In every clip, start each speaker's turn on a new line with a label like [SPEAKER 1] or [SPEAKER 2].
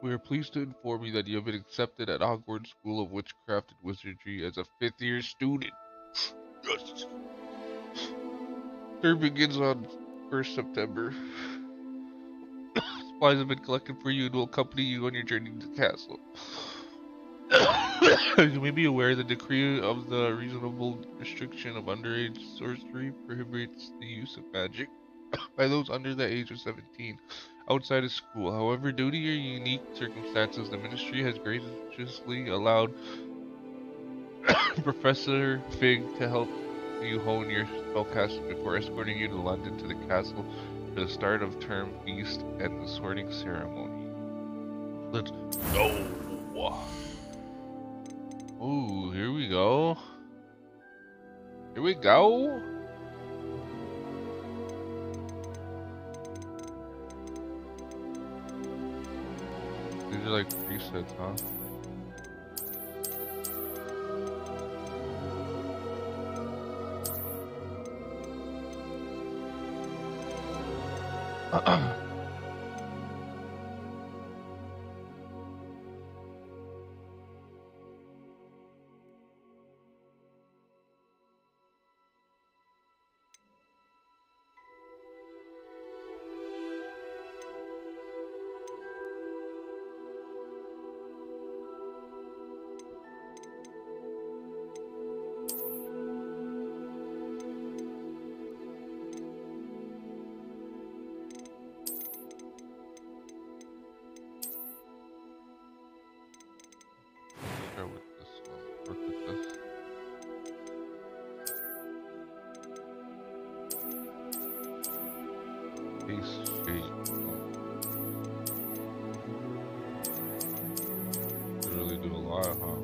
[SPEAKER 1] We are pleased to inform you that you have been accepted at Hogwarts School of Witchcraft and Wizardry as a 5th-year student. Yes. Term begins on 1st September. Supplies have been collected for you and will accompany you on your journey to the castle. As you may be aware, the decree of the reasonable restriction of underage sorcery prohibits the use of magic by those under the age of 17 outside of school. However, due to your unique circumstances, the ministry has graciously allowed Professor Fig to help you hone your spellcasting before escorting you to London to the castle for the start of term feast and the sorting ceremony. Let's go! Ooh, here we go. Here we go. These are like presets, huh? Start with this one. Work with this. Face shape. They really do a lot, huh?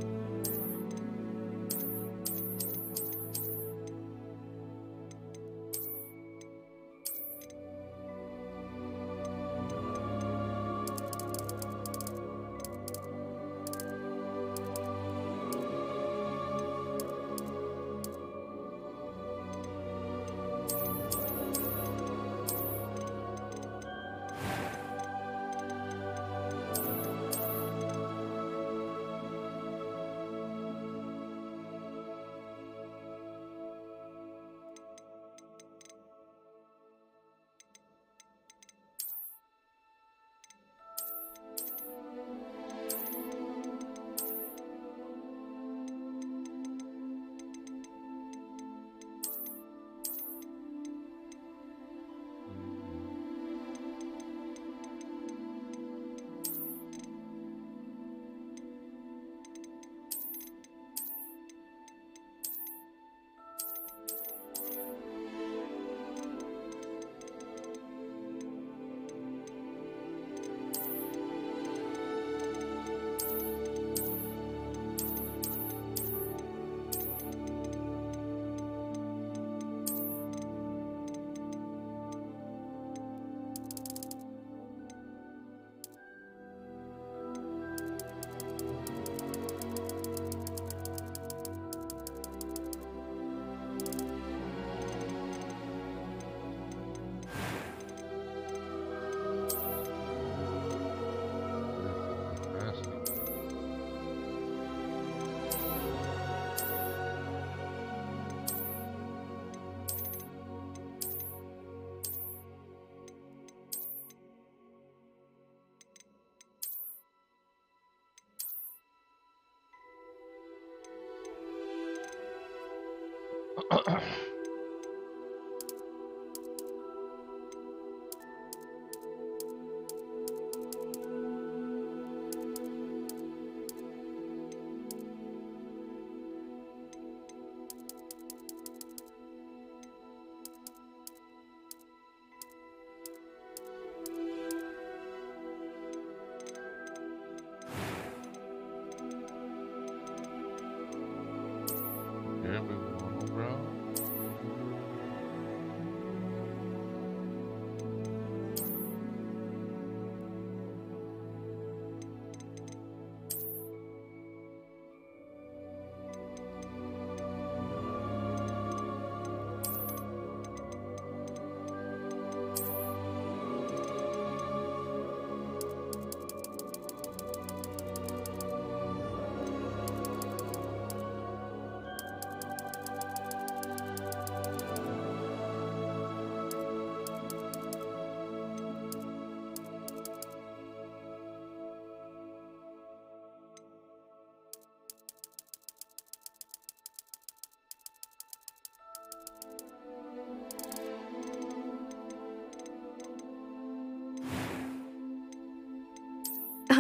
[SPEAKER 1] Yeah, we will, bro.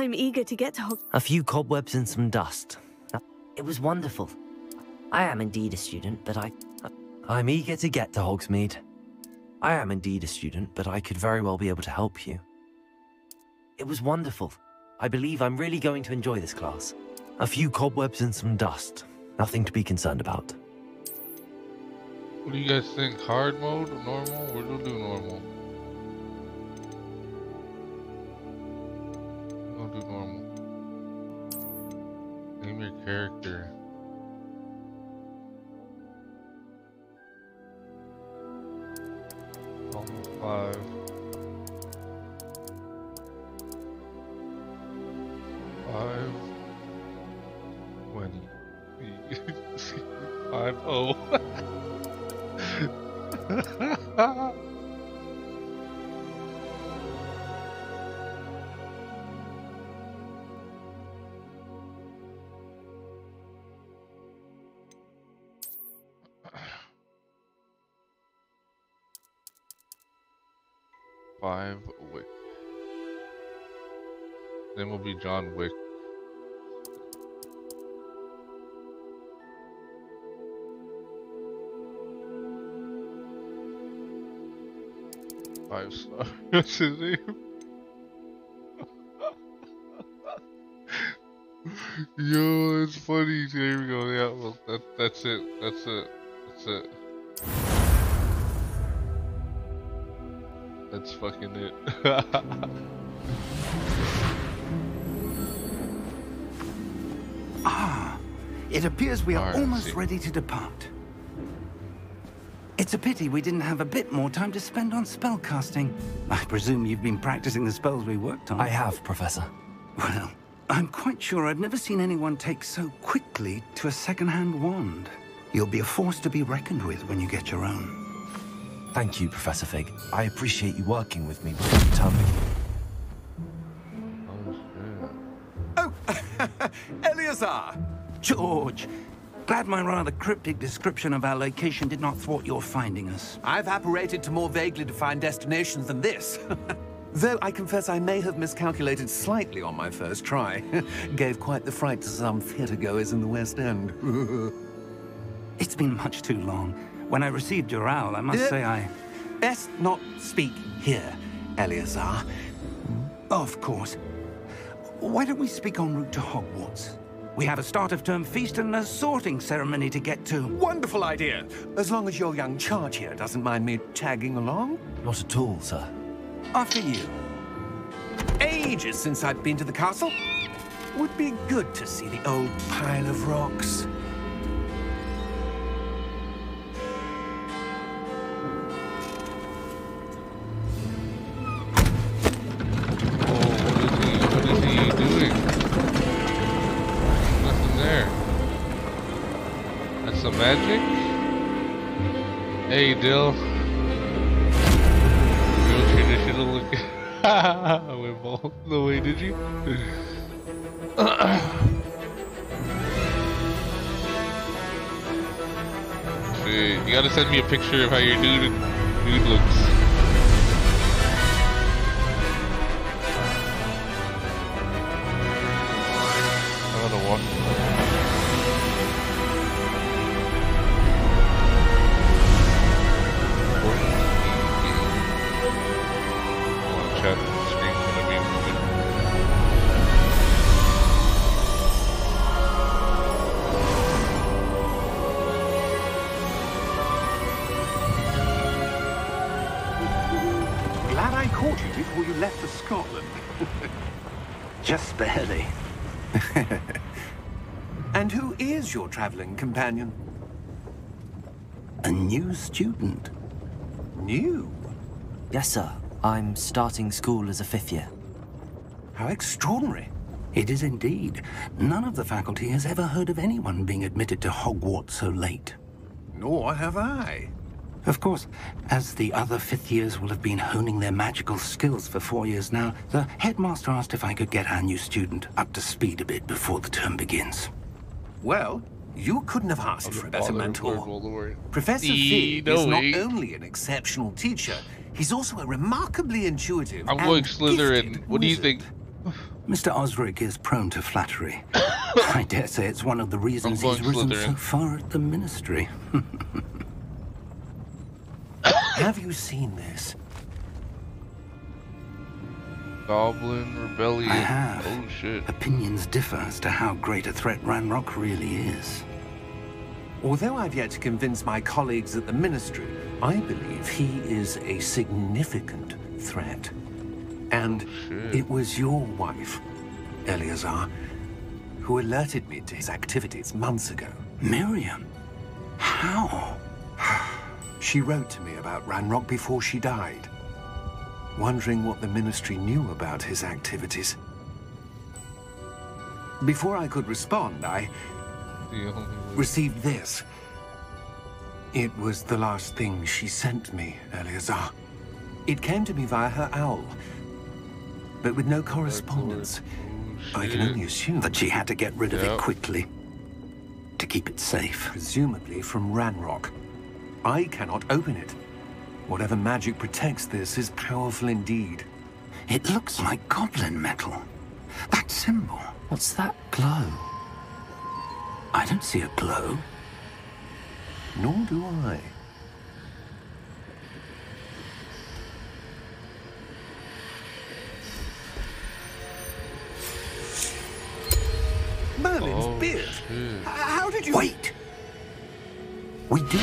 [SPEAKER 2] I'm eager to get to Hogwarts.
[SPEAKER 3] A few cobwebs and some dust. It was wonderful. I am indeed a student, but I'm eager to get to Hogsmeade. I am indeed a student, but I could very well be able to help you. It was wonderful. I believe I'm really going to enjoy this class. A few cobwebs and some dust. Nothing to be concerned about.
[SPEAKER 1] What do you guys think? Hard mode or normal? We'll do normal. We'll do normal. Name your character. Almost 5. 20. 5-0. Wick. Then will be John Wick. Five-star. What's his name? Yo, it's funny. Here we go. Yeah, well, that's it. That's it. That's it. That's fucking it.
[SPEAKER 4] It appears we are
[SPEAKER 1] Alright,
[SPEAKER 4] almost ready to depart. It's a pity we didn't have a bit more time to spend on spellcasting. I presume you've been practicing the spells we worked on.
[SPEAKER 3] I have, Professor.
[SPEAKER 4] Well, I'm quite sure I've never seen anyone take so quickly to a second-hand wand. You'll be a force to be reckoned with when you get your own.
[SPEAKER 3] Thank you, Professor Fig. I appreciate you working with me before the term begins.
[SPEAKER 4] Oh, Eleazar! George! Glad my rather cryptic description of our location did not thwart your finding us.
[SPEAKER 5] I've apparated to more vaguely defined destinations than this. Though I confess I may have miscalculated slightly on my first try. Gave quite the fright to some theatergoers in the West End.
[SPEAKER 4] It's been much too long. When I received your owl, I must say I...
[SPEAKER 5] Best not speak here, Eleazar.
[SPEAKER 4] Of course. Why don't we speak en route to Hogwarts? We have a start-of-term feast and a sorting ceremony to get to.
[SPEAKER 5] Wonderful idea. As long as your young charge here doesn't mind me tagging along.
[SPEAKER 3] Not at all, sir.
[SPEAKER 4] After you.
[SPEAKER 5] Ages since I've been to the castle. Would be good to see the old pile of rocks.
[SPEAKER 1] What is he doing? Nothing there. That's some magic? Hey, Dill. Real traditional looking. I went bald. No way, did you? Shit, you gotta send me a picture of how your dude looks. I gotta watch it. Chat screen's gonna be moving.
[SPEAKER 4] Glad I caught you before you left for Scotland. Just barely.
[SPEAKER 5] And who is your traveling companion?
[SPEAKER 4] A new student.
[SPEAKER 5] New?
[SPEAKER 3] Yes, sir. I'm starting school as a 5th year.
[SPEAKER 5] How extraordinary.
[SPEAKER 4] It is indeed. None of the faculty has ever heard of anyone being admitted to Hogwarts so late.
[SPEAKER 5] Nor have I.
[SPEAKER 4] Of course, as the other 5th years will have been honing their magical skills for 4 years now, the headmaster asked if I could get our new student up to speed a bit before the term begins.
[SPEAKER 5] Well, you couldn't have asked for a better mentor. Professor Fig
[SPEAKER 1] no
[SPEAKER 5] is not
[SPEAKER 1] way.
[SPEAKER 5] only an exceptional teacher, he's also a remarkably intuitive
[SPEAKER 1] I'm
[SPEAKER 5] and
[SPEAKER 1] going Slytherin.
[SPEAKER 5] gifted
[SPEAKER 1] What do you
[SPEAKER 5] wizard.
[SPEAKER 1] think?
[SPEAKER 4] Mr. Osric is prone to flattery. I dare say it's one of the reasons he's risen so far at the Ministry.
[SPEAKER 5] Have you seen this?
[SPEAKER 1] Goblin Rebellion.
[SPEAKER 4] I have.
[SPEAKER 1] Oh shit.
[SPEAKER 4] Opinions differ as to how great a threat Ranrock really is.
[SPEAKER 5] Although I've yet to convince my colleagues at the Ministry, I believe he is a significant threat. And it was your wife, Eleazar, who alerted me to his activities months ago.
[SPEAKER 4] Miriam? How?
[SPEAKER 5] She wrote to me about Ranrock before she died, wondering what the Ministry knew about his activities. Before I could respond, I received this. It was the last thing she sent me, Eleazar. It came to me via her owl, but with no correspondence. I can only assume
[SPEAKER 4] that she had to get rid of it quickly to keep it safe.
[SPEAKER 5] Presumably from Ranrock. I cannot open it. Whatever magic protects this is powerful indeed.
[SPEAKER 4] It looks like goblin metal. That symbol.
[SPEAKER 3] What's that glow?
[SPEAKER 4] I don't see a glow.
[SPEAKER 5] Nor do I. Merlin's beard. How did you...
[SPEAKER 4] Wait! We do...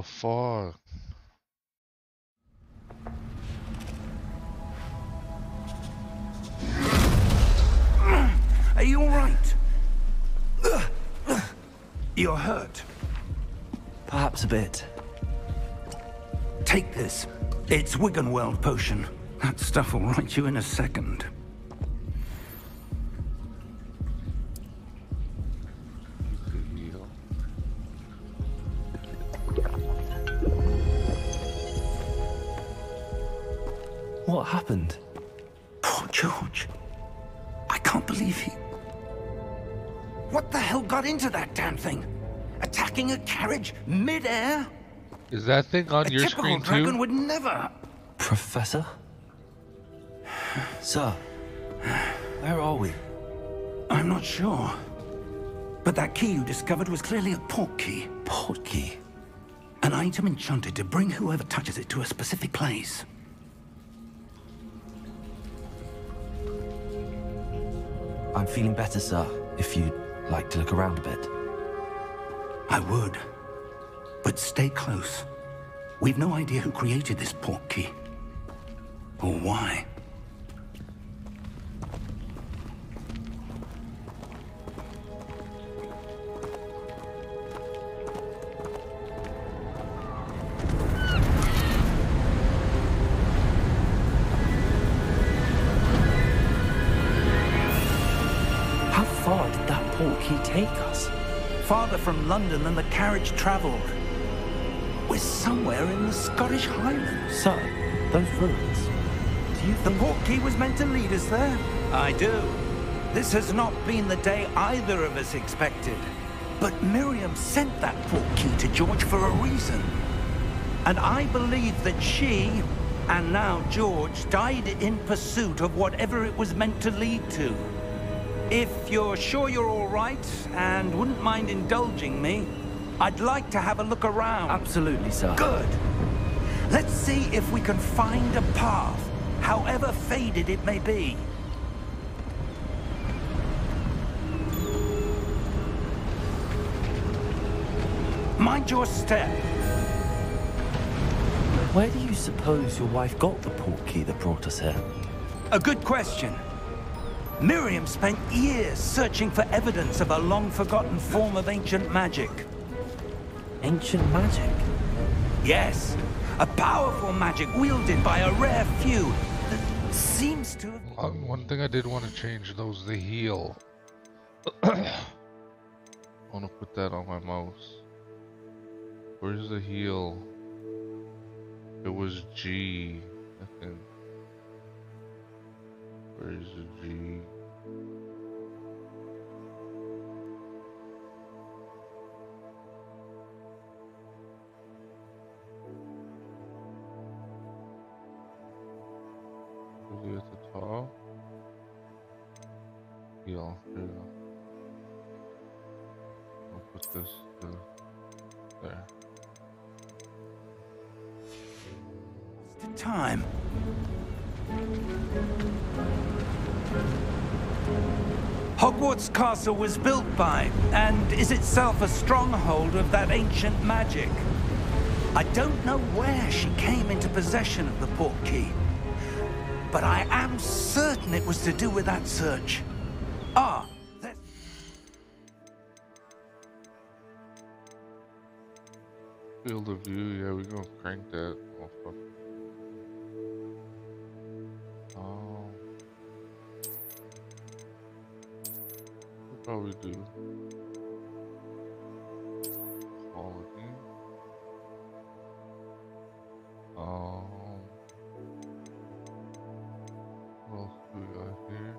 [SPEAKER 1] Fuck.
[SPEAKER 4] Are you all right? You're hurt.
[SPEAKER 3] Perhaps a bit.
[SPEAKER 4] Take this. It's Wiggenweld potion. That stuff will right you in a second.
[SPEAKER 3] What happened?
[SPEAKER 4] Poor George. I can't believe he... What the hell got into that damn thing? Attacking a carriage mid-air?
[SPEAKER 1] Is that thing on your screen too?
[SPEAKER 4] A typical dragon would never...
[SPEAKER 3] Professor? Sir, where are we?
[SPEAKER 4] I'm not sure. But that key you discovered was clearly a port key.
[SPEAKER 3] Port key?
[SPEAKER 4] An item enchanted to bring whoever touches it to a specific place.
[SPEAKER 3] I'm feeling better, sir, if you'd like to look around a bit.
[SPEAKER 4] I would. But stay close. We've no idea who created this port key. Or why.
[SPEAKER 3] Take us?
[SPEAKER 4] Farther from London than the carriage travelled. We're somewhere in the Scottish Highlands.
[SPEAKER 3] Sir, those ruins. Do you think...
[SPEAKER 4] The port key was meant to lead us there? I do. This has not been the day either of us expected. But Miriam sent that port key to George for a reason. And I believe that she, and now George, died in pursuit of whatever it was meant to lead to. If you're sure you're all right, and wouldn't mind indulging me, I'd like to have a look around.
[SPEAKER 3] Absolutely, sir.
[SPEAKER 4] Good. Let's see if we can find a path, however faded it may be. Mind your step.
[SPEAKER 3] Where do you suppose your wife got the portkey that brought us here?
[SPEAKER 4] A good question. Miriam spent years searching for evidence of a long-forgotten form of ancient magic.
[SPEAKER 3] Ancient magic?
[SPEAKER 4] Yes, a powerful magic wielded by a rare few that seems to have...
[SPEAKER 1] One thing I did want to change, though, is the heal. I want to put that on my mouse. Where's the heal? It was G, I think. Where's the G? Was it at the top? Heal, there you go. I'll put this there.
[SPEAKER 4] Time. Hogwarts Castle was built by, and is itself a stronghold of that ancient magic. I don't know where she came into possession of the portkey, but I am certain it was to do with that search. Ah, that's...
[SPEAKER 1] Field of view, yeah, we're gonna crank that. Oh, fuck. Probably do quality. What else do we got here?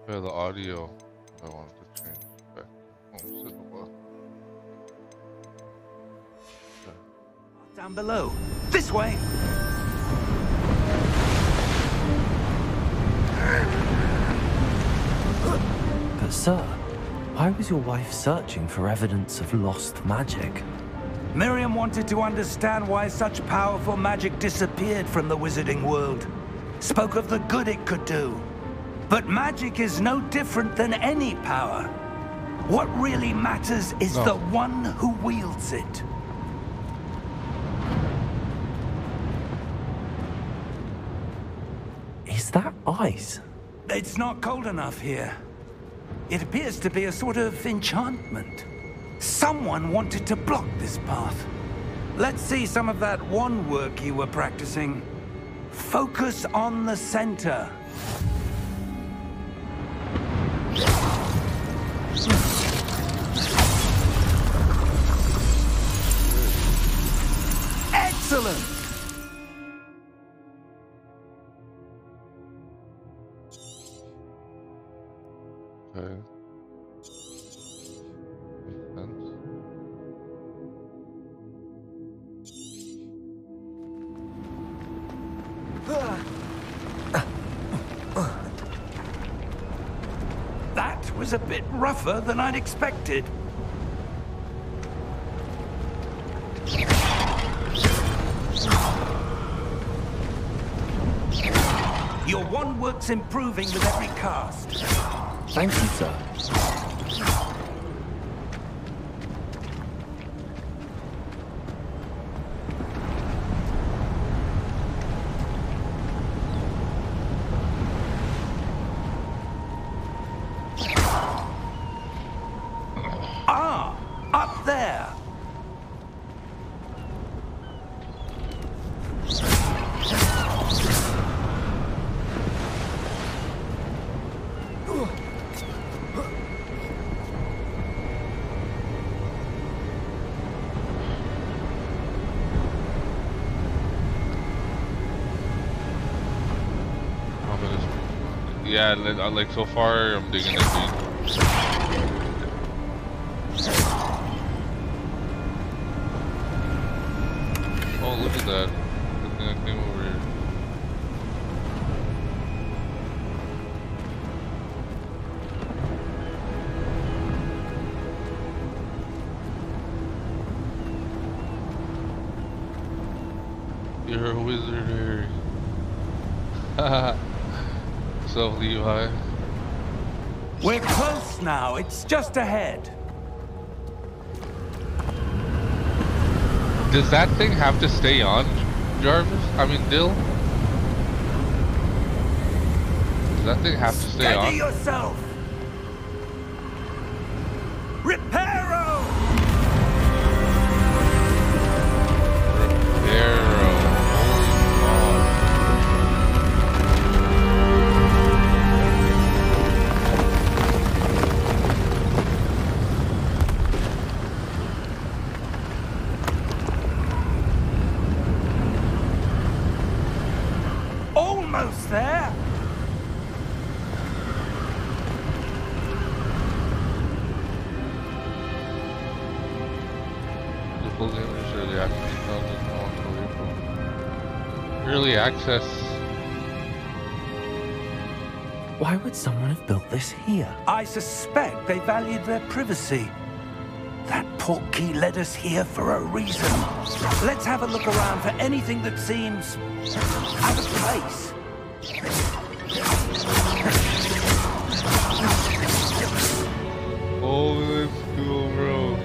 [SPEAKER 1] Yeah, the audio. I wanted to change back. Oh, cinema. Okay.
[SPEAKER 4] Down below. This way.
[SPEAKER 3] But sir, why was your wife searching for evidence of lost magic?
[SPEAKER 4] Miriam wanted to understand why such powerful magic disappeared from the wizarding world. Spoke of the good it could do. But magic is no different than any power. What really matters is the one who wields it.
[SPEAKER 3] Is that ice?
[SPEAKER 4] It's not cold enough here. It appears to be a sort of enchantment. Someone wanted to block this path. Let's see some of that wand work you were practicing. Focus on the center. Excellent!
[SPEAKER 1] Okay. Makes sense.
[SPEAKER 4] That was a bit rougher than I'd expected. Your wand work's improving with every cast.
[SPEAKER 3] Thank you, sir.
[SPEAKER 4] Ah, up there.
[SPEAKER 1] Yeah, like so far, I'm digging it. Oh, look at that. Good thing I came over here. You're a wizard. Haha. What's up, Levi?
[SPEAKER 4] We're close now. It's just ahead.
[SPEAKER 1] Does that thing have to stay on? Jarvis? I mean Dill? Does that thing have to stay on?
[SPEAKER 4] Steady yourself! Reparo!
[SPEAKER 1] Reparo.
[SPEAKER 4] Almost there!
[SPEAKER 1] The full game is early access. Early access.
[SPEAKER 3] Why would someone have built this here?
[SPEAKER 4] I suspect they valued their privacy. That portkey led us here for a reason. Let's have a look around for anything that seems out of place.
[SPEAKER 1] Oh, let's go, bro.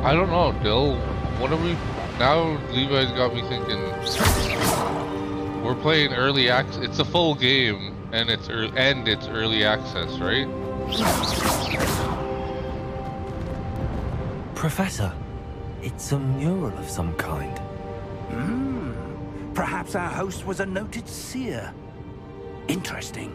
[SPEAKER 1] I don't know, Dill. What are we... Now Levi's got me thinking... We're playing early access. It's a full game, and it's early access, right?
[SPEAKER 3] Professor, it's a mural of some kind.
[SPEAKER 4] Perhaps our host was a noted seer. Interesting.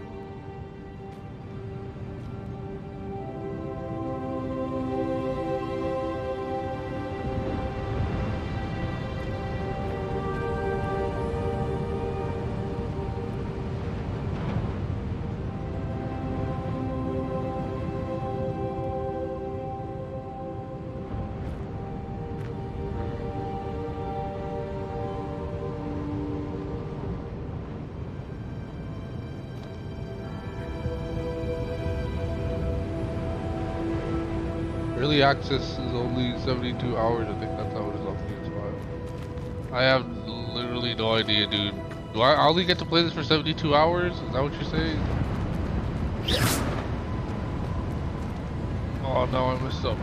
[SPEAKER 1] Early access is only 72 hours. I think that's how it is on PS5. I have literally no idea, dude. Do I only get to play this for 72 hours? Is that what you're saying? Oh no, I messed up.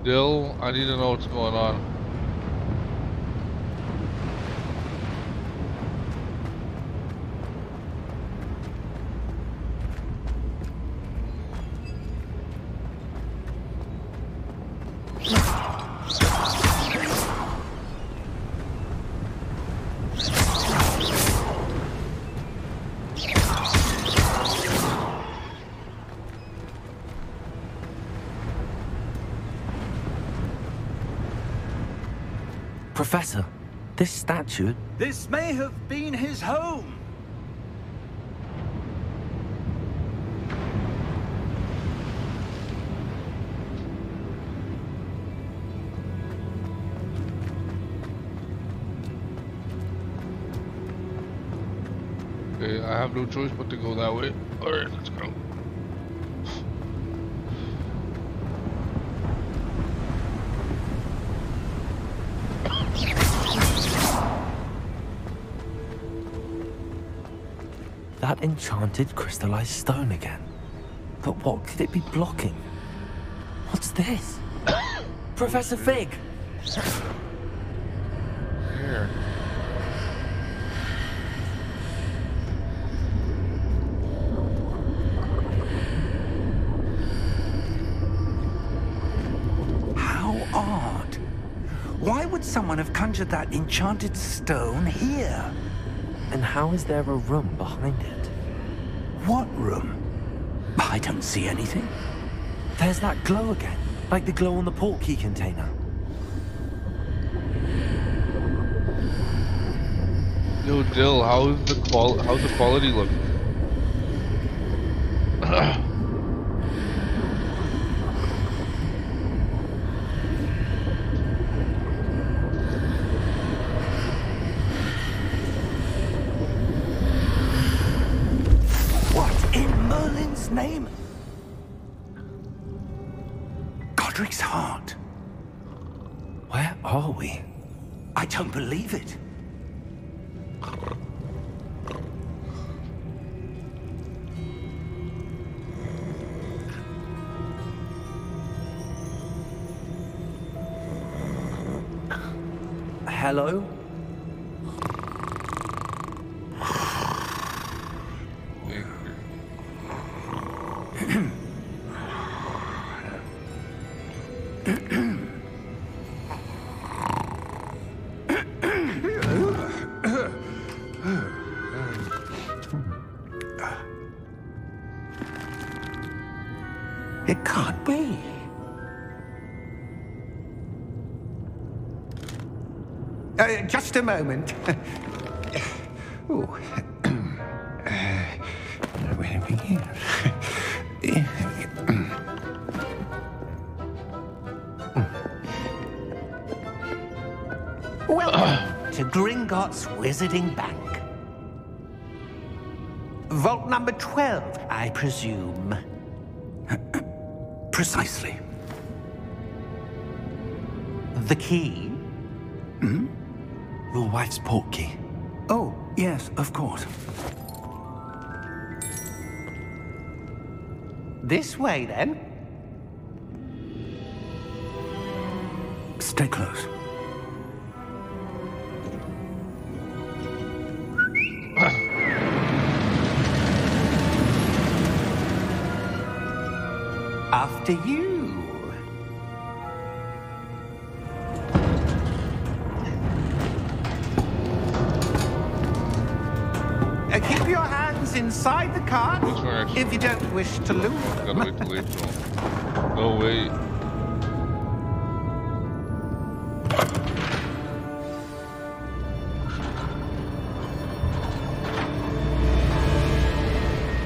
[SPEAKER 1] Dill, I need to know what's going on.
[SPEAKER 3] Professor, this statue...
[SPEAKER 4] This may have been his home.
[SPEAKER 1] Okay, I have no choice but to go that way. Alright, let's go.
[SPEAKER 3] That enchanted crystallized stone again. But what could it be blocking? What's this? Professor Fig!
[SPEAKER 1] Here.
[SPEAKER 4] How odd. Why would someone have conjured that enchanted stone here?
[SPEAKER 3] And how is there a room behind it?
[SPEAKER 4] What room? I don't see anything.
[SPEAKER 3] There's that glow again, like the glow on the portkey container.
[SPEAKER 1] Yo, Dill, how's the quality look?
[SPEAKER 4] What in Merlin's name? Godric's heart.
[SPEAKER 3] Where are we?
[SPEAKER 4] I don't believe it.
[SPEAKER 3] Hello?
[SPEAKER 4] It can't be. Just a moment. Ooh. Where do we begin? Welcome to Gringotts Wizarding Bank. Vault number 12, I presume. Precisely. The key?
[SPEAKER 3] Hmm? Your wife's portkey.
[SPEAKER 4] Oh, yes, of course. This way, then. Stay close. After you. Keep your hands inside the cart if you don't wish to lose them.
[SPEAKER 1] Gotta wait till April. No, wait.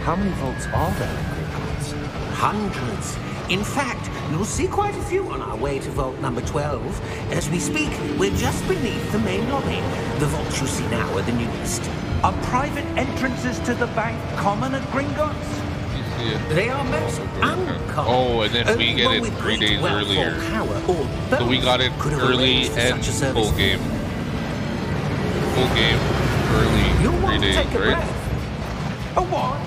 [SPEAKER 3] How many vaults are there in Gringotts?
[SPEAKER 2] Hundreds. In fact, you'll see quite a few on our way to vault number 12. As we speak, we're just beneath the main lobby. The vaults you see now are the newest.
[SPEAKER 4] Are private entrances to the bank common at Gringotts?
[SPEAKER 2] They are most uncommon.
[SPEAKER 1] Oh, and then we get it 3 days earlier. So we got it early and full game. Full game, early,
[SPEAKER 4] You'll want
[SPEAKER 1] 3
[SPEAKER 4] to
[SPEAKER 1] days,
[SPEAKER 4] take a
[SPEAKER 1] right?
[SPEAKER 4] breath. A what?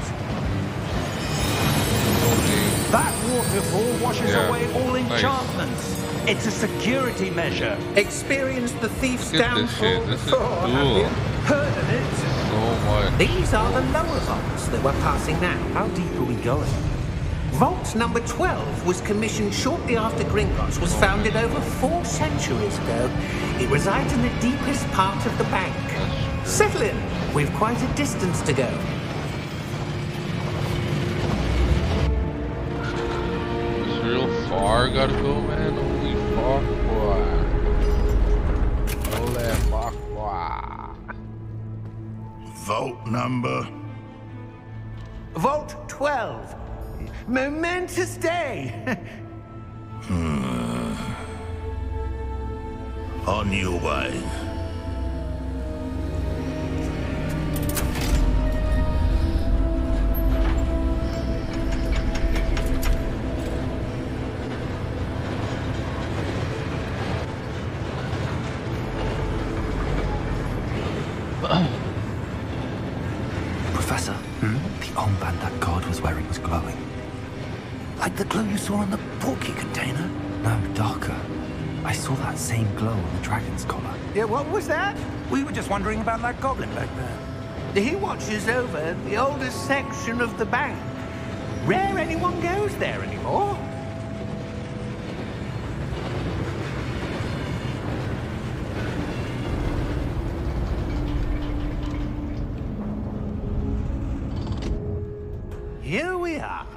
[SPEAKER 4] That waterfall washes
[SPEAKER 1] Yeah.
[SPEAKER 4] away all
[SPEAKER 1] Nice.
[SPEAKER 4] enchantments. It's a security measure.
[SPEAKER 2] Experience the thief's
[SPEAKER 1] Look at this
[SPEAKER 2] downfall
[SPEAKER 1] shit. This is
[SPEAKER 2] before, have
[SPEAKER 1] cool.
[SPEAKER 2] you?
[SPEAKER 4] Heard of it?
[SPEAKER 1] So much.
[SPEAKER 2] These are the lower vaults that we're passing now.
[SPEAKER 3] How deep are we going?
[SPEAKER 2] Vault number 12 was commissioned shortly after Gringotts was founded over 4 centuries ago. It resides in the deepest part of the bank. Settle in. We've quite a distance to go.
[SPEAKER 1] It's real far, gotta go, man. Holy fuck, boy. Holy fuck, boy.
[SPEAKER 6] Vault number.
[SPEAKER 4] Vault 12. Momentous day.
[SPEAKER 6] On your way.
[SPEAKER 3] Professor, the armband that guard was wearing was glowing.
[SPEAKER 4] Like the glow you saw on the portkey container?
[SPEAKER 3] No, darker. I saw that same glow on the dragon's collar.
[SPEAKER 4] Yeah, what was that? We were just wondering about that goblin back there.
[SPEAKER 2] He watches over the oldest section of the bank. Rare anyone goes there anymore.
[SPEAKER 4] Here we are.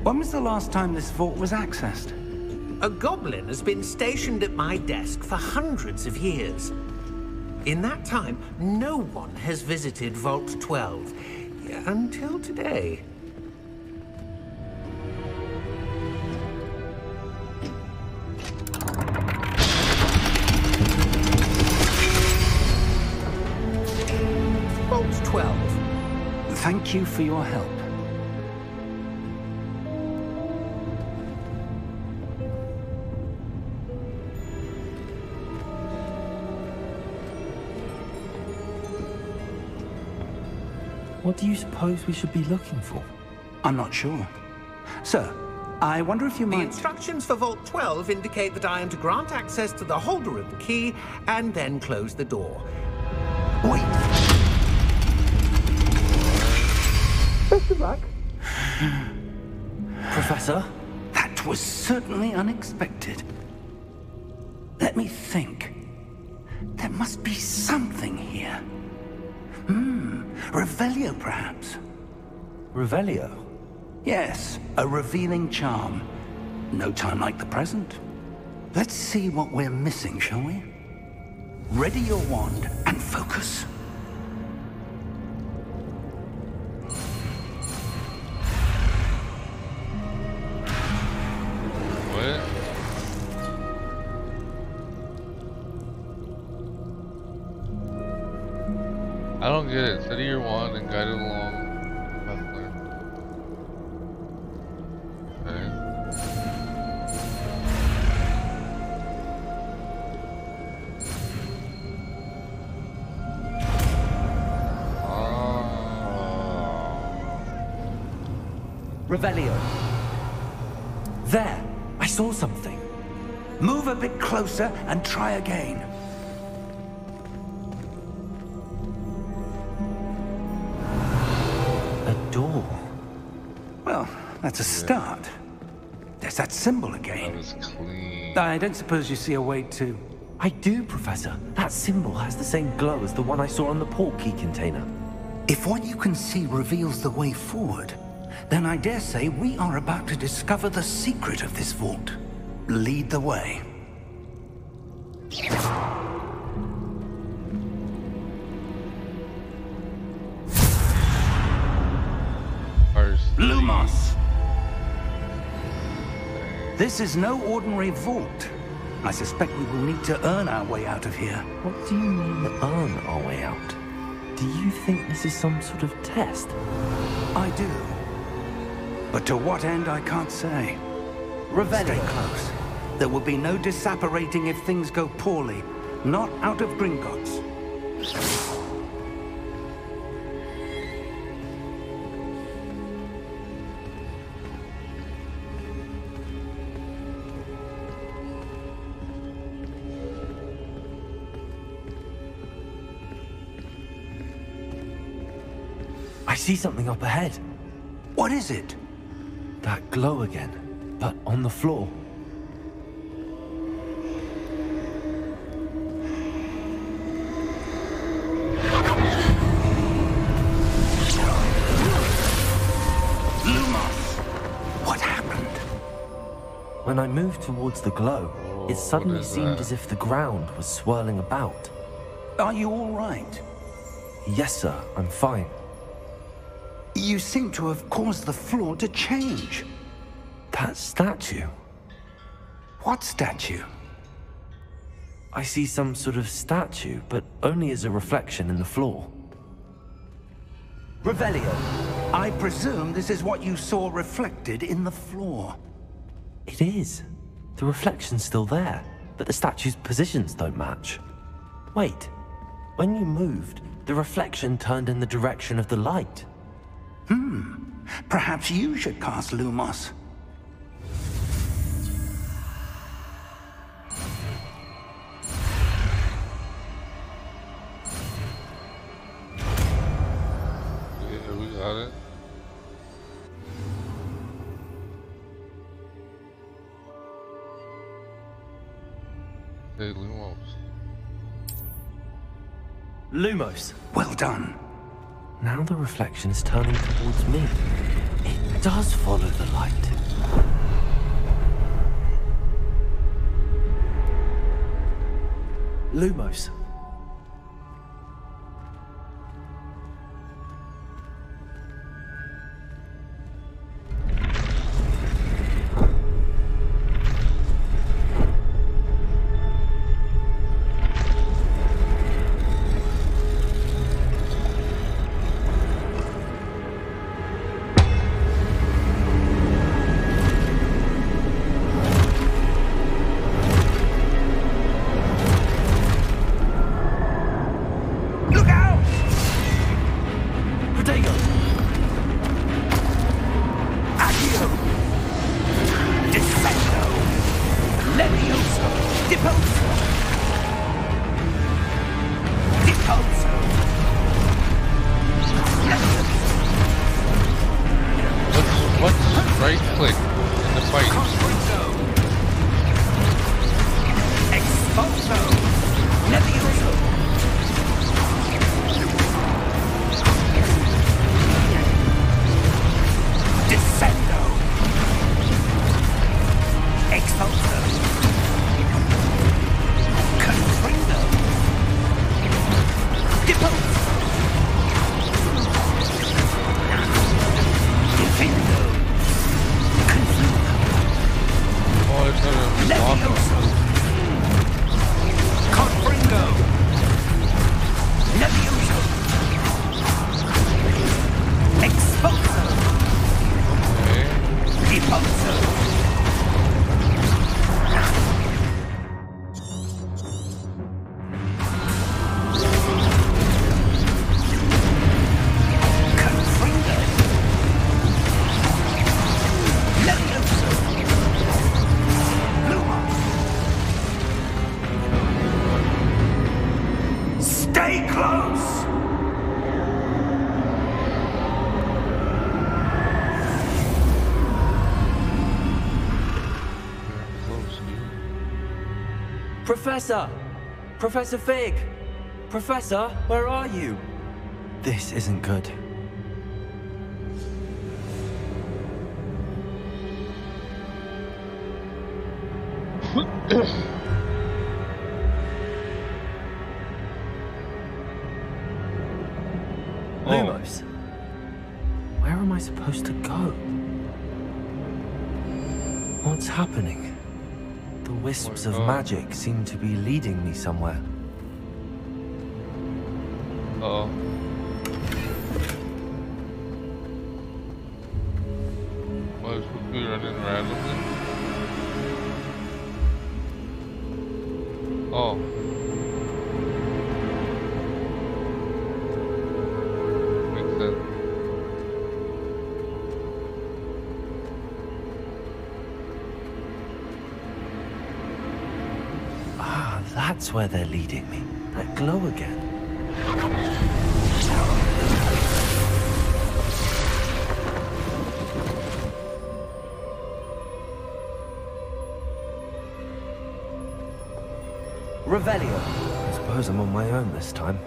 [SPEAKER 4] When was the last time this vault was accessed?
[SPEAKER 2] A goblin has been stationed at my desk for hundreds of years. In that time, no one has visited Vault 12 until today. Vault 12.
[SPEAKER 4] Thank you for your help.
[SPEAKER 3] What do you suppose we should be looking for?
[SPEAKER 4] I'm not sure. Sir, I wonder if you
[SPEAKER 2] The
[SPEAKER 4] might...
[SPEAKER 2] instructions for Vault 12 indicate that I am to grant access to the holder of the key and then close the door.
[SPEAKER 4] Wait!
[SPEAKER 2] Best of luck.
[SPEAKER 3] Professor?
[SPEAKER 4] That was certainly unexpected. Let me think. There must be something here. Revelio, perhaps?
[SPEAKER 3] Revelio?
[SPEAKER 4] Yes, a revealing charm. No time like the present. Let's see what we're missing, shall we? Ready your wand and focus.
[SPEAKER 1] What? I don't get it. Steady your wand and guide it along. Okay.
[SPEAKER 3] Revelio. There! I saw something.
[SPEAKER 4] Move a bit closer and try again.
[SPEAKER 3] A door.
[SPEAKER 4] Well, that's a start. There's that symbol
[SPEAKER 1] That
[SPEAKER 4] again.
[SPEAKER 1] was clean.
[SPEAKER 4] I don't suppose you see a way to...
[SPEAKER 3] I do, Professor. That symbol has the same glow as the one I saw on the port key container.
[SPEAKER 4] If what you can see reveals the way forward, then I dare say we are about to discover the secret of this vault. Lead the way. Lumos! This is no ordinary vault. I suspect we will need to earn our way out of here.
[SPEAKER 3] What do you mean, earn our way out? Do you think this is some sort of test?
[SPEAKER 4] I do. But to what end, I can't say.
[SPEAKER 3] Revelio.
[SPEAKER 4] Stay close. There will be no disapparating if things go poorly. Not out of Gringotts.
[SPEAKER 3] I see something up ahead.
[SPEAKER 4] What is it?
[SPEAKER 3] That glow again, but on the floor.
[SPEAKER 4] Lumos! What happened?
[SPEAKER 3] When I moved towards the glow, it suddenly seemed as if the ground was swirling about.
[SPEAKER 4] Are you all right?
[SPEAKER 3] Yes, sir, I'm fine.
[SPEAKER 4] You seem to have caused the floor to change.
[SPEAKER 3] That statue.
[SPEAKER 4] What statue?
[SPEAKER 3] I see some sort of statue, but only as a reflection in the floor.
[SPEAKER 4] Revelio, I presume this is what you saw reflected in the floor.
[SPEAKER 3] It is. The reflection's still there, but the statue's positions don't match. Wait, when you moved, the reflection turned in the direction of the light.
[SPEAKER 4] Perhaps you should cast Lumos.
[SPEAKER 1] Yeah, we got it. Hey, Lumos.
[SPEAKER 3] Lumos.
[SPEAKER 4] Well done.
[SPEAKER 3] Now the reflection is turning towards me. It does follow the light. Lumos. Professor! Professor Fig! Professor, where are you? This isn't good. Lumos, where am I supposed to go? What's happening? The wisps of magic seem to be leading me somewhere.
[SPEAKER 1] Oh. Why is we running randomly? Oh. Makes sense.
[SPEAKER 3] That's where they're leading me. That glow again. Revelio. I suppose I'm on my own this time.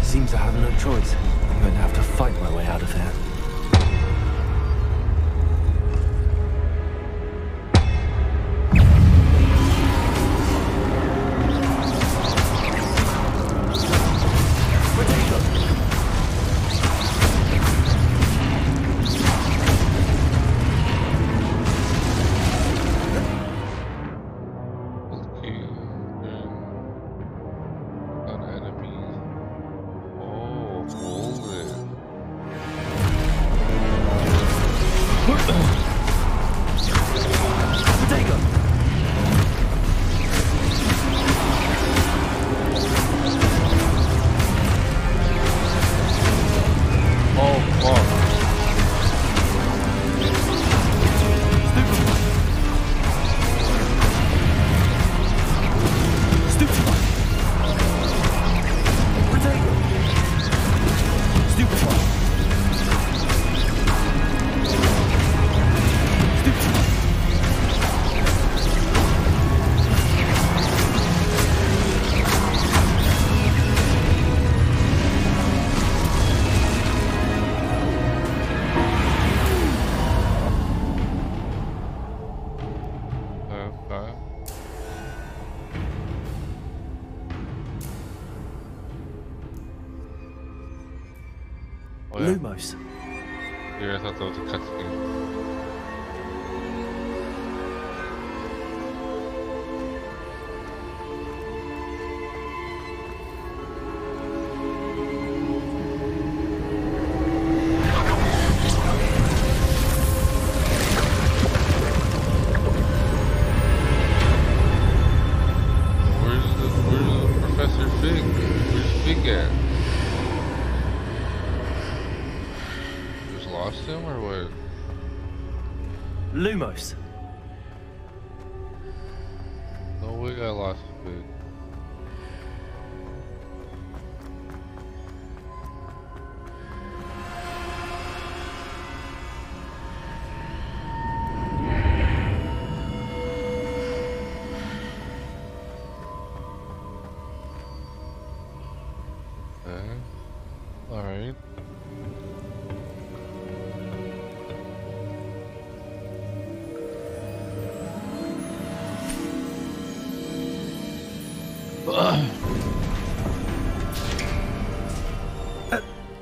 [SPEAKER 3] Seems I have no choice. I'm going to have to fight my way out of here.
[SPEAKER 1] Oh, yeah.
[SPEAKER 3] Lumos.
[SPEAKER 1] Yeah, I thought that was a cutscene.
[SPEAKER 3] Lumos.
[SPEAKER 1] No way I lost Fig. Okay. Alright.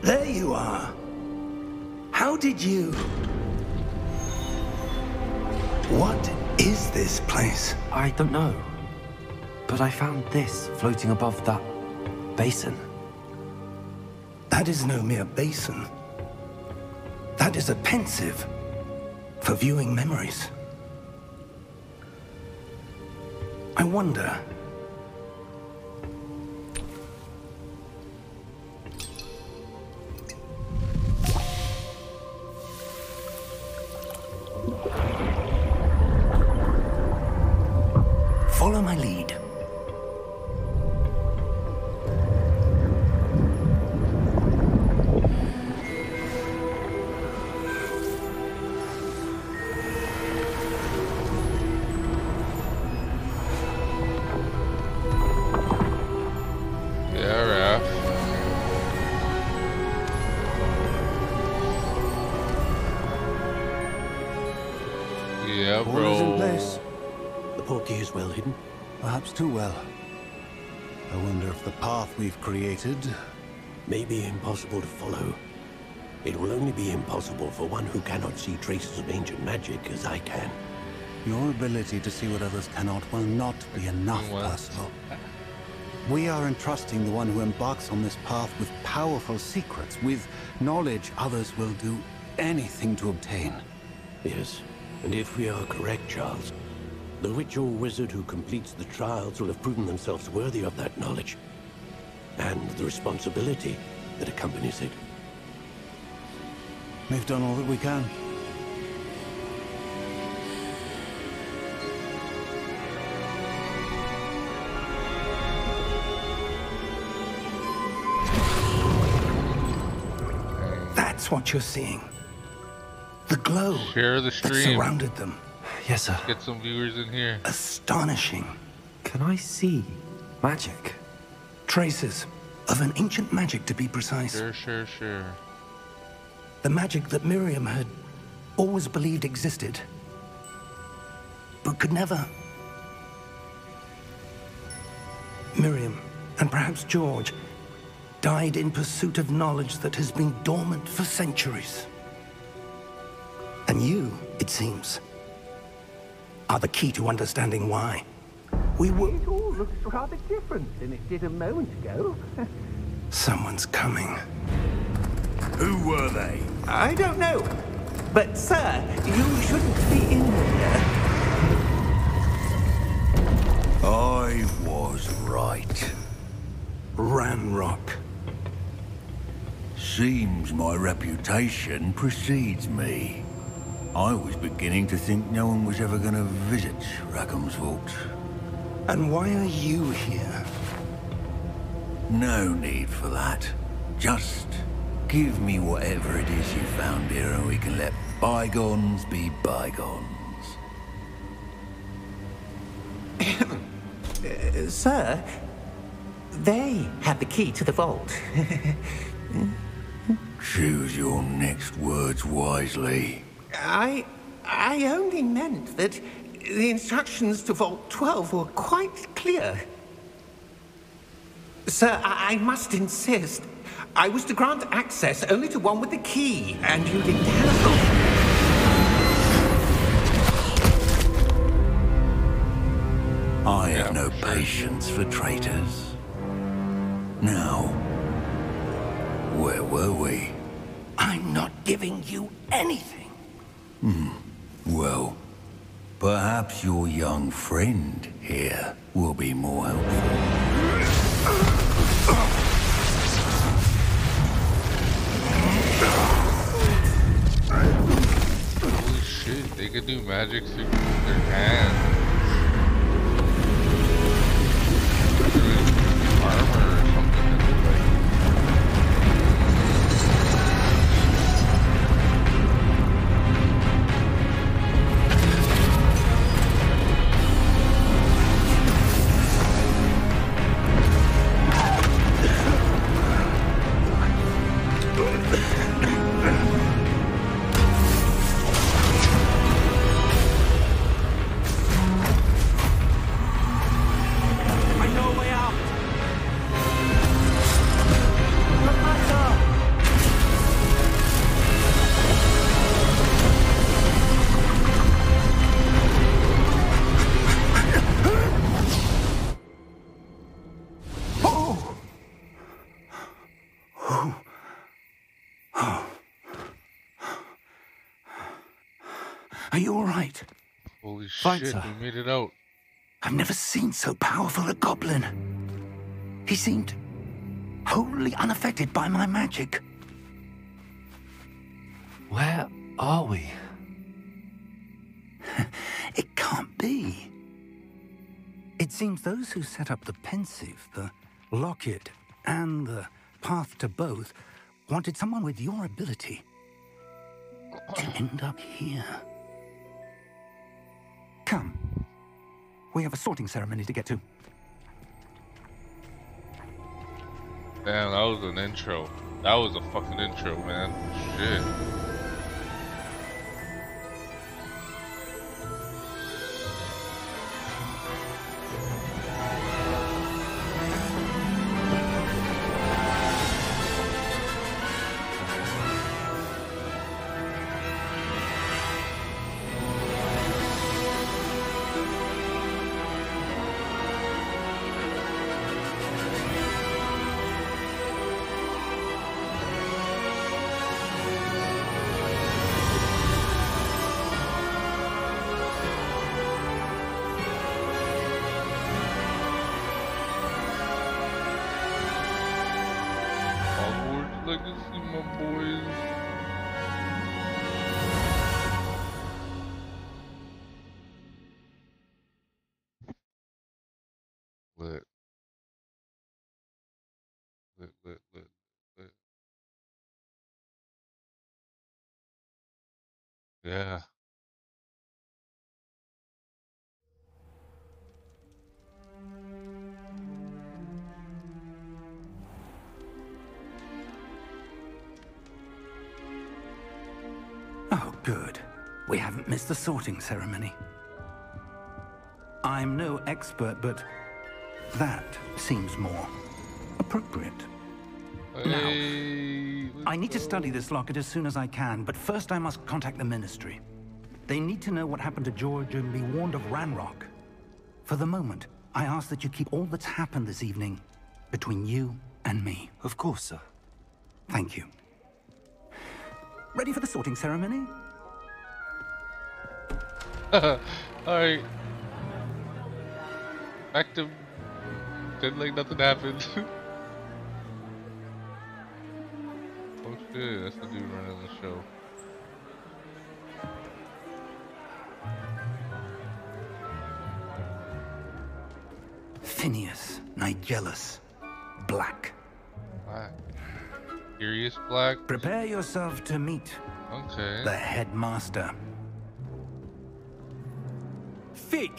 [SPEAKER 4] There you are. How did you... What is this place?
[SPEAKER 3] I don't know. But I found this floating above that basin.
[SPEAKER 4] That is no mere basin. That is a pensive for viewing memories. I wonder... Follow my lead.
[SPEAKER 1] Yeah, bro.
[SPEAKER 7] All is in place. The portkey is well hidden.
[SPEAKER 8] Perhaps too well. I wonder if the path we've created...
[SPEAKER 7] May be impossible to follow. It will only be impossible for one who cannot see traces of ancient magic as I can.
[SPEAKER 8] Your ability to see what others cannot will not be enough, Percival. We are entrusting the one who embarks on this path with powerful secrets, with knowledge others will do anything to obtain.
[SPEAKER 7] Yes, and if we are correct, Charles, the witch or wizard who completes the trials will have proven themselves worthy of that knowledge, and the responsibility that accompanies it.
[SPEAKER 8] We've done all that we can.
[SPEAKER 4] That's what you're seeing. The glow
[SPEAKER 1] Share the
[SPEAKER 4] that
[SPEAKER 1] stream.
[SPEAKER 4] surrounded them.
[SPEAKER 3] Yes, sir.
[SPEAKER 1] Get some viewers in here.
[SPEAKER 4] Astonishing.
[SPEAKER 3] Can I see magic?
[SPEAKER 4] Traces of an ancient magic, to be precise.
[SPEAKER 1] Sure.
[SPEAKER 4] The magic that Miriam had always believed existed, but could never. Miriam, and perhaps George, died in pursuit of knowledge that has been dormant for centuries. And you, it seems, are the key to understanding why. We were...
[SPEAKER 2] It all looks rather different than it did a moment ago.
[SPEAKER 4] Someone's coming.
[SPEAKER 6] Who were they?
[SPEAKER 2] I don't know. But, sir, you shouldn't be in here.
[SPEAKER 6] I was right.
[SPEAKER 4] Ranrock.
[SPEAKER 6] Seems my reputation precedes me. I was beginning to think no one was ever going to visit Rackham's vault.
[SPEAKER 4] And why are you here?
[SPEAKER 6] No need for that. Just give me whatever it is you found here and we can let bygones be bygones.
[SPEAKER 2] Sir, they had the key to the vault.
[SPEAKER 6] Choose your next words wisely.
[SPEAKER 2] I only meant that the instructions to Vault 12 were quite clear. Sir, I must insist. I was to grant access only to one with the key, and you didn't have...
[SPEAKER 6] I have no patience for traitors. Now, where were we?
[SPEAKER 4] I'm not giving you anything.
[SPEAKER 6] Well, perhaps your young friend here will be more helpful.
[SPEAKER 1] Holy shit, they can do magic through their hands. Armor or something that looks like.
[SPEAKER 4] Are you all right?
[SPEAKER 1] Holy
[SPEAKER 3] Fine,
[SPEAKER 1] shit,
[SPEAKER 3] sir.
[SPEAKER 1] we made it out.
[SPEAKER 4] I've never seen so powerful a goblin. He seemed wholly unaffected by my magic.
[SPEAKER 3] Where are we?
[SPEAKER 4] It can't be. It seems those who set up the pensive, the locket, and the path to both wanted someone with your ability to end up here. Come. We have a sorting ceremony to get to.
[SPEAKER 1] Damn, that was an intro. That was a fucking intro, man. Shit. Hogwarts Legacy, my boys. Lit. Lit, lit, lit, lit. Yeah.
[SPEAKER 4] Oh, good. We haven't missed the sorting ceremony. I'm no expert, but that seems more appropriate.
[SPEAKER 1] Hey,
[SPEAKER 4] I need to study this locket as soon as I can, but first I must contact the Ministry. They need to know what happened to George and be warned of Ranrock. For the moment, I ask that you keep all that's happened this evening between you and me.
[SPEAKER 3] Of course, sir.
[SPEAKER 4] Thank you. Ready for the sorting ceremony?
[SPEAKER 1] Alright. Back to pretend like nothing happened. Oh shit, that's the dude running the show.
[SPEAKER 4] Phineas, Nigellus, Black.
[SPEAKER 1] Black. Curious Black?
[SPEAKER 4] Prepare yourself to meet
[SPEAKER 1] Okay.
[SPEAKER 4] the headmaster.
[SPEAKER 9] Fig,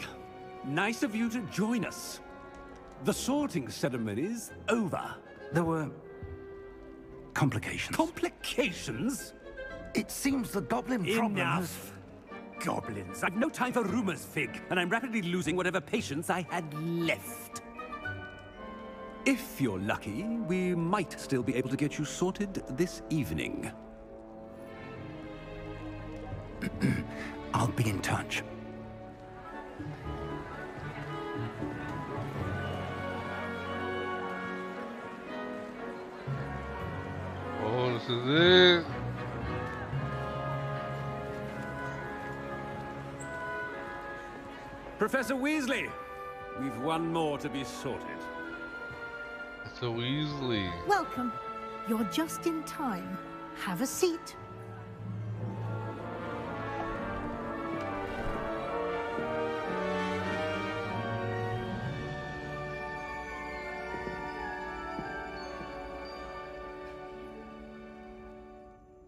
[SPEAKER 9] nice of you to join us. The sorting ceremony's over.
[SPEAKER 4] There were complications.
[SPEAKER 9] Complications?
[SPEAKER 4] It seems the goblin problem has...
[SPEAKER 9] Enough. Goblins. I've no time for rumors, Fig, and I'm rapidly losing whatever patience I had left. If you're lucky, we might still be able to get you sorted this evening.
[SPEAKER 4] I'll be in touch.
[SPEAKER 1] Oh, this is it.
[SPEAKER 9] Professor Weasley, we've one more to be sorted.
[SPEAKER 1] It's a Weasley.
[SPEAKER 10] Welcome. You're just in time. Have a seat.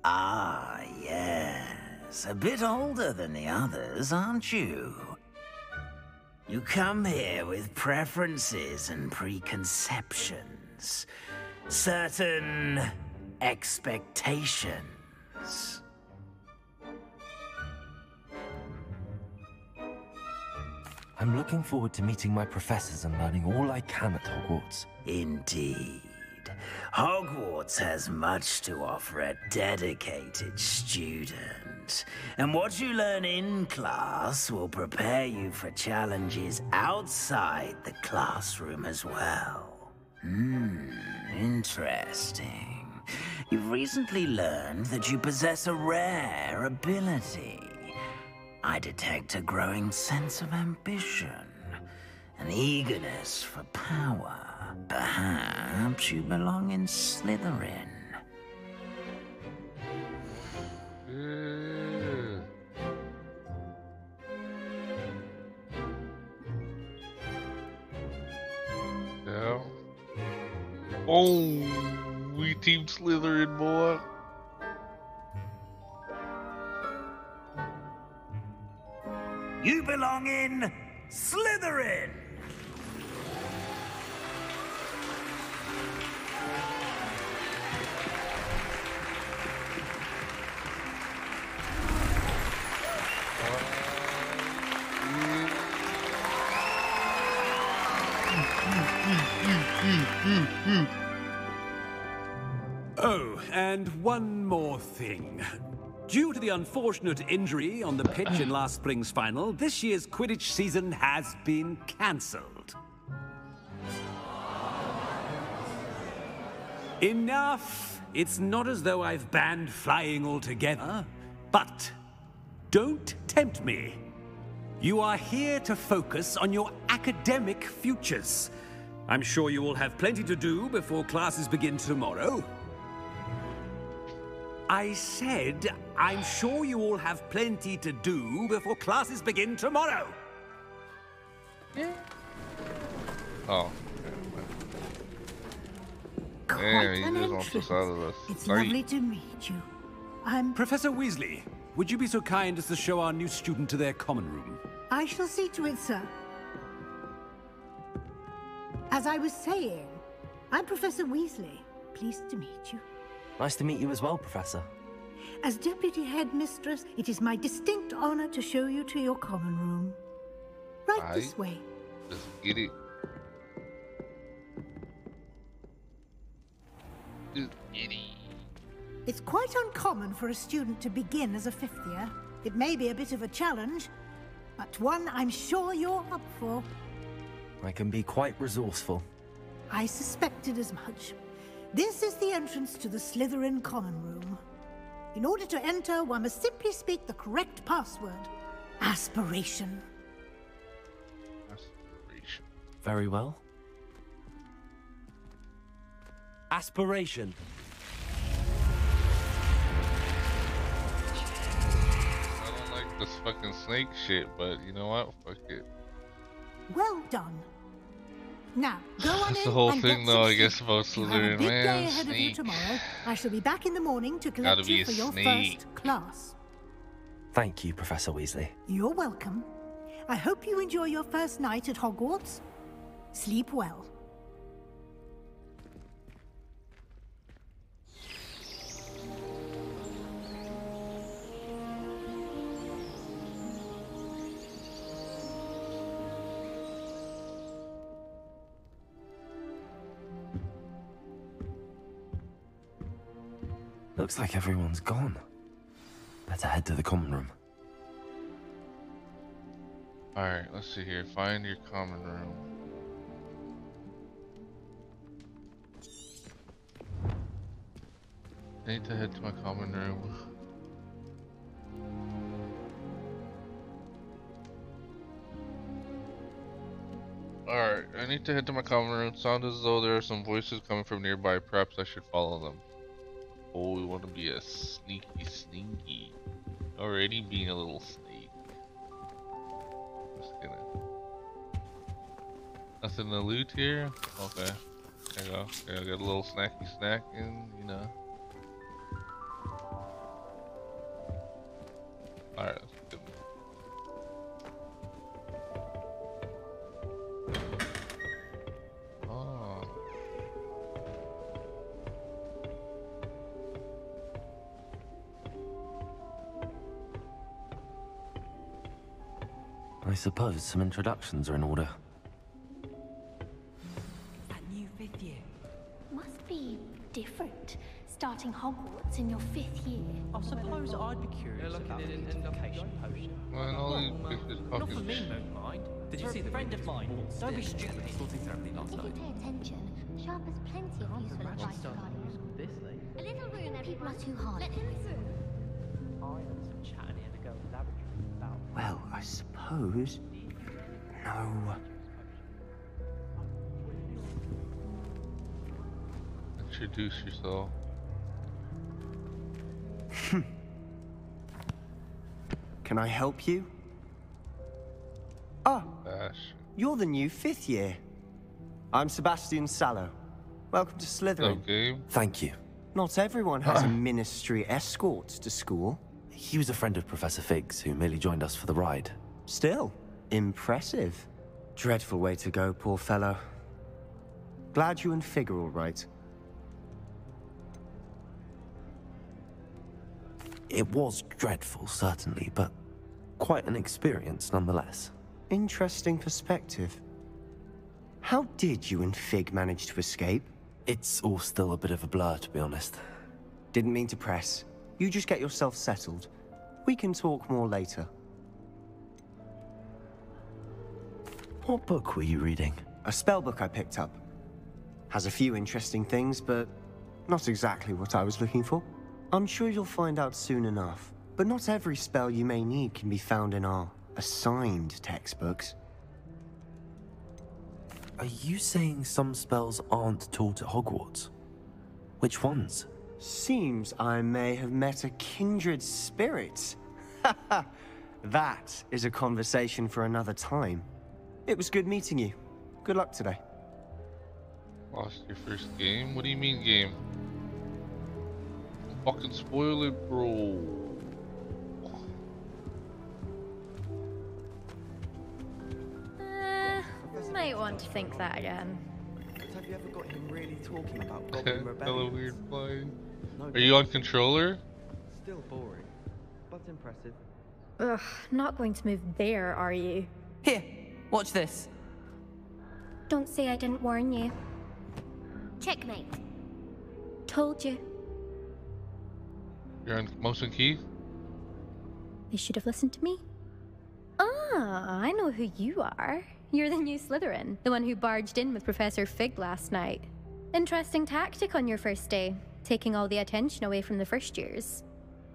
[SPEAKER 11] Ah, yes. A bit older than the others, aren't you? You come here with preferences and preconceptions. Certain expectations.
[SPEAKER 3] I'm looking forward to meeting my professors and learning all I can at Hogwarts.
[SPEAKER 11] Indeed. Hogwarts has much to offer a dedicated student. And what you learn in class will prepare you for challenges outside the classroom as well. Interesting. You've recently learned that you possess a rare ability. I detect a growing sense of ambition, an eagerness for power. Perhaps you belong in Slytherin.
[SPEAKER 1] Yeah. Oh, we team Slytherin, boy.
[SPEAKER 11] You belong in Slytherin!
[SPEAKER 9] Oh, and one more thing. Due to the unfortunate injury on the pitch in last spring's final, this year's Quidditch season has been cancelled. Enough! It's not as though I've banned flying altogether, but don't tempt me. You are here to focus on your academic futures. I'm sure you will have plenty to do before classes begin tomorrow. I said, I'm sure you all have plenty to do before classes begin tomorrow.
[SPEAKER 1] Oh.
[SPEAKER 10] Quite
[SPEAKER 1] he
[SPEAKER 10] an
[SPEAKER 1] just wants us out of this.
[SPEAKER 10] It's
[SPEAKER 1] site.
[SPEAKER 10] lovely to meet you. I'm...
[SPEAKER 9] Professor Weasley, would you be so kind as to show our new student to their common room?
[SPEAKER 10] I shall see to it, sir. As I was saying, I'm Professor Weasley. Pleased to meet you.
[SPEAKER 3] Nice to meet you as well, Professor.
[SPEAKER 10] As Deputy Headmistress, it is my distinct honor to show you to your common room. Right this way.
[SPEAKER 1] Let's get it. Just get it.
[SPEAKER 10] It's quite uncommon for a student to begin as a fifth year. It may be a bit of a challenge, but one I'm sure you're up for.
[SPEAKER 3] I can be quite resourceful.
[SPEAKER 10] I suspected as much. This is the entrance to the Slytherin common room. In order to enter, one must simply speak the correct password. Aspiration.
[SPEAKER 1] Aspiration.
[SPEAKER 3] Very well. Aspiration.
[SPEAKER 1] I don't like this fucking snake shit, but you know what? Fuck it.
[SPEAKER 10] Well done. Now, go on
[SPEAKER 1] That's
[SPEAKER 10] in
[SPEAKER 1] the whole
[SPEAKER 10] and
[SPEAKER 1] thing,
[SPEAKER 10] get
[SPEAKER 1] though,
[SPEAKER 10] some
[SPEAKER 1] I guess,
[SPEAKER 10] sleep.
[SPEAKER 1] about
[SPEAKER 10] You have a
[SPEAKER 1] Slytherin,
[SPEAKER 10] big day
[SPEAKER 1] man.
[SPEAKER 10] ahead of you
[SPEAKER 1] Snake.
[SPEAKER 10] tomorrow. I shall be back in the morning to
[SPEAKER 1] Gotta
[SPEAKER 10] collect
[SPEAKER 1] be
[SPEAKER 10] you
[SPEAKER 1] a
[SPEAKER 10] for your
[SPEAKER 1] snake.
[SPEAKER 10] first class.
[SPEAKER 3] Thank you, Professor Weasley.
[SPEAKER 10] You're welcome. I hope you enjoy your first night at Hogwarts. Sleep well.
[SPEAKER 3] Looks like everyone's gone. Better head to the common room.
[SPEAKER 1] Alright, let's see here. Find your common room. I need to head to my common room. Alright, I need to head to my common room. Sounds as though there are some voices coming from nearby. Perhaps I should follow them. Oh, we want to be a sneaky. Already being a little snake. Just kidding. Nothing to loot here? Okay. There you go. Okay, I got a little snacky snack and, you know. Alright, let's get them. Oh.
[SPEAKER 3] I suppose some introductions are in order.
[SPEAKER 12] That new 5th year must be different. Starting Hogwarts in your 5th year.
[SPEAKER 13] I suppose I'd be curious about the identification potion.
[SPEAKER 1] Well, all these bitches
[SPEAKER 13] Not
[SPEAKER 1] talking
[SPEAKER 13] for me,
[SPEAKER 1] shit.
[SPEAKER 13] don't mind. Did you see the friend of mine? Don't be stupid. Sorting through everything last
[SPEAKER 14] If you
[SPEAKER 13] night.
[SPEAKER 14] pay attention, Sharp has plenty of useful advice regarding
[SPEAKER 13] This late.
[SPEAKER 14] a little room. People are too hard. Let him through.
[SPEAKER 13] I heard some chatting in the girls' laboratory about.
[SPEAKER 15] Well, I suppose. No.
[SPEAKER 1] Introduce yourself.
[SPEAKER 15] Can I help you? Oh,
[SPEAKER 1] Bash.
[SPEAKER 15] you're the new 5th year. I'm Sebastian Sallow. Welcome to Slytherin.
[SPEAKER 1] Okay.
[SPEAKER 3] Thank you.
[SPEAKER 15] Not everyone has a ministry escort to school.
[SPEAKER 3] He was a friend of Professor Fig's who merely joined us for the ride.
[SPEAKER 15] Still, impressive. Dreadful way to go, poor fellow. Glad you and Fig are all right.
[SPEAKER 3] It was dreadful, certainly, but quite an experience nonetheless.
[SPEAKER 15] Interesting perspective. How did you and Fig manage to escape?
[SPEAKER 3] It's all still a bit of a blur, to be honest.
[SPEAKER 15] Didn't mean to press. You just get yourself settled. We can talk more later.
[SPEAKER 3] What book were you reading?
[SPEAKER 15] A spell book I picked up. Has a few interesting things, but not exactly what I was looking for. I'm sure you'll find out soon enough. But not every spell you may need can be found in our assigned textbooks.
[SPEAKER 3] Are you saying some spells aren't taught at Hogwarts? Which ones?
[SPEAKER 15] Seems I may have met a kindred spirit. That is a conversation for another time. It was good meeting you. Good luck today.
[SPEAKER 1] Lost your first game? What do you mean game? Fucking spoil it, bro.
[SPEAKER 16] Might want to think that again.
[SPEAKER 17] Have you ever got him really talking about
[SPEAKER 1] Hello, weird fly. Are you on controller?
[SPEAKER 17] Still boring, but impressive.
[SPEAKER 16] Ugh, not going to move there, are you?
[SPEAKER 13] Here, watch this.
[SPEAKER 12] Don't say I didn't warn you.
[SPEAKER 14] Checkmate.
[SPEAKER 12] Told you.
[SPEAKER 1] You're on mouse and key?
[SPEAKER 12] They should have listened to me.
[SPEAKER 16] Ah, I know who you are. You're the new Slytherin, the one who barged in with Professor Fig last night. Interesting tactic on your first day, taking all the attention away from the first years.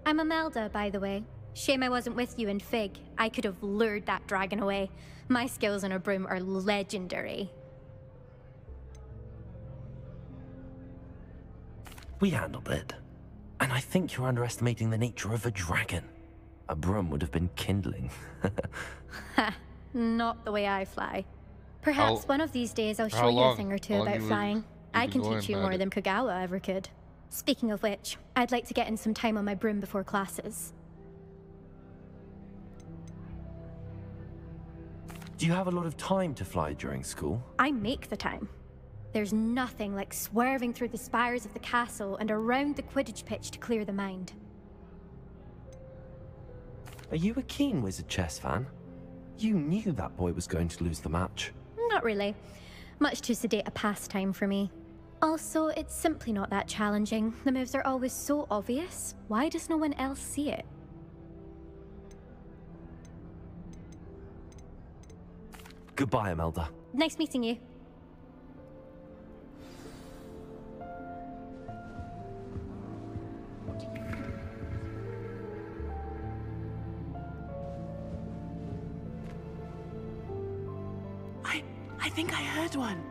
[SPEAKER 12] I'm Imelda, by the way. Shame I wasn't with you in Fig. I could have lured that dragon away. My skills on a broom are legendary.
[SPEAKER 3] We handled it. And I think you're underestimating the nature of a dragon. A broom would have been kindling.
[SPEAKER 12] Ha, not the way I fly. Perhaps one of these days I'll show you a thing or two about flying. I can teach you more than Kagawa ever could. Speaking of which, I'd like to get in some time on my broom before classes.
[SPEAKER 3] Do you have a lot of time to fly during school?
[SPEAKER 12] I make the time. There's nothing like swerving through the spires of the castle and around the Quidditch pitch to clear the mind.
[SPEAKER 3] Are you a keen Wizard chess fan? You knew that boy was going to lose the match.
[SPEAKER 12] Not really. Much too sedate a pastime for me. Also, it's simply not that challenging. The moves are always so obvious. Why does no one else see it?
[SPEAKER 3] Goodbye, Imelda.
[SPEAKER 12] Nice meeting you.
[SPEAKER 18] I think I heard one.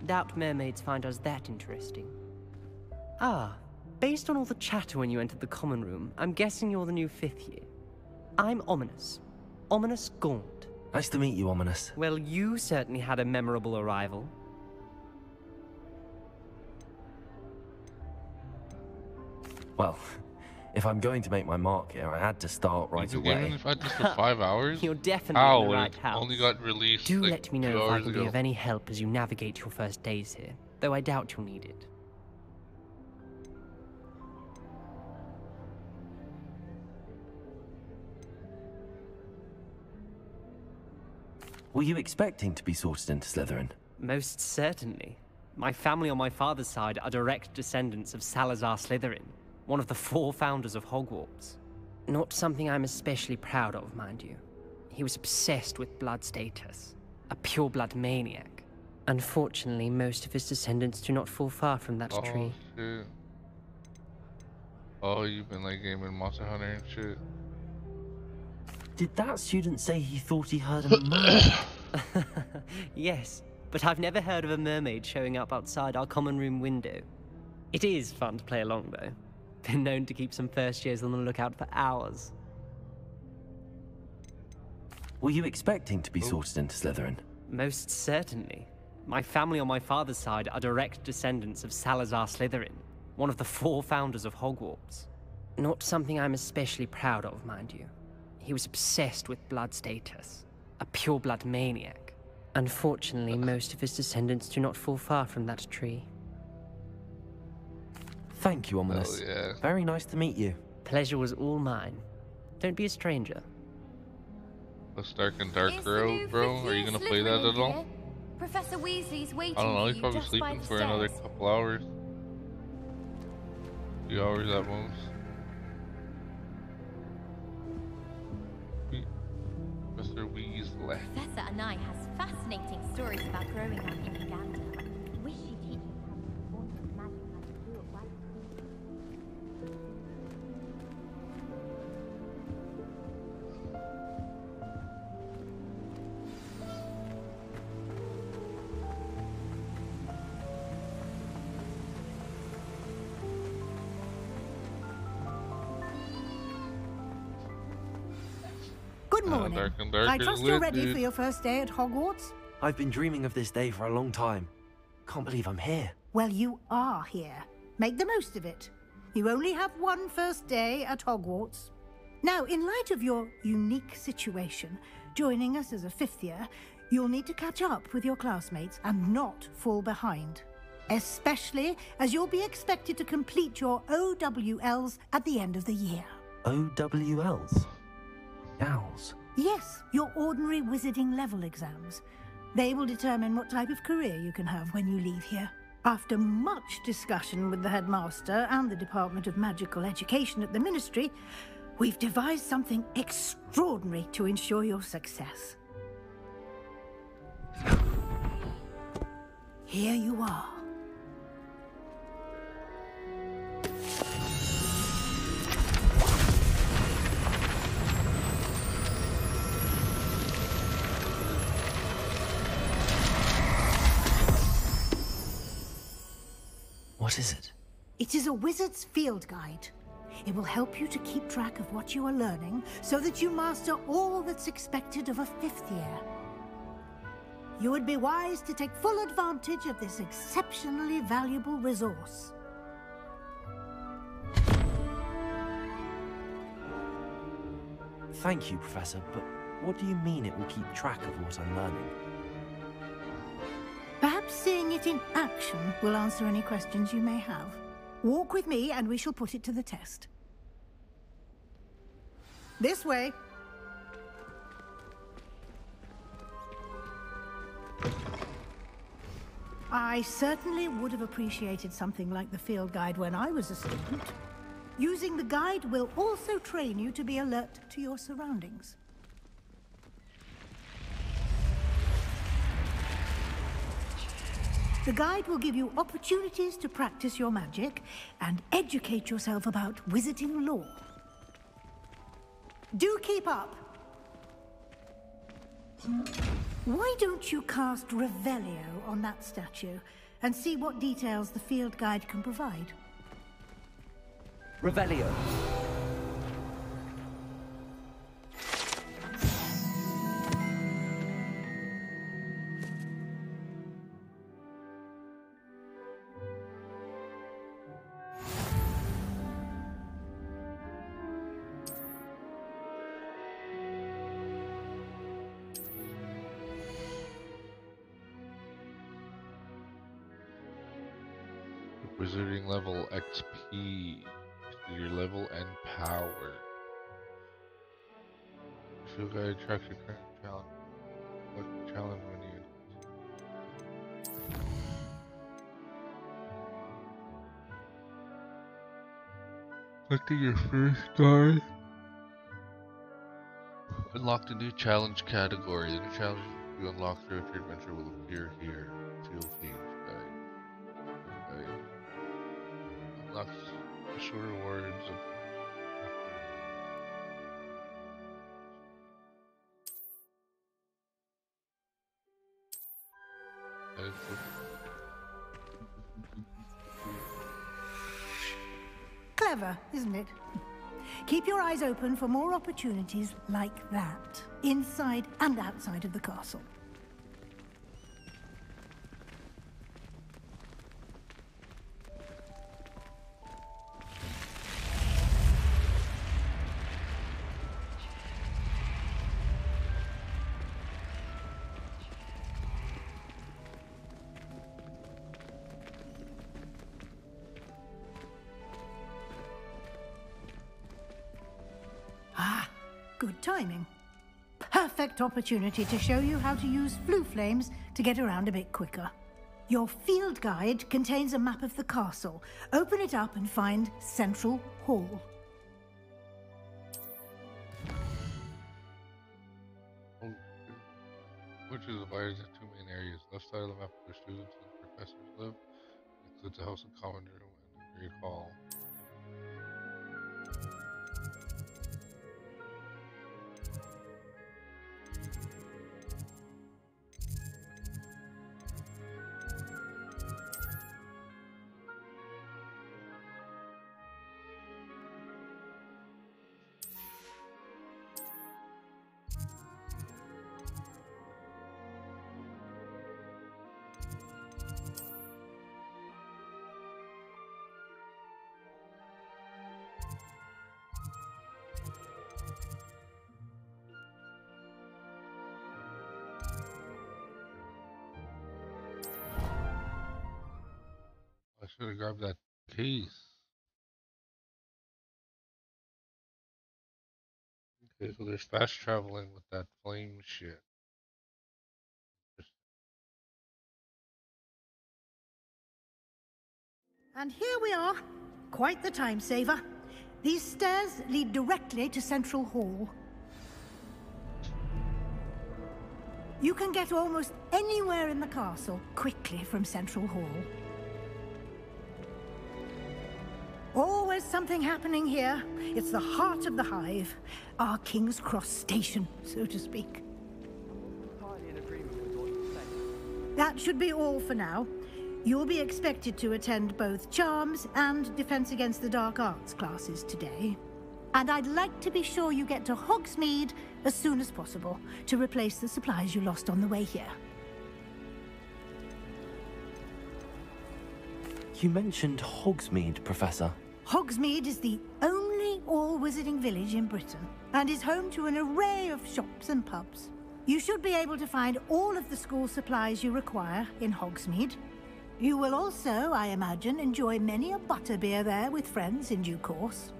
[SPEAKER 13] Doubt mermaids find us that interesting. Ah, based on all the chatter when you entered the common room, I'm guessing you're the new 5th year. I'm Ominous. Ominous Gaunt.
[SPEAKER 3] Nice to meet you, Ominous.
[SPEAKER 13] Well, you certainly had a memorable arrival.
[SPEAKER 3] Well, if I'm going to make my mark here, I had to start right away.
[SPEAKER 1] You've had this for 5 hours?
[SPEAKER 13] You're definitely in the right
[SPEAKER 1] It
[SPEAKER 13] house.
[SPEAKER 1] only got released
[SPEAKER 13] Do
[SPEAKER 1] like
[SPEAKER 13] let me know
[SPEAKER 1] 2
[SPEAKER 13] if I
[SPEAKER 1] hours
[SPEAKER 13] can be
[SPEAKER 1] ago.
[SPEAKER 13] of any help as you navigate your first days here, though I doubt you'll need it.
[SPEAKER 3] Were you expecting to be sorted into Slytherin?
[SPEAKER 13] Most certainly. My family on my father's side are direct descendants of Salazar Slytherin, one of the 4 founders of Hogwarts. Not something I'm especially proud of, mind you. He was obsessed with blood status, a pure-blood maniac. Unfortunately, most of his descendants do not fall far from that tree.
[SPEAKER 1] Shit. Oh, you've been like gaming Monster Hunter and shit.
[SPEAKER 3] Did that student say he thought he heard a mermaid?
[SPEAKER 13] Yes, but I've never heard of a mermaid showing up outside our common room window. It is fun to play along, though. Been known to keep some first years on the lookout for hours.
[SPEAKER 3] Were you expecting to be sorted into Slytherin?
[SPEAKER 13] Most certainly. My family on my father's side are direct descendants of Salazar Slytherin, one of the 4 founders of Hogwarts. Not something I'm especially proud of, mind you. He was obsessed with blood status, a pure-blood maniac. Unfortunately, most of his descendants do not fall far from that tree.
[SPEAKER 3] Thank you, Ominous.
[SPEAKER 1] Yeah.
[SPEAKER 3] Very nice to meet you.
[SPEAKER 13] Pleasure was all mine. Don't be a stranger.
[SPEAKER 1] The Stark and Dark Road, bro. Are you gonna play that at all?
[SPEAKER 16] Professor Weasley's waiting
[SPEAKER 1] I don't know.
[SPEAKER 16] for
[SPEAKER 1] He's
[SPEAKER 16] you
[SPEAKER 1] probably
[SPEAKER 16] just by
[SPEAKER 1] sleeping
[SPEAKER 16] the
[SPEAKER 1] for another
[SPEAKER 16] stairs.
[SPEAKER 1] couple hours. 2 hours at most. Professor Weasley.
[SPEAKER 16] Professor Anai has fascinating stories about growing up in Uganda. Wish she teaches how to perform this magic like a true wife.
[SPEAKER 10] Good morning.
[SPEAKER 1] Dark and Darker
[SPEAKER 10] I trust
[SPEAKER 1] lit,
[SPEAKER 10] you're ready
[SPEAKER 1] dude.
[SPEAKER 10] for your first day at Hogwarts?
[SPEAKER 3] I've been dreaming of this day for a long time. Can't believe I'm here.
[SPEAKER 10] Well, you are here. Make the most of it. You only have one first day at Hogwarts. Now, in light of your unique situation, joining us as a 5th year, you'll need to catch up with your classmates and not fall behind. Especially as you'll be expected to complete your OWLs at the end of the year.
[SPEAKER 3] OWLs? Owls?
[SPEAKER 10] Yes, your ordinary wizarding level exams. They will determine what type of career you can have when you leave here. After much discussion with the headmaster and the Department of Magical Education at the Ministry, we've devised something extraordinary to ensure your success. Here you are.
[SPEAKER 3] What is it?
[SPEAKER 10] It is a wizard's field guide. It will help you to keep track of what you are learning so that you master all that's expected of a 5th year. You would be wise to take full advantage of this exceptionally valuable resource.
[SPEAKER 3] Thank you, Professor, but what do you mean it will keep track of what I'm learning?
[SPEAKER 10] Perhaps seeing it in action will answer any questions you may have. Walk with me and we shall put it to the test. This way. I certainly would have appreciated something like the field guide when I was a student. Using the guide will also train you to be alert to your surroundings. The guide will give you opportunities to practice your magic and educate yourself about wizarding lore. Do keep up! Why don't you cast Revelio on that statue and see what details the field guide can provide?
[SPEAKER 13] Revelio.
[SPEAKER 1] Wizarding level XP. Your level and power. Field guide tracks your current challenge. Select challenge menu. Selecting your first guide. Unlocked a new challenge category. The new challenge you unlock throughout your adventure will appear here. Field page guide. Unlocks special rewards of
[SPEAKER 10] Clever, isn't it? Keep your eyes open for more opportunities like that, inside and outside of the castle. Good timing. Perfect opportunity to show you how to use flue flames to get around a bit quicker. Your field guide contains a map of the castle. Open it up and find Central Hall.
[SPEAKER 1] Which is divided into two main areas. Left side of the map where students and professors live. It includes a house and common room and a great hall. I should have grabbed that case. Okay, so there's fast traveling with that flame shit.
[SPEAKER 10] And here we are. Quite the time saver. These stairs lead directly to Central Hall. You can get almost anywhere in the castle quickly from Central Hall. Always something happening here. It's the heart of the hive. Our King's Cross station, so to speak.
[SPEAKER 17] Entirely in agreement with what you say.
[SPEAKER 10] That should be all for now. You'll be expected to attend both Charms and Defense Against the Dark Arts classes today. And I'd like to be sure you get to Hogsmeade as soon as possible to replace the supplies you lost on the way here.
[SPEAKER 3] You mentioned Hogsmeade, Professor.
[SPEAKER 10] Hogsmeade is the only all-wizarding village in Britain and is home to an array of shops and pubs. You should be able to find all of the school supplies you require in Hogsmeade. You will also, I imagine, enjoy many a butterbeer there with friends in due course.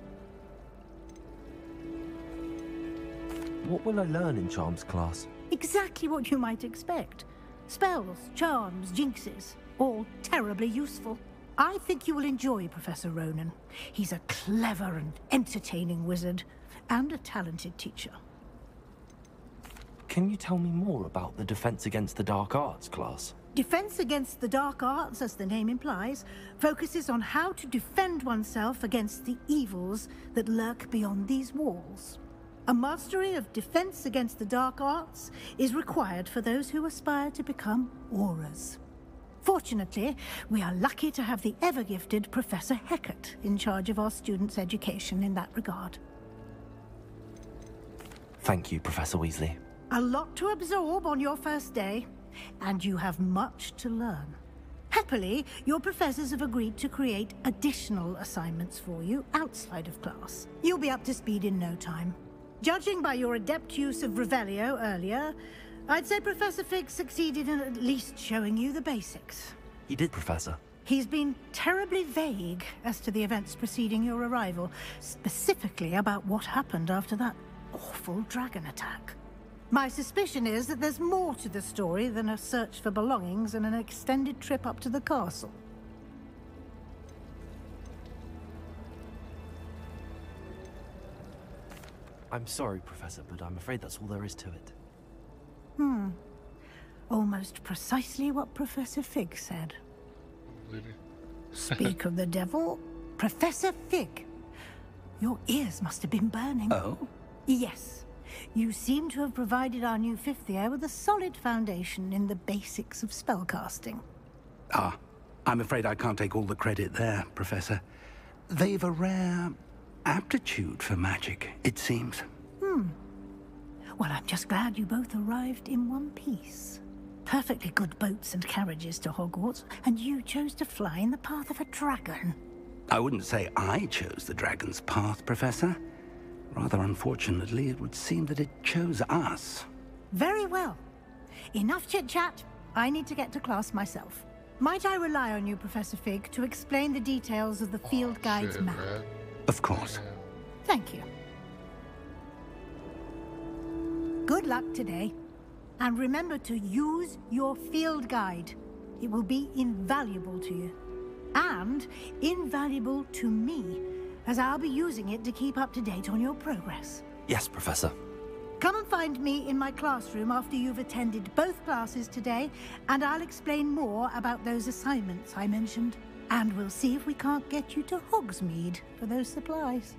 [SPEAKER 3] What will I learn in Charms class?
[SPEAKER 10] Exactly what you might expect. Spells, charms, jinxes. all terribly useful. I think you will enjoy Professor Ronan. He's a clever and entertaining wizard, and a talented teacher.
[SPEAKER 3] Can you tell me more about the Defense Against the Dark Arts class?
[SPEAKER 10] Defense Against the Dark Arts, as the name implies, focuses on how to defend oneself against the evils that lurk beyond these walls. A mastery of Defense Against the Dark Arts is required for those who aspire to become auras. Fortunately, we are lucky to have the ever-gifted Professor Hecat in charge of our students' education in that regard.
[SPEAKER 3] Thank you, Professor Weasley.
[SPEAKER 10] A lot to absorb on your first day, and you have much to learn. Happily, your professors have agreed to create additional assignments for you outside of class. You'll be up to speed in no time. Judging by your adept use of Revelio earlier, I'd say Professor Fig succeeded in at least showing you the basics.
[SPEAKER 3] He did, Professor.
[SPEAKER 10] He's been terribly vague as to the events preceding your arrival, specifically about what happened after that awful dragon attack. My suspicion is that there's more to the story than a search for belongings and an extended trip up to the castle.
[SPEAKER 3] I'm sorry, Professor, but I'm afraid that's all there is to it.
[SPEAKER 10] Almost precisely what Professor Fig said.
[SPEAKER 1] Really?
[SPEAKER 10] Speak of the devil, Professor Fig. Your ears must have been burning.
[SPEAKER 4] Oh?
[SPEAKER 10] Yes. You seem to have provided our new fifth year with a solid foundation in the basics of spellcasting.
[SPEAKER 4] Ah, I'm afraid I can't take all the credit there, Professor. They've a rare aptitude for magic, it seems.
[SPEAKER 10] Well, I'm just glad you both arrived in one piece. Perfectly good boats and carriages to Hogwarts, and you chose to fly in the path of a dragon.
[SPEAKER 4] I wouldn't say I chose the dragon's path, Professor. Rather unfortunately, it would seem that it chose us.
[SPEAKER 10] Very well. Enough chit-chat. I need to get to class myself. Might I rely on you, Professor Fig, to explain the details of the field guide's map?
[SPEAKER 1] Right?
[SPEAKER 4] Of course.
[SPEAKER 10] Thank you. Good luck today. And remember to use your field guide. It will be invaluable to you. And invaluable to me, as I'll be using it to keep up to date on your progress.
[SPEAKER 3] Yes, Professor.
[SPEAKER 10] Come and find me in my classroom after you've attended both classes today, and I'll explain more about those assignments I mentioned. And we'll see if we can't get you to Hogsmeade for those supplies.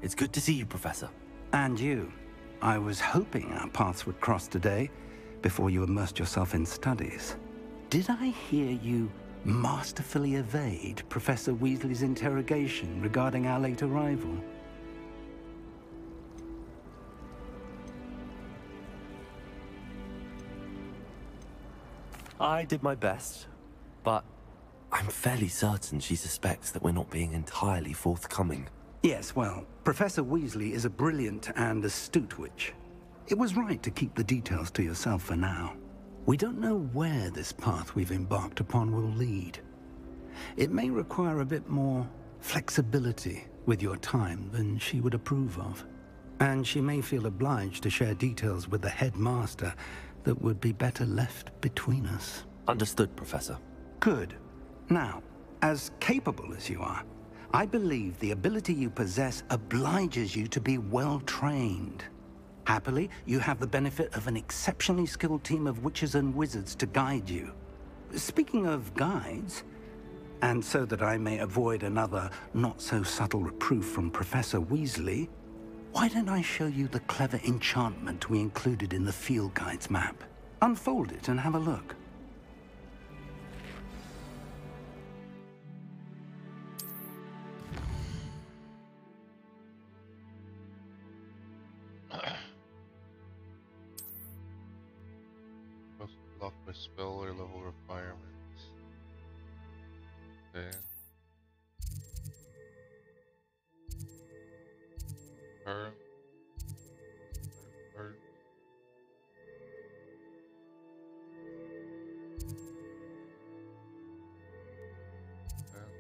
[SPEAKER 3] It's good to see you, Professor.
[SPEAKER 4] And you. I was hoping our paths would cross today, before you immersed yourself in studies. Did I hear you masterfully evade Professor Weasley's interrogation regarding our late arrival?
[SPEAKER 3] I did my best, but I'm fairly certain she suspects that we're not being entirely forthcoming.
[SPEAKER 4] Yes, well, Professor Weasley is a brilliant and astute witch. It was right to keep the details to yourself for now. We don't know where this path we've embarked upon will lead. It may require a bit more flexibility with your time than she would approve of. And she may feel obliged to share details with the headmaster that would be better left between us.
[SPEAKER 3] Understood, Professor.
[SPEAKER 4] Good. Now, as capable as you are, I believe the ability you possess obliges you to be well-trained. Happily, you have the benefit of an exceptionally skilled team of witches and wizards to guide you. Speaking of guides, and so that I may avoid another not-so-subtle reproof from Professor Weasley, why don't I show you the clever enchantment we included in the field guide's map? Unfold it and have a look.
[SPEAKER 1] Locked by spell or level requirements. Okay. Turn.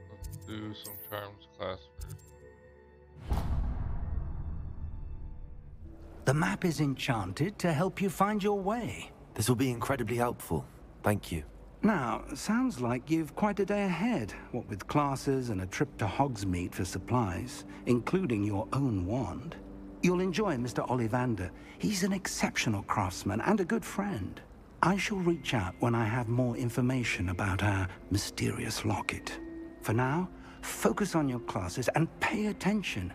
[SPEAKER 1] Let's do some charms class first.
[SPEAKER 4] The map is enchanted to help you find your way.
[SPEAKER 3] This will be incredibly helpful. Thank you.
[SPEAKER 4] Now, sounds like you've quite a day ahead, what with classes and a trip to Hogsmeade for supplies, including your own wand. You'll enjoy Mr. Ollivander. He's an exceptional craftsman and a good friend. I shall reach out when I have more information about our mysterious locket. For now, focus on your classes and pay attention.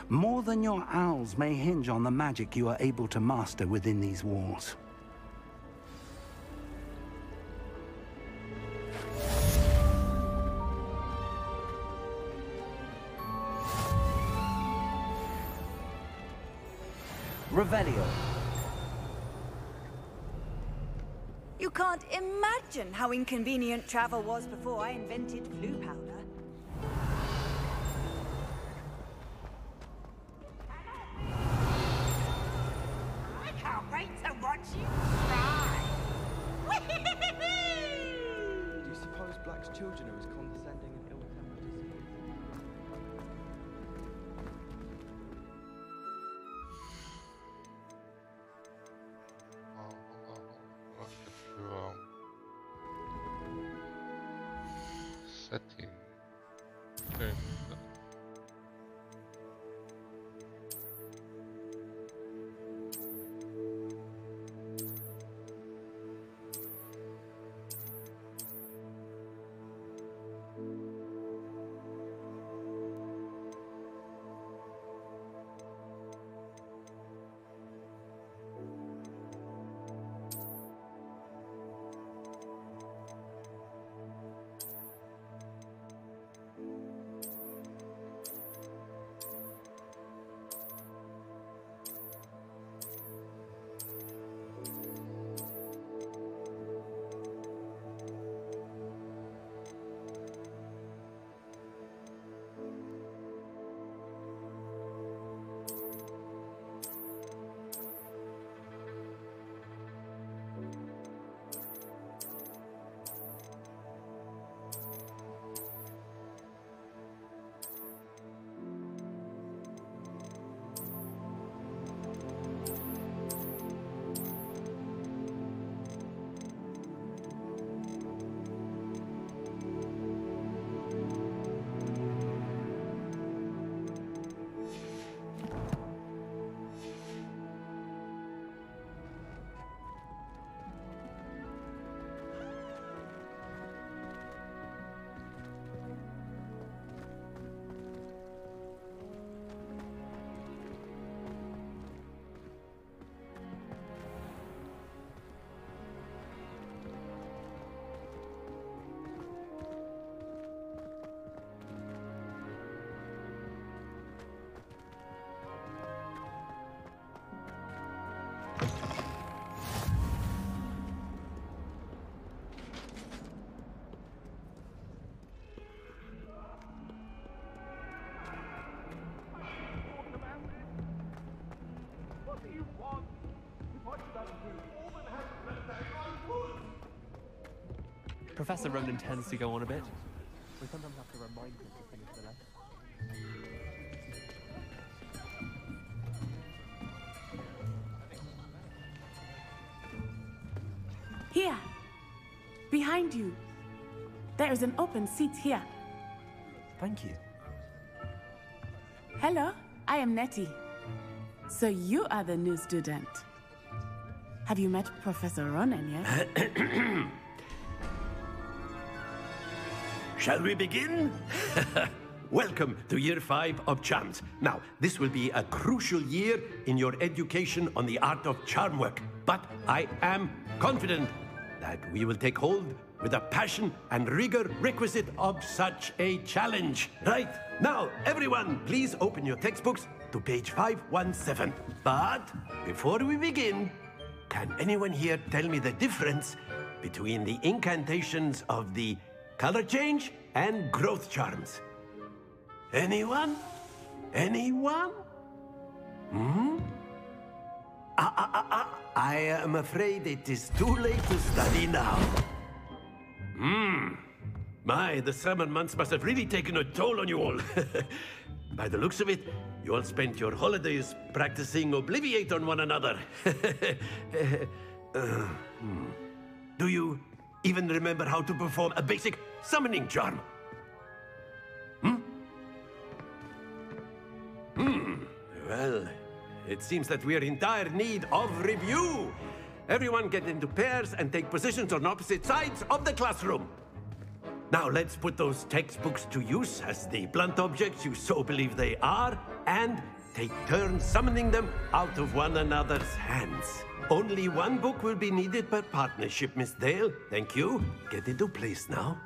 [SPEAKER 4] More than your owls may hinge on the magic you are able to master within these walls.
[SPEAKER 18] Revelio.
[SPEAKER 19] You can't imagine how inconvenient travel was before I invented flu powder. I can't wait to watch you try.
[SPEAKER 17] Do you suppose Black's children are as condescending and ill-tempered as he is?
[SPEAKER 1] Setting. Okay.
[SPEAKER 13] Professor Ronan tends to go on a bit. We sometimes have to remind him to finish the lesson.
[SPEAKER 20] Here, behind you. There is an open seat here.
[SPEAKER 3] Thank you.
[SPEAKER 20] Hello, I am Nettie. So you are the new student. Have you met Professor Ronan yet?
[SPEAKER 7] Shall we begin? Welcome to Year 5 of Charms. Now, this will be a crucial year in your education on the art of charm work. But I am confident that we will take hold with the passion and rigor requisite of such a challenge. Right, now, everyone, please open your textbooks to page 517. But before we begin, can anyone here tell me the difference between the incantations of the color change and growth charms? Anyone? Anyone? Hmm? I am afraid it is too late to study now. My, the summer months must have really taken a toll on you all. By the looks of it, you all spent your holidays practicing Obliviate on one another. Do you even remember how to perform a basic summoning charm? Well, it seems that we are in dire need of review. Everyone get into pairs and take positions on opposite sides of the classroom. Now let's put those textbooks to use as the blunt objects you so believe they are, and take turns summoning them out of one another's hands. Only one book will be needed per partnership, Miss Dale. Thank you. Get into place now.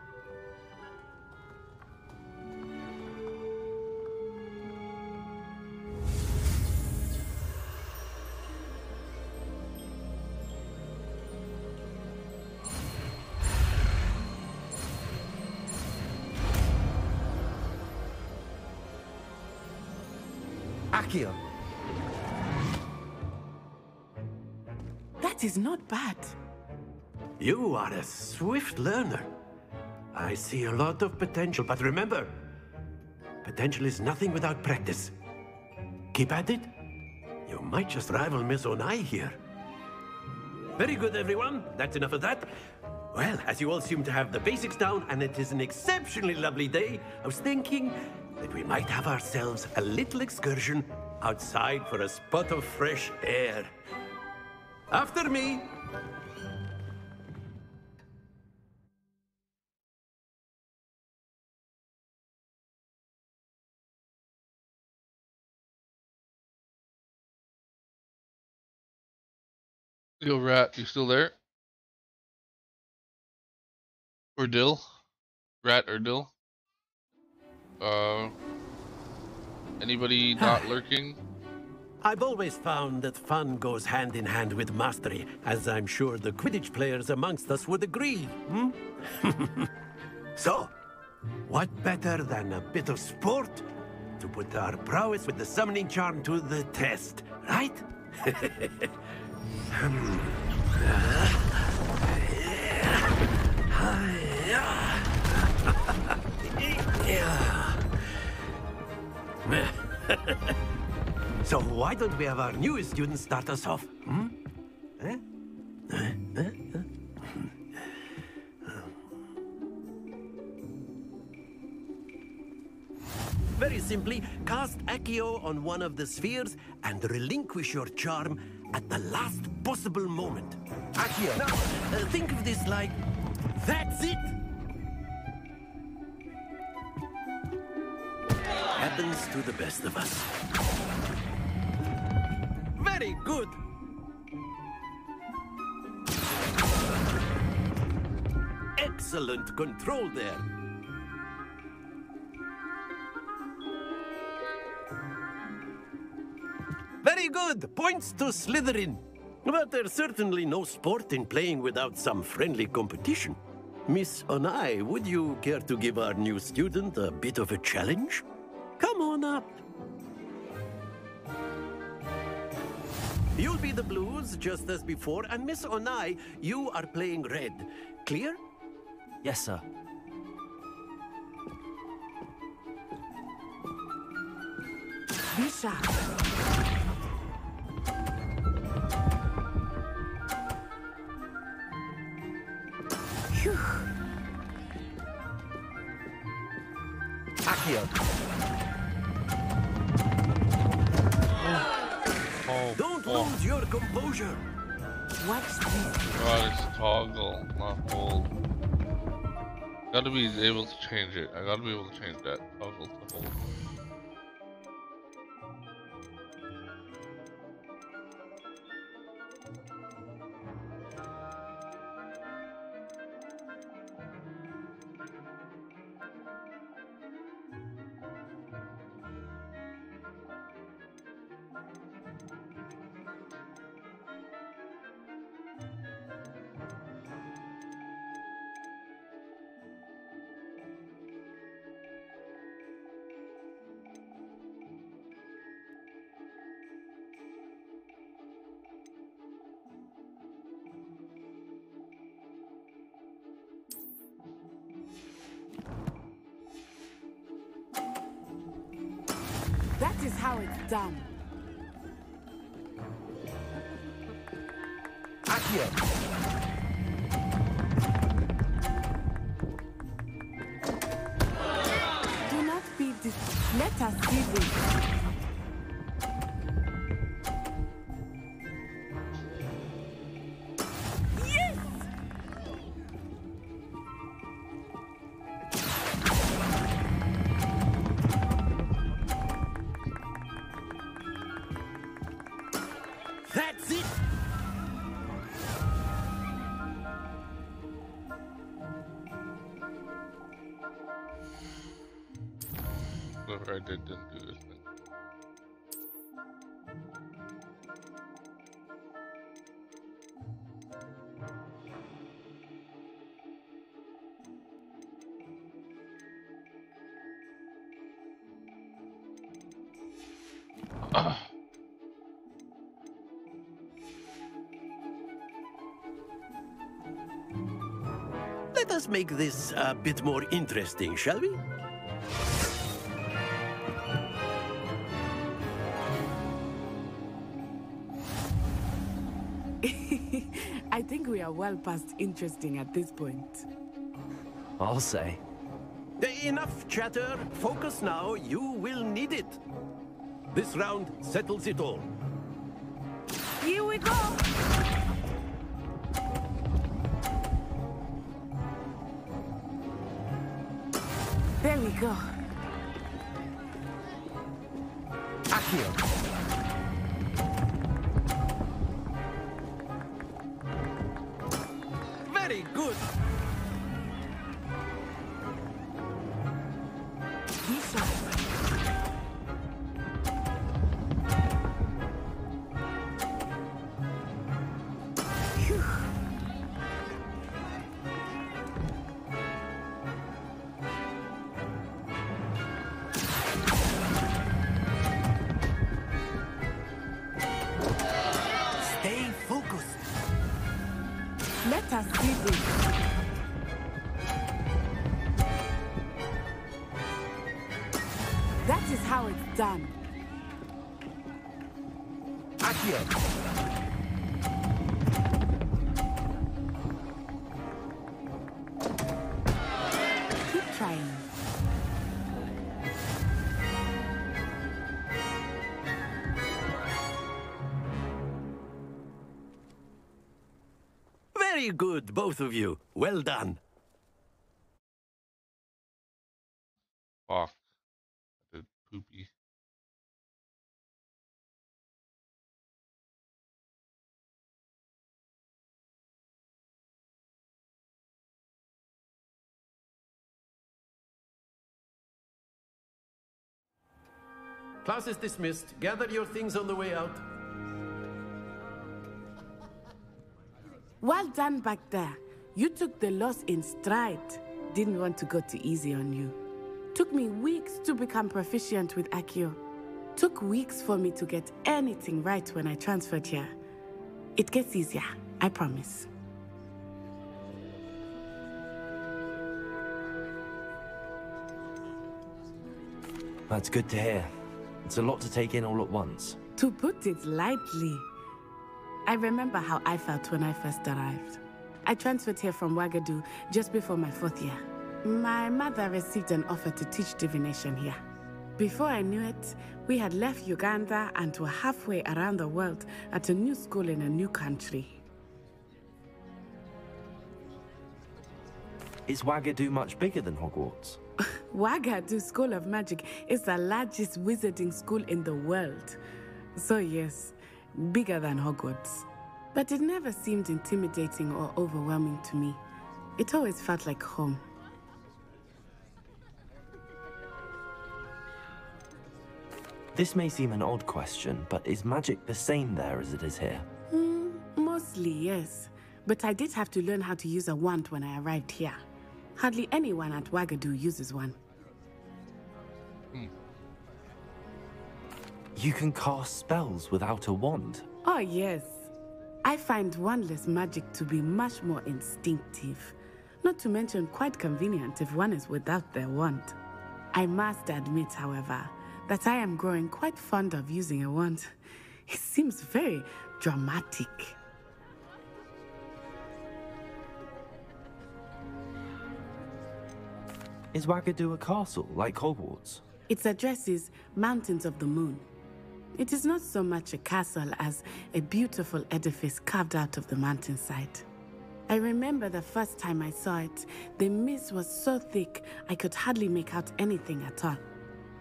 [SPEAKER 20] Akio. That is not bad.
[SPEAKER 7] You are a swift learner. I see a lot of potential, but remember, potential is nothing without practice. Keep at it. You might just rival Miss Onai here. Very good, everyone. That's enough of that. Well, as you all seem to have the basics down, and it is an exceptionally lovely day, I was thinking that we might have ourselves a little excursion outside for a spot of fresh air. After me.
[SPEAKER 1] Yo, Rat, you still there? Or Dill? Rat or Dill? Anybody not lurking?
[SPEAKER 7] I've always found that fun goes hand in hand with mastery, as I'm sure the Quidditch players amongst us would agree. So, what better than a bit of sport to put our prowess with the summoning charm to the test, right? So why don't we have our newest student start us off? Very simply, cast Accio on one of the spheres and relinquish your charm at the last possible moment. Accio. Now, think of this like, that's it! Happens to the best of us. Very good! Excellent control there. Very good! Points to Slytherin. But there's certainly no sport in playing without some friendly competition. Miss Onai, would you care to give our new student a bit of a challenge? Come on up. You'll be the blues, just as before, and Miss Onai, you are playing red. Clear?
[SPEAKER 3] Yes, sir.
[SPEAKER 20] Be sharp. Phew.
[SPEAKER 3] Accio.
[SPEAKER 7] Don't lose your composure.
[SPEAKER 20] What's this?
[SPEAKER 1] God, it's toggle, not hold. Gotta be able to change it. I gotta be able to change that toggle to hold.
[SPEAKER 20] That is how it's done.
[SPEAKER 7] Accio.
[SPEAKER 20] Do not be let us see this. Yes!
[SPEAKER 7] That's it!
[SPEAKER 1] Whatever I did didn't do this thing.
[SPEAKER 7] Let us make this a bit more interesting, shall we?
[SPEAKER 20] I think we are well past interesting at this point.
[SPEAKER 3] I'll say.
[SPEAKER 7] Enough chatter. Focus now. You will need it. This round settles it all.
[SPEAKER 20] Here we go! There we go.
[SPEAKER 7] Accio. Very good.
[SPEAKER 20] Stay focused. Let us see this. That is how it's done.
[SPEAKER 7] Accio.
[SPEAKER 20] Keep trying.
[SPEAKER 7] Very good, both of you. Well done.
[SPEAKER 1] Fuck. I did poopy.
[SPEAKER 7] Class is dismissed. Gather your things on the way out.
[SPEAKER 20] Well done back there. You took the loss in stride. Didn't want to go too easy on you. Took me weeks to become proficient with Accio. Took weeks for me to get anything right when I transferred here. It gets easier, I promise.
[SPEAKER 3] That's good to hear. It's a lot to take in all at once.
[SPEAKER 20] To put it lightly, I remember how I felt when I first arrived. I transferred here from Wagadu just before my 4th year. My mother received an offer to teach divination here. Before I knew it, we had left Uganda and were halfway around the world at a new school in a new country.
[SPEAKER 3] Is Wagadu much bigger than Hogwarts?
[SPEAKER 20] Wagadu School of Magic is the largest wizarding school in the world. So yes, bigger than Hogwarts. But it never seemed intimidating or overwhelming to me. It always felt like home.
[SPEAKER 3] This may seem an odd question, but is magic the same there as it is here?
[SPEAKER 20] Mostly, yes. But I did have to learn how to use a wand when I arrived here. Hardly anyone at Wagadu uses one.
[SPEAKER 3] You can cast spells without a wand?
[SPEAKER 20] Oh, yes. I find wandless magic to be much more instinctive. Not to mention quite convenient if one is without their wand. I must admit, however, that I am growing quite fond of using a wand. It seems very dramatic.
[SPEAKER 3] Is Wagadu a castle, like Hogwarts?
[SPEAKER 20] Its address is Mountains of the Moon. It is not so much a castle as a beautiful edifice carved out of the mountainside. I remember the first time I saw it, the mist was so thick I could hardly make out anything at all.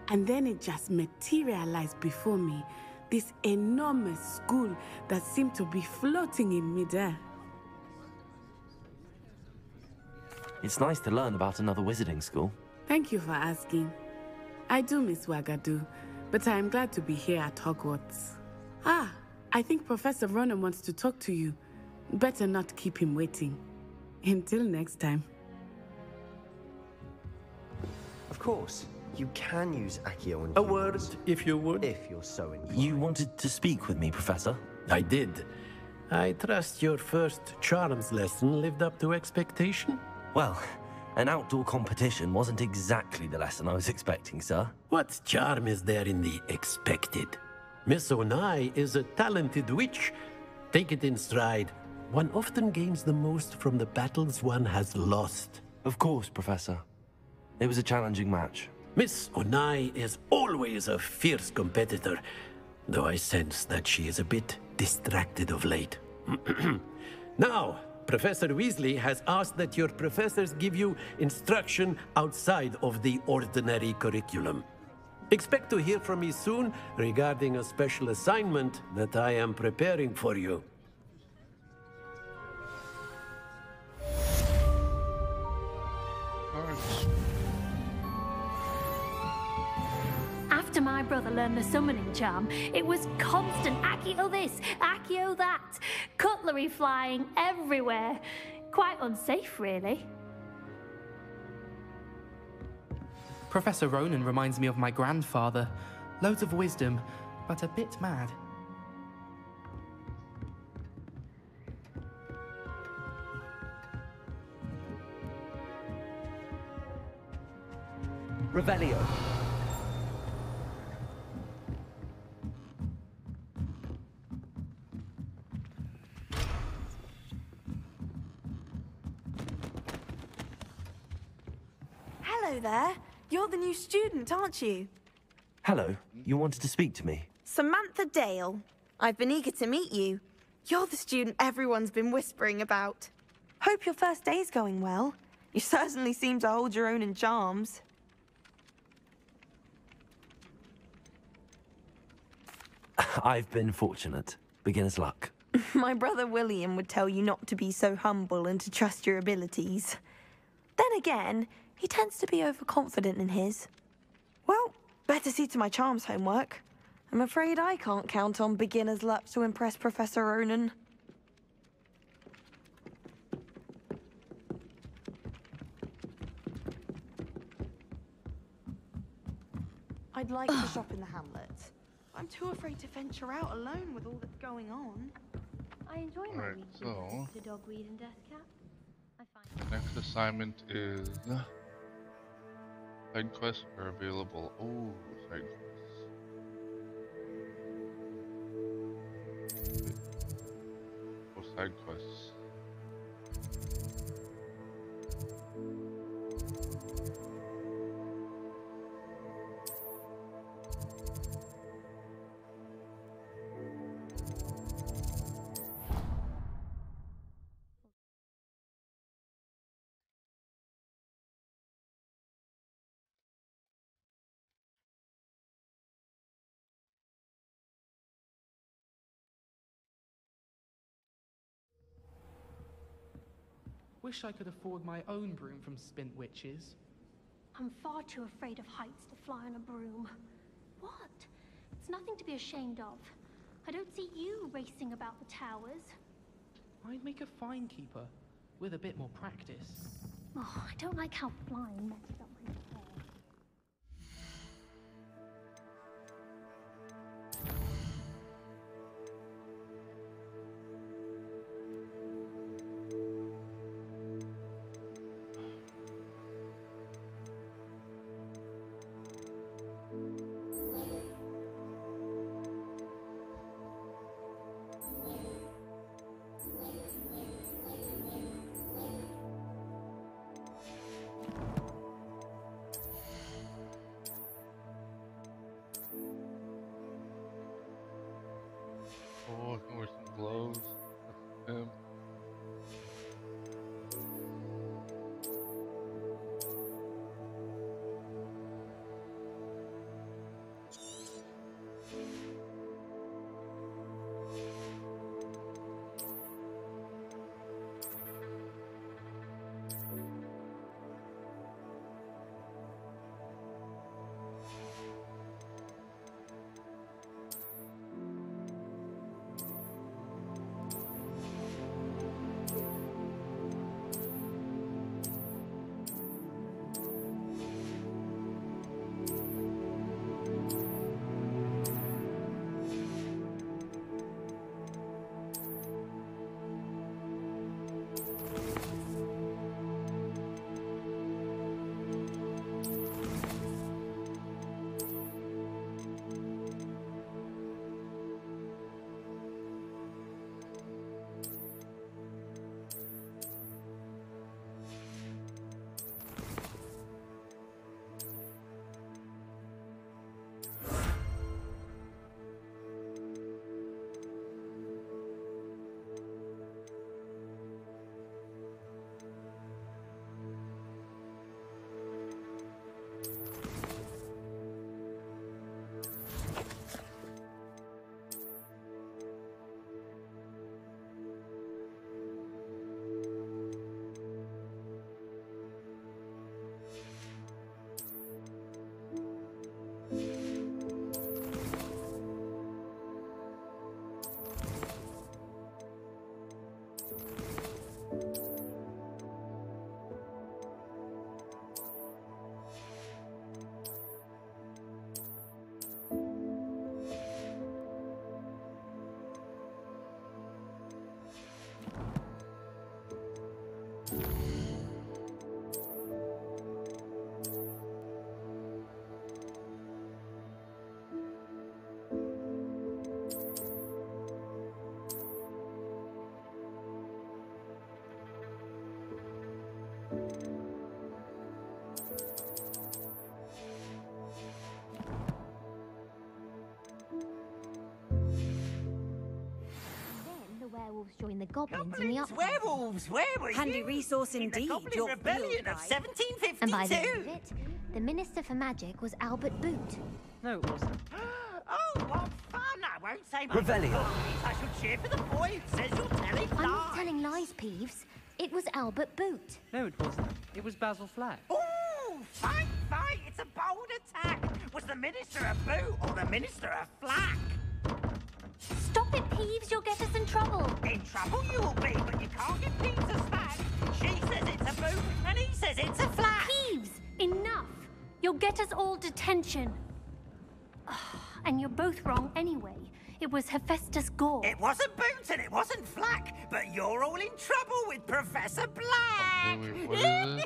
[SPEAKER 20] And then it just materialized before me, this enormous school that seemed to be floating in midair.
[SPEAKER 3] It's nice to learn about another wizarding school.
[SPEAKER 20] Thank you for asking. I do miss Wagadu, but I am glad to be here at Hogwarts. Ah, I think Professor Ronan wants to talk to you. Better not keep him waiting. Until next time.
[SPEAKER 15] Of course, you can use Accio on
[SPEAKER 7] A word, if you would.
[SPEAKER 15] If you're so inclined.
[SPEAKER 3] You wanted to speak with me, Professor?
[SPEAKER 7] I did. I trust your first charms lesson lived up to expectation?
[SPEAKER 3] Well, an outdoor competition wasn't exactly the lesson I was expecting, sir.
[SPEAKER 7] What charm is there in the expected? Miss Onai is a talented witch. Take it in stride. One often gains the most from the battles one has lost.
[SPEAKER 3] Of course, Professor. It was a challenging match.
[SPEAKER 7] Miss Onai is always a fierce competitor, though I sense that she is a bit distracted of late. Now, Professor Weasley has asked that your professors give you instruction outside of the ordinary curriculum. Expect to hear from me soon regarding a special assignment that I am preparing for you.
[SPEAKER 18] After my brother learned the summoning charm, it was constant Accio this, Accio that, cutlery flying everywhere. Quite unsafe, really.
[SPEAKER 21] Professor Ronan reminds me of my grandfather. Loads of wisdom, but a bit mad.
[SPEAKER 13] Revelio.
[SPEAKER 22] Hello there. You're the new student, aren't you?
[SPEAKER 3] Hello, you wanted to speak to me?
[SPEAKER 22] Samantha Dale. I've been eager to meet you. You're the student everyone's been whispering about. Hope your first day's going well. You certainly seem to hold your own in charms.
[SPEAKER 3] I've been fortunate. Beginner's luck.
[SPEAKER 22] My brother William would tell you not to be so humble and to trust your abilities. Then again, he tends to be overconfident in his. Well, better see to my charms homework. I'm afraid I can't count on beginner's luck to impress Professor Ronan. I'd like to shop in the hamlet. I'm too afraid to venture out alone with all that's going on.
[SPEAKER 16] I enjoy my
[SPEAKER 1] Alright, so
[SPEAKER 16] to dogweed and death cap.
[SPEAKER 1] the next assignment is side quests are available. Oh, side quests. Oh, side quests.
[SPEAKER 21] Wish I could afford my own broom from Spint Witches.
[SPEAKER 18] I'm far too afraid of heights to fly on a broom. What? It's nothing to be ashamed of. I don't see you racing about the towers.
[SPEAKER 21] I'd make a fine keeper, with a bit more practice.
[SPEAKER 18] Oh, I don't like how flying messes up my hair.
[SPEAKER 1] Or some gloves. That's him.
[SPEAKER 14] Werewolves join the goblins in the uprising.
[SPEAKER 19] Werewolves, where were you? Handy resource indeed. The Goblin Rebellion of 1752.
[SPEAKER 14] And by the end of it, the Minister for Magic was Albert Boot.
[SPEAKER 13] No, it wasn't.
[SPEAKER 19] Oh, what fun! I won't say my
[SPEAKER 3] Rebellion.
[SPEAKER 19] I should cheer for the boy who says you're telling lies.
[SPEAKER 14] I'm not telling lies, Peeves. It was Albert Boot.
[SPEAKER 13] No, it wasn't. It was Basil Flack.
[SPEAKER 19] Ooh, fight! It's a bold attack. Was the Minister a Boot or the Minister a Flack?
[SPEAKER 18] Stop it, Peeves. You'll get us in trouble.
[SPEAKER 19] In trouble you'll be, but you can't get Peeves a Flack. She says it's a Boot and he says it's a Flack.
[SPEAKER 18] Peeves, enough. You'll get us all detention. And you're both wrong anyway. It was Hephaestus Gore.
[SPEAKER 19] It wasn't Boot and it wasn't Flack, but you're all in trouble with Professor Black.
[SPEAKER 1] Okay, wait, what is this?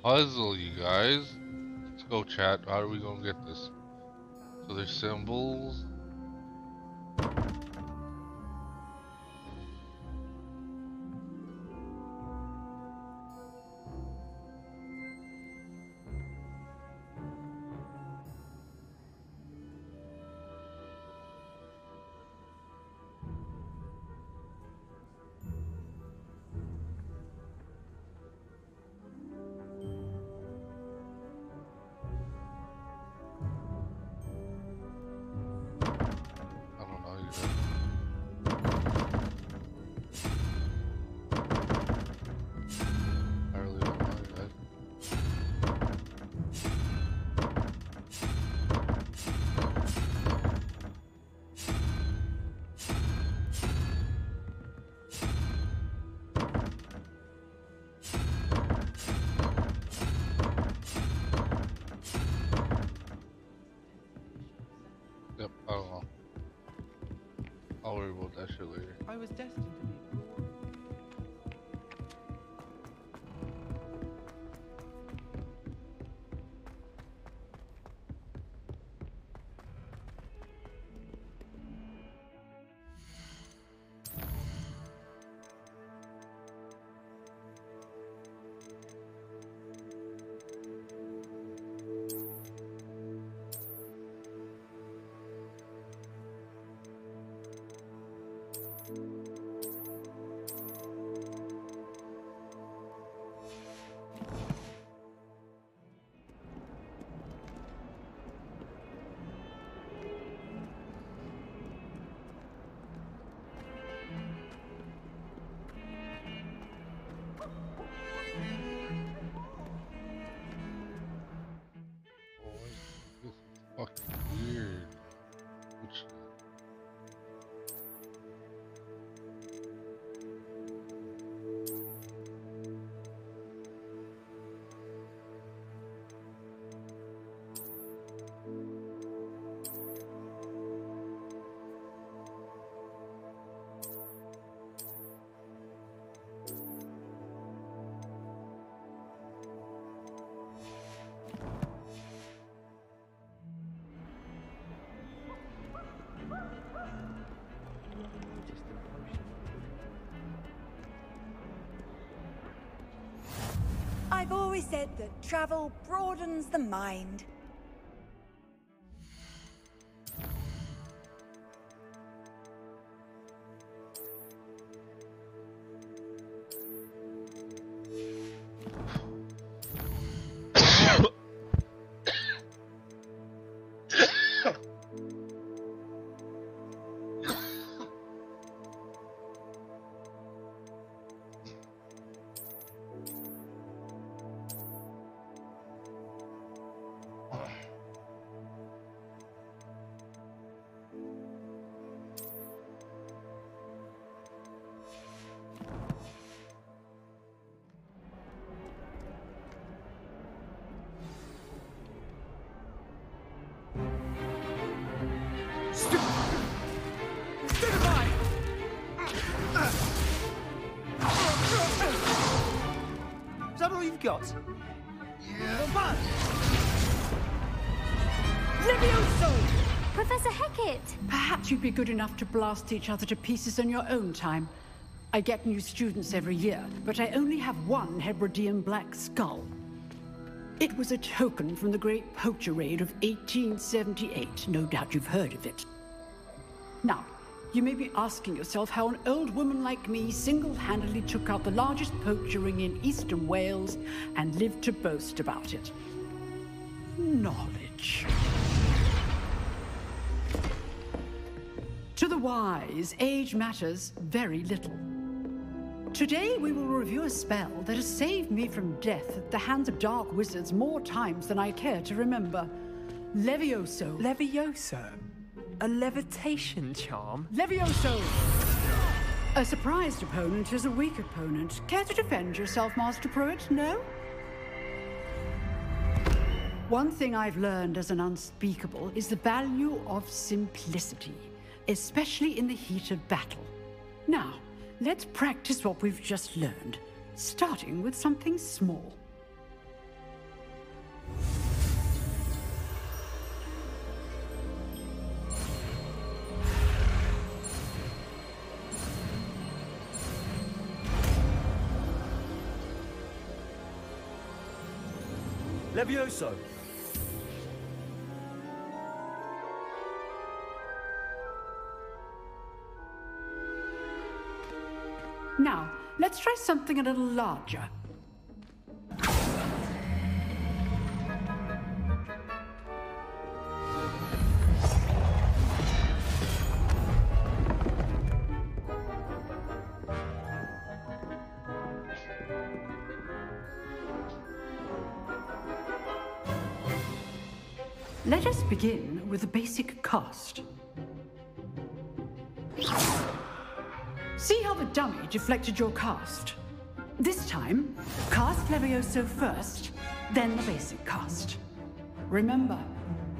[SPEAKER 1] Puzzle, you guys. Let's go, chat. How are we gonna get this? So there's symbols. I'll worry about that shit later.
[SPEAKER 21] I was destined to be.
[SPEAKER 1] Weird.
[SPEAKER 5] I've always said that travel broadens the mind.
[SPEAKER 8] Is that all you've got? Yeah.
[SPEAKER 23] Levioso!
[SPEAKER 18] Professor Hecat!
[SPEAKER 23] Perhaps you'd be good enough to blast each other to pieces in your own time. I get new students every year, but I only have one Hebridean black skull. It was a token from the Great Poacher Raid of 1878. No doubt you've heard of it. Now, you may be asking yourself how an old woman like me single-handedly took out the largest poacher ring in eastern Wales and lived to boast about it. Knowledge. To the wise, age matters very little. Today we will review a spell that has saved me from death at the hands of dark wizards more times than I care to remember. Levioso.
[SPEAKER 8] Levioso? A levitation charm?
[SPEAKER 23] Levioso! A surprised opponent is a weak opponent. Care to defend yourself, Master Pruitt? No? One thing I've learned as an unspeakable is the value of simplicity, especially in the heat of battle. Now, let's practice what we've just learned, starting with something small.
[SPEAKER 8] Levioso!
[SPEAKER 23] Now, let's try something a little larger. Let us begin with the basic cast. See how the dummy deflected your cast? This time, cast Levioso first, then the basic cast. Remember,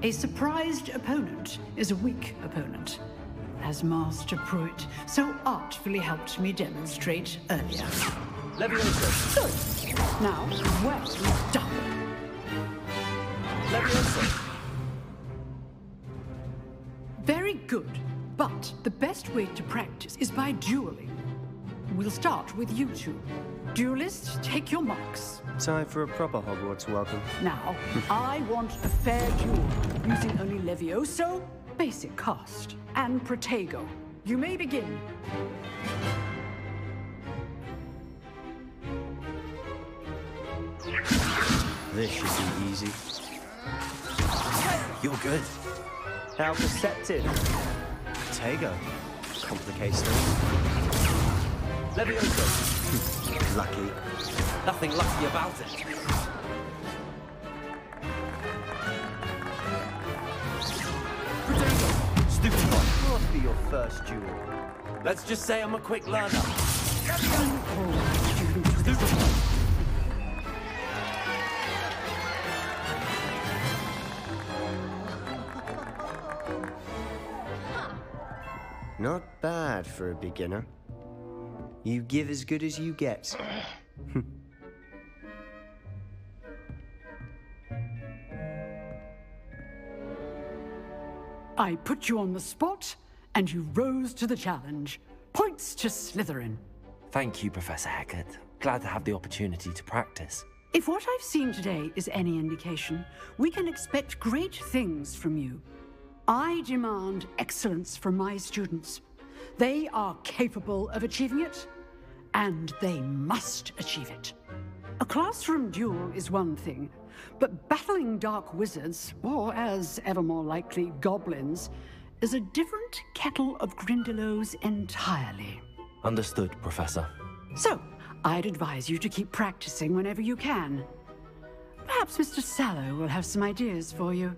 [SPEAKER 23] a surprised opponent is a weak opponent. as Master Pruitt so artfully helped me demonstrate earlier.
[SPEAKER 8] Levioso.
[SPEAKER 23] Good. Now, well done.
[SPEAKER 8] Levioso.
[SPEAKER 23] Very good. But the best way to practice is by dueling. We'll start with you two. Duelists, take your marks.
[SPEAKER 15] Time for a proper Hogwarts welcome.
[SPEAKER 23] Now, I want a fair duel, using only Levioso, basic cast, and Protego. You may begin.
[SPEAKER 15] This should be easy.
[SPEAKER 3] You're good.
[SPEAKER 15] How perceptive. Protego. Complicates things.
[SPEAKER 8] Levioso.
[SPEAKER 15] Lucky.
[SPEAKER 8] Nothing lucky about it.
[SPEAKER 15] Protego. Stupid one. What be your first duel?
[SPEAKER 8] Let's just say I'm a quick learner.
[SPEAKER 15] Not bad for a beginner. You give as good as you get.
[SPEAKER 23] I put you on the spot, and you rose to the challenge. Points to Slytherin.
[SPEAKER 3] Thank you, Professor Hecat. Glad to have the opportunity to practice.
[SPEAKER 23] If what I've seen today is any indication, we can expect great things from you. I demand excellence from my students. They are capable of achieving it, and they must achieve it. A classroom duel is one thing, but battling dark wizards, or as ever more likely, goblins, is a different kettle of Grindylows entirely.
[SPEAKER 3] Understood, Professor.
[SPEAKER 23] So, I'd advise you to keep practicing whenever you can. Perhaps Mr. Sallow will have some ideas for you.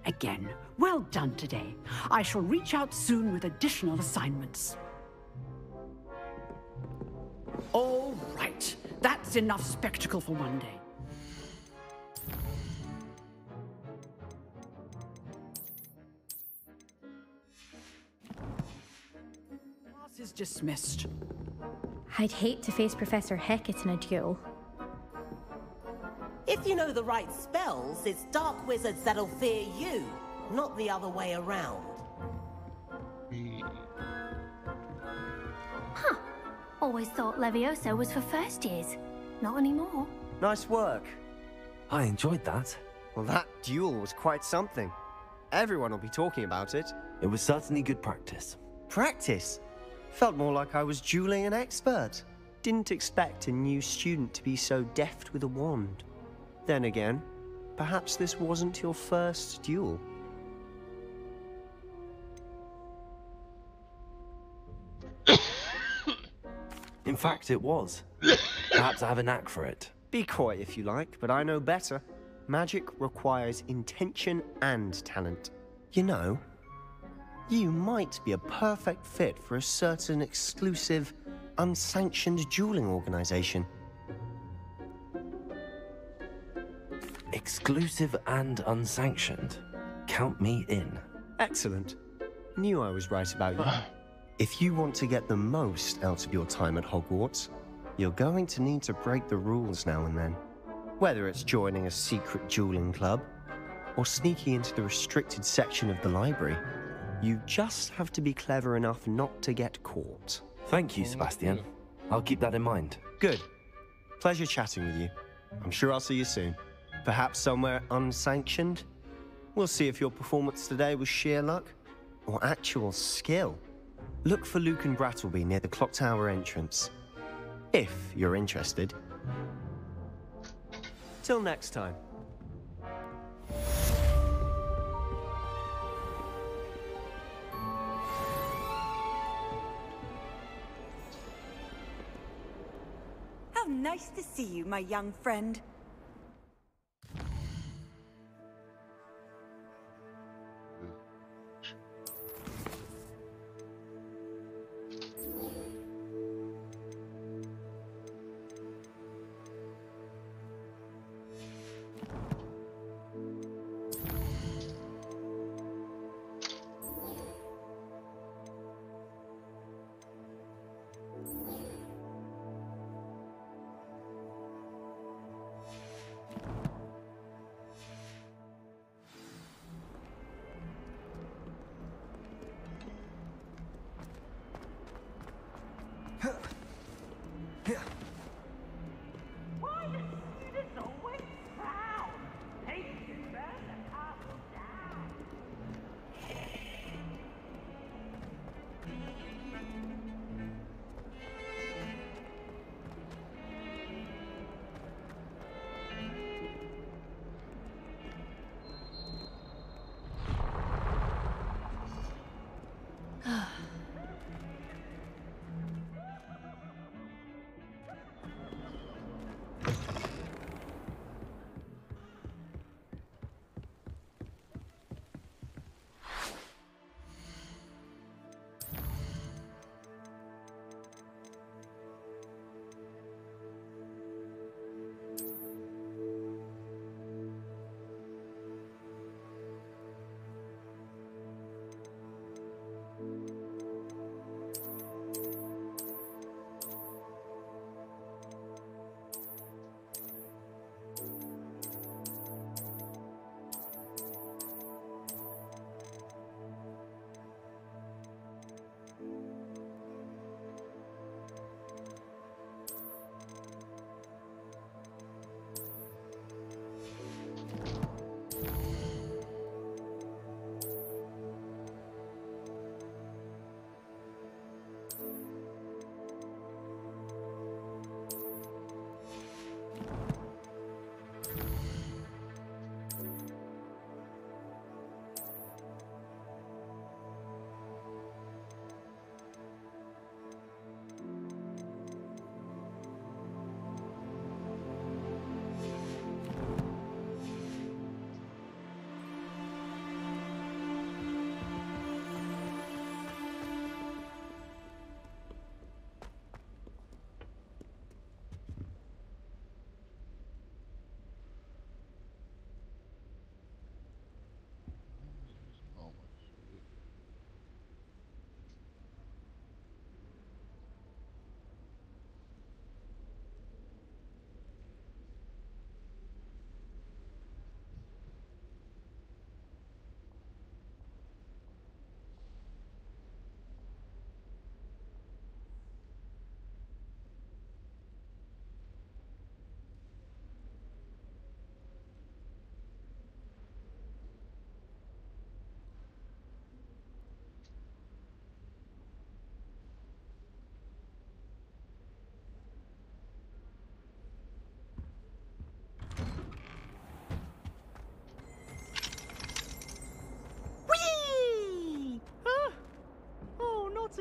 [SPEAKER 23] Again, well done today. I shall reach out soon with additional assignments. All right, that's enough spectacle for one day. Class is dismissed.
[SPEAKER 12] I'd hate to face Professor Hecat in a duel.
[SPEAKER 2] If you know the right spells, it's dark wizards that'll fear you, not the other way around.
[SPEAKER 18] Huh. Always thought Levioso was for first years. Not anymore.
[SPEAKER 15] Nice work.
[SPEAKER 3] I enjoyed that.
[SPEAKER 15] Well, that duel was quite something. Everyone will be talking about it.
[SPEAKER 3] It was certainly good practice.
[SPEAKER 15] Practice? Felt more like I was dueling an expert. Didn't expect a new student to be so deft with a wand. Then again, perhaps this wasn't your first duel.
[SPEAKER 3] In fact, it was. Perhaps I have a knack for it.
[SPEAKER 15] Be coy if you like, but I know better. Magic requires intention and talent. You know, you might be a perfect fit for a certain exclusive, unsanctioned dueling organization.
[SPEAKER 3] Exclusive and unsanctioned. Count me in.
[SPEAKER 15] Excellent. Knew I was right about you. If you want to get the most out of your time at Hogwarts, you're going to need to break the rules now and then. Whether it's joining a secret dueling club, or sneaking into the restricted section of the library, you just have to be clever enough not to get caught.
[SPEAKER 3] Thank you, Sebastian. I'll keep that in mind.
[SPEAKER 15] Good. Pleasure chatting with you. I'm sure I'll see you soon. Perhaps somewhere unsanctioned? We'll see if your performance today was sheer luck or actual skill. Look for Luke and Brattleby near the clock tower entrance. If you're interested. Till next time.
[SPEAKER 5] How nice to see you, my young friend.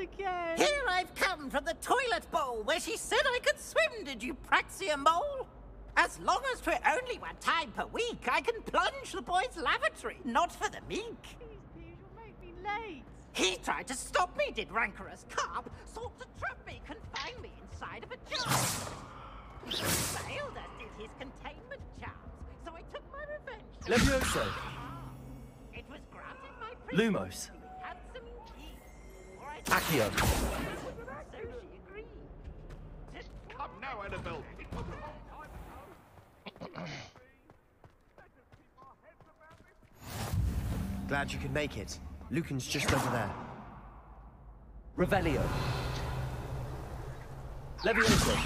[SPEAKER 19] again.
[SPEAKER 6] Here I've come from the toilet bowl where she said I could swim, did you praxia mole? As long as 'twere only 1 time per week, I can plunge the boy's lavatory, not for the meek.
[SPEAKER 19] Please, you'll make me late.
[SPEAKER 6] He tried to stop me, did rancorous carp, sought to trap me, confine me inside of a jar. He failed us, did his containment charms, so I took my revenge.
[SPEAKER 8] Levioso.
[SPEAKER 6] It was granted my privilege
[SPEAKER 8] Lumos.
[SPEAKER 6] to be handsome indeed, or I
[SPEAKER 8] Accio.
[SPEAKER 6] so she agreed.
[SPEAKER 9] Come now, Annabelle.
[SPEAKER 15] Glad you could make it. Lucan's just over there.
[SPEAKER 8] Revelio. Levioso.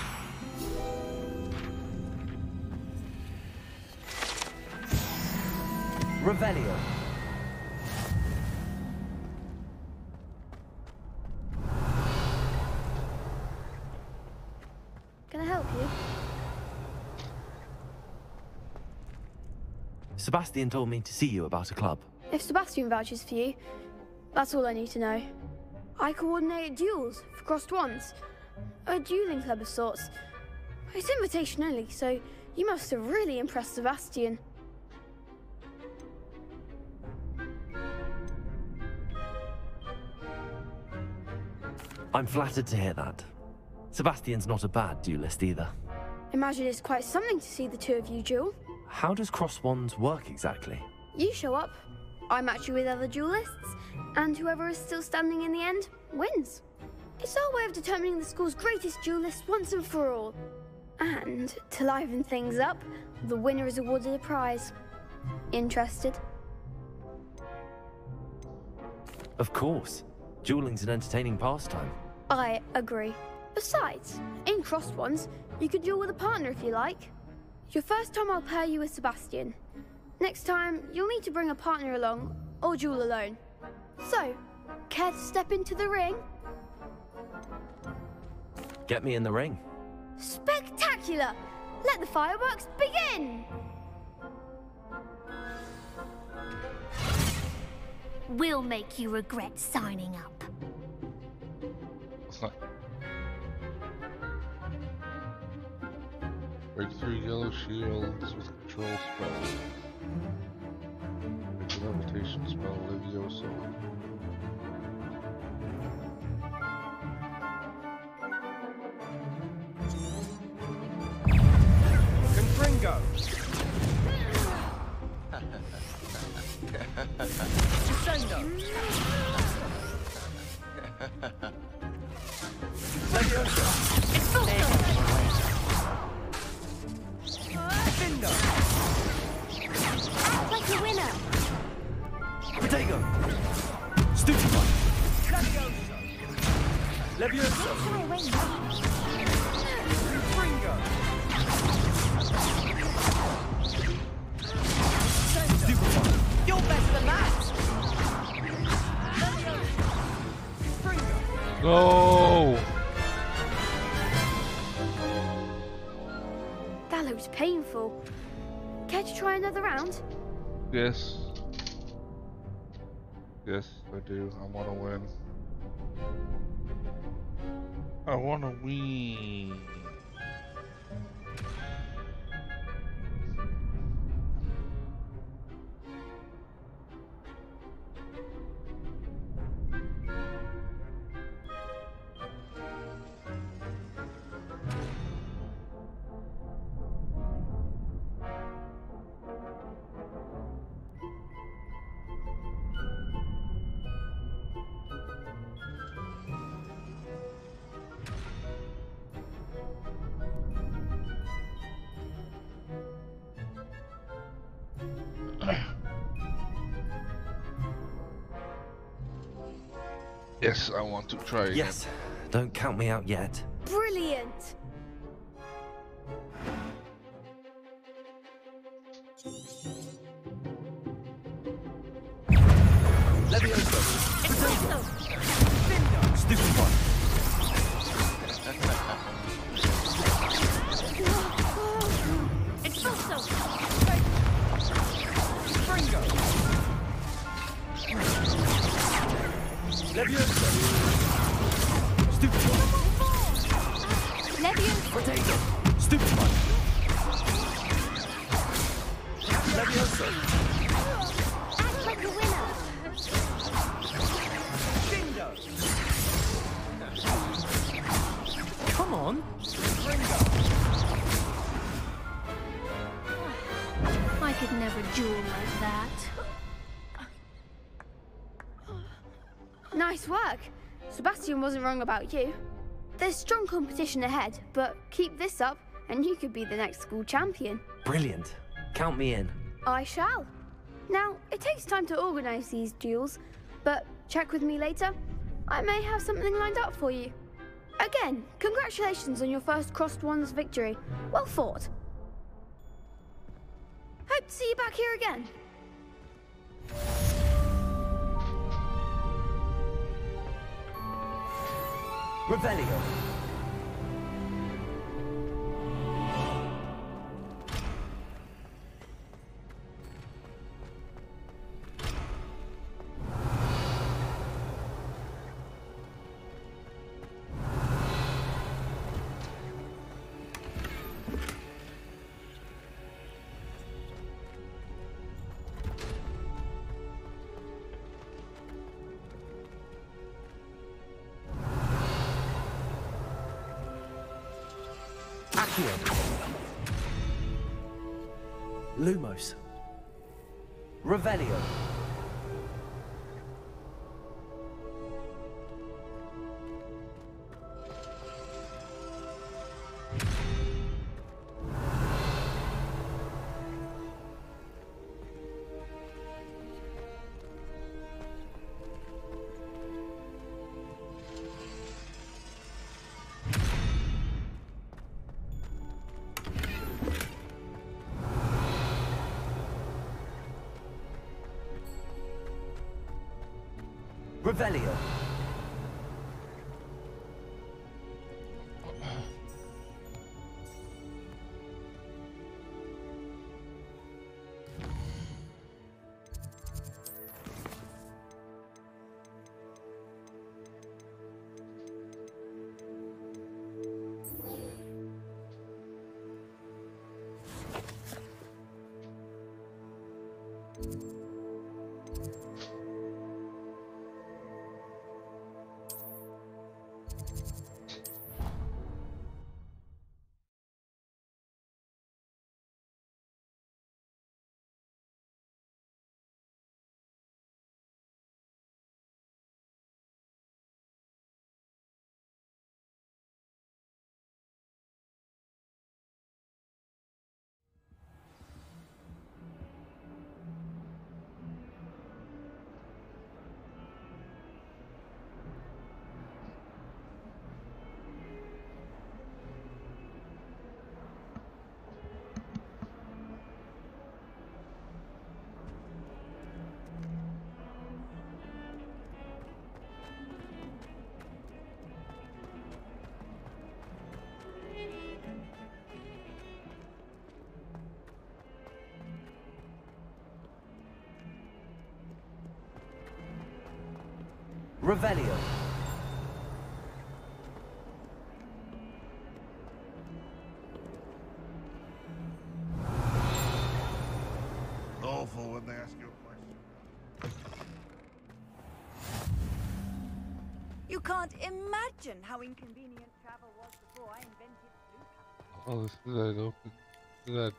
[SPEAKER 8] Revelio.
[SPEAKER 16] Can I help you?
[SPEAKER 3] Sebastian told me to see you about a club.
[SPEAKER 11] If Sebastian vouches for you, that's all I need to know. I coordinate duels for crossed ones. A dueling club of sorts. It's invitation only, so you must have really impressed Sebastian.
[SPEAKER 3] I'm flattered to hear that. Sebastian's not a bad duelist either.
[SPEAKER 11] Imagine it's quite something to see the two of you duel.
[SPEAKER 3] How does cross wands work exactly?
[SPEAKER 11] You show up, I match you with other duelists, and whoever is still standing in the end wins. It's our way of determining the school's greatest duelist once and for all. And to liven things up, the winner is awarded a prize. Interested?
[SPEAKER 3] Of course. Dueling's an entertaining pastime.
[SPEAKER 11] I agree. Besides, in crossed ones, you could duel with a partner if you like. Your first time I'll pair you with Sebastian. Next time, you'll need to bring a partner along, or duel alone. So, care to step into the ring?
[SPEAKER 3] Get me in the ring.
[SPEAKER 11] Spectacular! Let the fireworks begin!
[SPEAKER 18] We'll make you regret signing up.
[SPEAKER 1] Break 3 yellow shields with control spell. Make a levitation spell, Levioso.
[SPEAKER 8] Confringo. Descendo. Levioso. Defendo.
[SPEAKER 18] Act like a winner.
[SPEAKER 8] Protego. Stupefy. Levioso. Levioso. Confringo. Stupefy.
[SPEAKER 6] You're better than that!
[SPEAKER 1] No!
[SPEAKER 11] That looks painful. Care to try another round?
[SPEAKER 1] Yes. Yes, I do. I want to win. I want to win. Yes, I want to try again.
[SPEAKER 3] Yes, don't count me out yet.
[SPEAKER 11] Brilliant!
[SPEAKER 8] Levioso.
[SPEAKER 6] Espresso.
[SPEAKER 8] Stupid one.
[SPEAKER 6] Espresso.
[SPEAKER 8] Confringo. Levioso.
[SPEAKER 18] for a jewel like that.
[SPEAKER 11] Nice work. Sebastian wasn't wrong about you. There's strong competition ahead, but keep this up and you could be the next school champion.
[SPEAKER 3] Brilliant. Count me in.
[SPEAKER 11] I shall. Now, it takes time to organise these duels, but check with me later. I may have something lined up for you. Again, congratulations on your first Crossed Wands victory. Well fought. Hope to see you back here again.
[SPEAKER 3] Revelio. Lumos. Revelio. Revelio. Revelio.
[SPEAKER 9] Awful when they ask you a question.
[SPEAKER 5] You can't imagine how inconvenient travel was before I invented blue.
[SPEAKER 1] Oh, this is that open. This is that.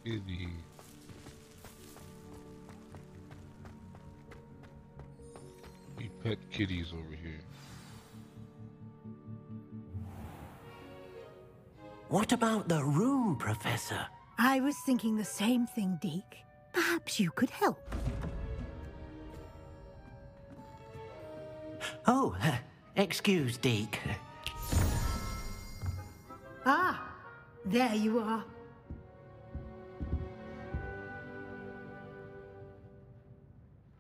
[SPEAKER 1] Kitty. We pet kitties over here.
[SPEAKER 7] What about the room, Professor?
[SPEAKER 4] I was thinking the same thing, Deke. Perhaps you could help.
[SPEAKER 7] Oh, excuse, Deke.
[SPEAKER 4] Ah, there you are.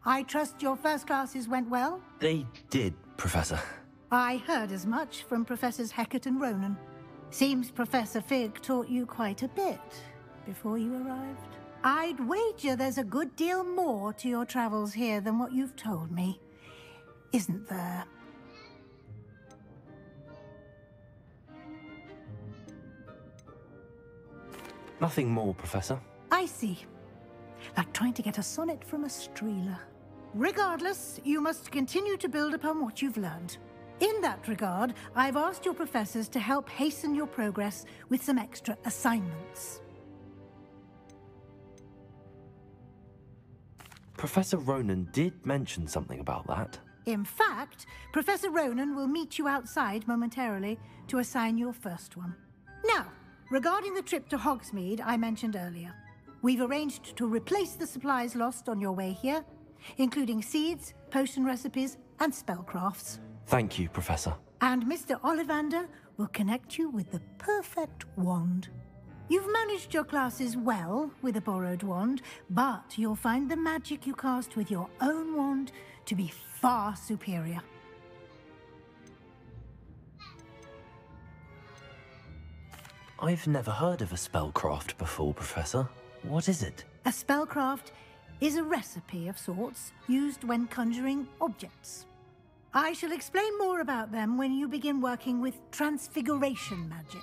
[SPEAKER 4] I trust your first classes went well?
[SPEAKER 3] They did, Professor.
[SPEAKER 4] I heard as much from Professors Hecat and Ronan. Seems Professor Fig taught you quite a bit before you arrived. I'd wager there's a good deal more to your travels here than what you've told me. Isn't there?
[SPEAKER 3] Nothing more, Professor.
[SPEAKER 4] I see. Like trying to get a sonnet from a streeler. Regardless, you must continue to build upon what you've learned. In that regard, I've asked your professors to help hasten your progress with some extra assignments.
[SPEAKER 3] Professor Ronan did mention something about that.
[SPEAKER 4] In fact, Professor Ronan will meet you outside momentarily to assign your first one. Now, regarding the trip to Hogsmeade I mentioned earlier, we've arranged to replace the supplies lost on your way here, including seeds, potion recipes, and spellcrafts.
[SPEAKER 3] Thank you, Professor.
[SPEAKER 4] And Mr. Ollivander will connect you with the perfect wand. You've managed your classes well with a borrowed wand, but you'll find the magic you cast with your own wand to be far superior.
[SPEAKER 3] I've never heard of a spellcraft before, Professor. What is it?
[SPEAKER 4] A spellcraft is a recipe of sorts used when conjuring objects. I shall explain more about them when you begin working with transfiguration magic.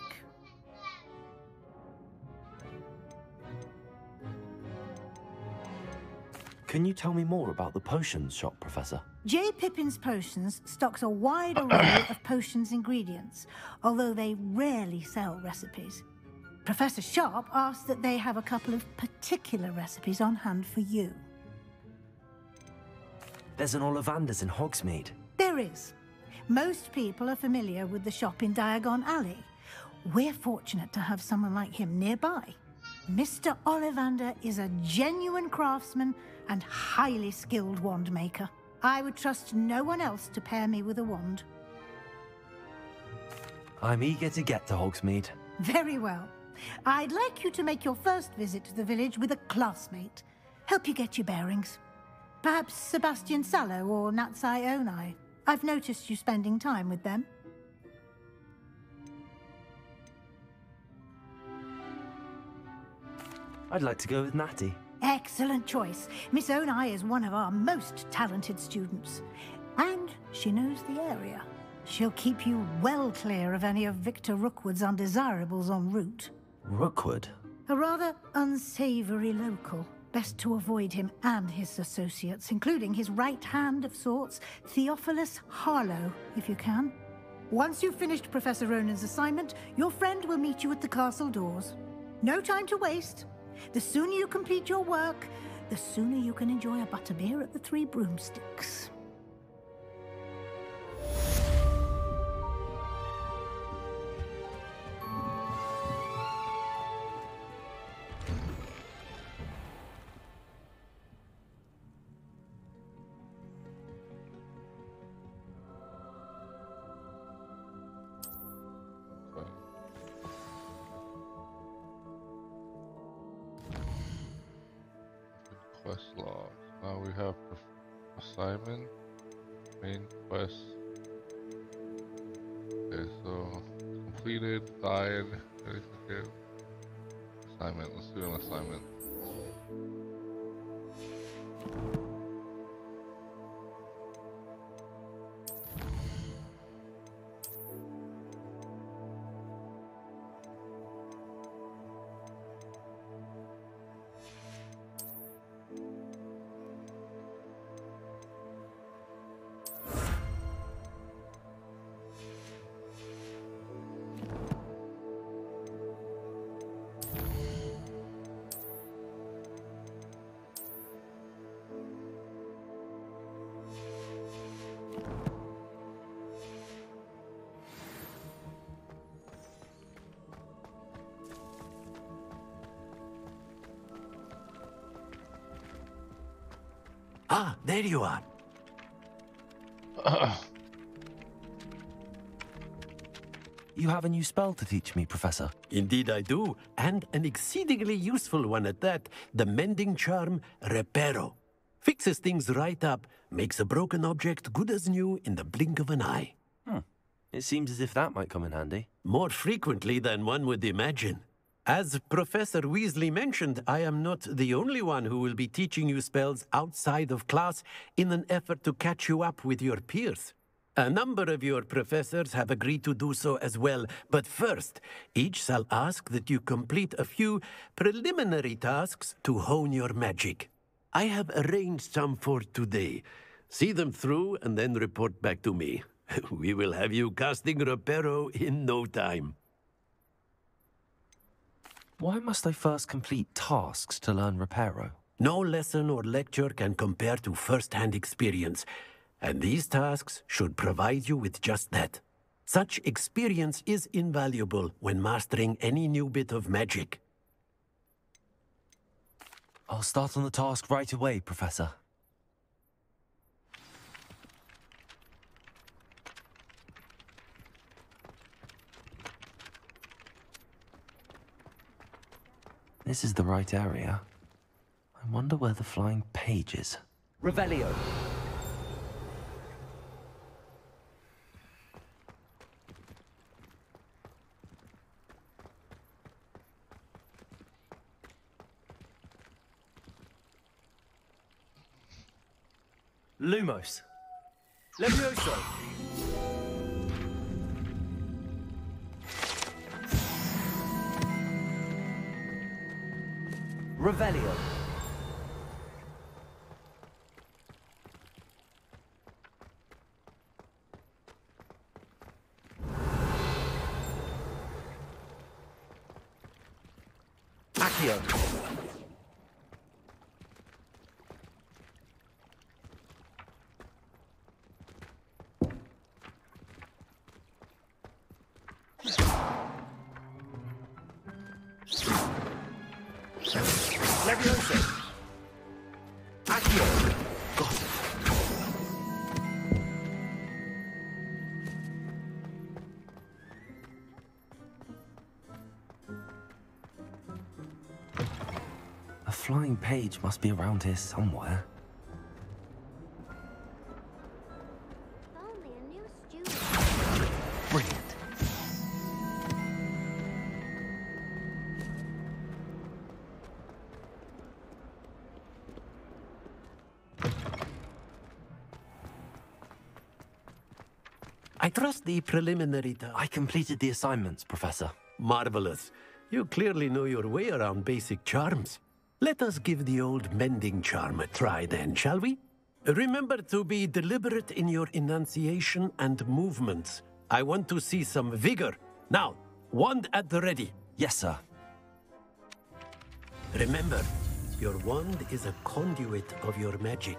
[SPEAKER 3] Can you tell me more about the potions shop, Professor?
[SPEAKER 4] J. Pippin's Potions stocks a wide array of potions ingredients, although they rarely sell recipes. Professor Sharp asked that they have a couple of particular recipes on hand for you.
[SPEAKER 3] There's an Ollivander's in Hogsmeade.
[SPEAKER 4] There is. Most people are familiar with the shop in Diagon Alley. We're fortunate to have someone like him nearby. Mr. Ollivander is a genuine craftsman and highly skilled wand maker. I would trust no one else to pair me with a wand.
[SPEAKER 3] I'm eager to get to Hogsmeade.
[SPEAKER 4] Very well. I'd like you to make your first visit to the village with a classmate. Help you get your bearings. Perhaps Sebastian Sallow or Natsai Onai. I've noticed you spending time with them.
[SPEAKER 3] I'd like to go with Natty.
[SPEAKER 4] Excellent choice. Miss Onai is one of our most talented students. And she knows the area. She'll keep you well clear of any of Victor Rookwood's undesirables en route.
[SPEAKER 3] Rookwood?
[SPEAKER 4] A rather unsavory local. Best to avoid him and his associates, including his right hand of sorts, Theophilus Harlow, if you can. Once you've finished Professor Ronan's assignment, your friend will meet you at the castle doors. No time to waste. The sooner you complete your work, the sooner you can enjoy a butterbeer at the Three Broomsticks.
[SPEAKER 1] Quest logs. Now we have assignment, main quest. Okay, so completed, signed, okay. Assignment. Let's do an assignment.
[SPEAKER 7] Ah, there you are.
[SPEAKER 3] You have a new spell to teach me, Professor.
[SPEAKER 7] Indeed I do, and an exceedingly useful one at that. The mending charm, Reparo. Fixes things right up, makes a broken object good as new in the blink of an eye.
[SPEAKER 3] It seems as if that might come in handy.
[SPEAKER 7] More frequently than one would imagine. As Professor Weasley mentioned, I am not the only one who will be teaching you spells outside of class in an effort to catch you up with your peers. A number of your professors have agreed to do so as well, but first, each shall ask that you complete a few preliminary tasks to hone your magic. I have arranged some for today. See them through and then report back to me. We will have you casting Reparo in no time.
[SPEAKER 3] Why must I first complete tasks to learn Reparo?
[SPEAKER 7] No lesson or lecture can compare to first-hand experience, and these tasks should provide you with just that. Such experience is invaluable when mastering any new bit of magic.
[SPEAKER 3] I'll start on the task right away, Professor. This is the right area. I wonder where the flying page is.
[SPEAKER 13] Revelio.
[SPEAKER 3] Lumos.
[SPEAKER 8] Levioso.
[SPEAKER 13] Revelio.
[SPEAKER 3] Accio.
[SPEAKER 8] Levioso.
[SPEAKER 3] Accio. A flying page must be around here somewhere.
[SPEAKER 14] Only a new student.
[SPEAKER 3] Brilliant.
[SPEAKER 7] I trust the preliminary
[SPEAKER 3] I completed the assignments, Professor.
[SPEAKER 7] Marvelous. You clearly know your way around basic charms. Let us give the old mending charm a try then, shall we? Remember to be deliberate in your enunciation and movements. I want to see some vigor. Now, wand at the ready.
[SPEAKER 3] Yes, sir.
[SPEAKER 7] Remember, your wand is a conduit of your magic.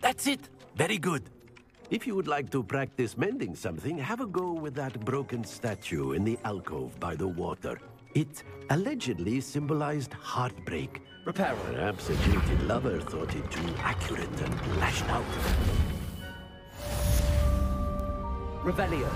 [SPEAKER 7] That's it. Very good. If you would like to practice mending something, have a go with that broken statue in the alcove by the water. It allegedly symbolized heartbreak.
[SPEAKER 8] Reparo.
[SPEAKER 7] Perhaps a guilty lover thought it too accurate and lashed out.
[SPEAKER 13] Revelio.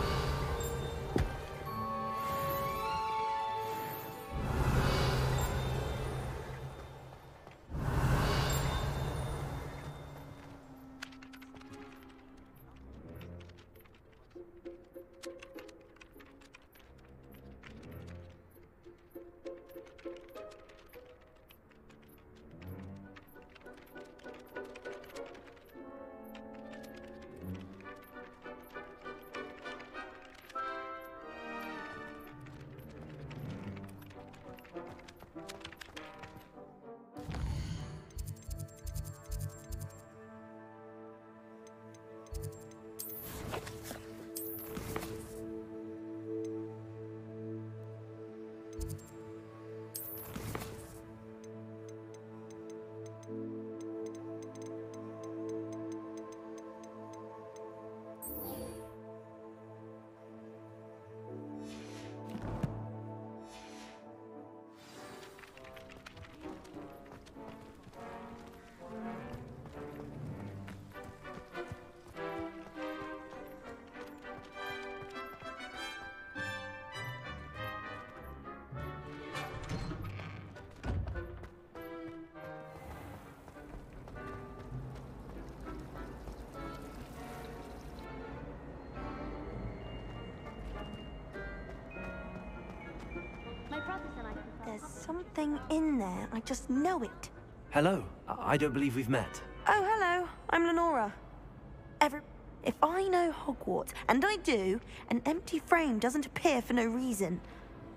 [SPEAKER 22] something in there. I just know it.
[SPEAKER 3] Hello. I don't believe we've met.
[SPEAKER 22] Oh, hello. I'm Lenora. If I know Hogwarts, and I do, an empty frame doesn't appear for no reason.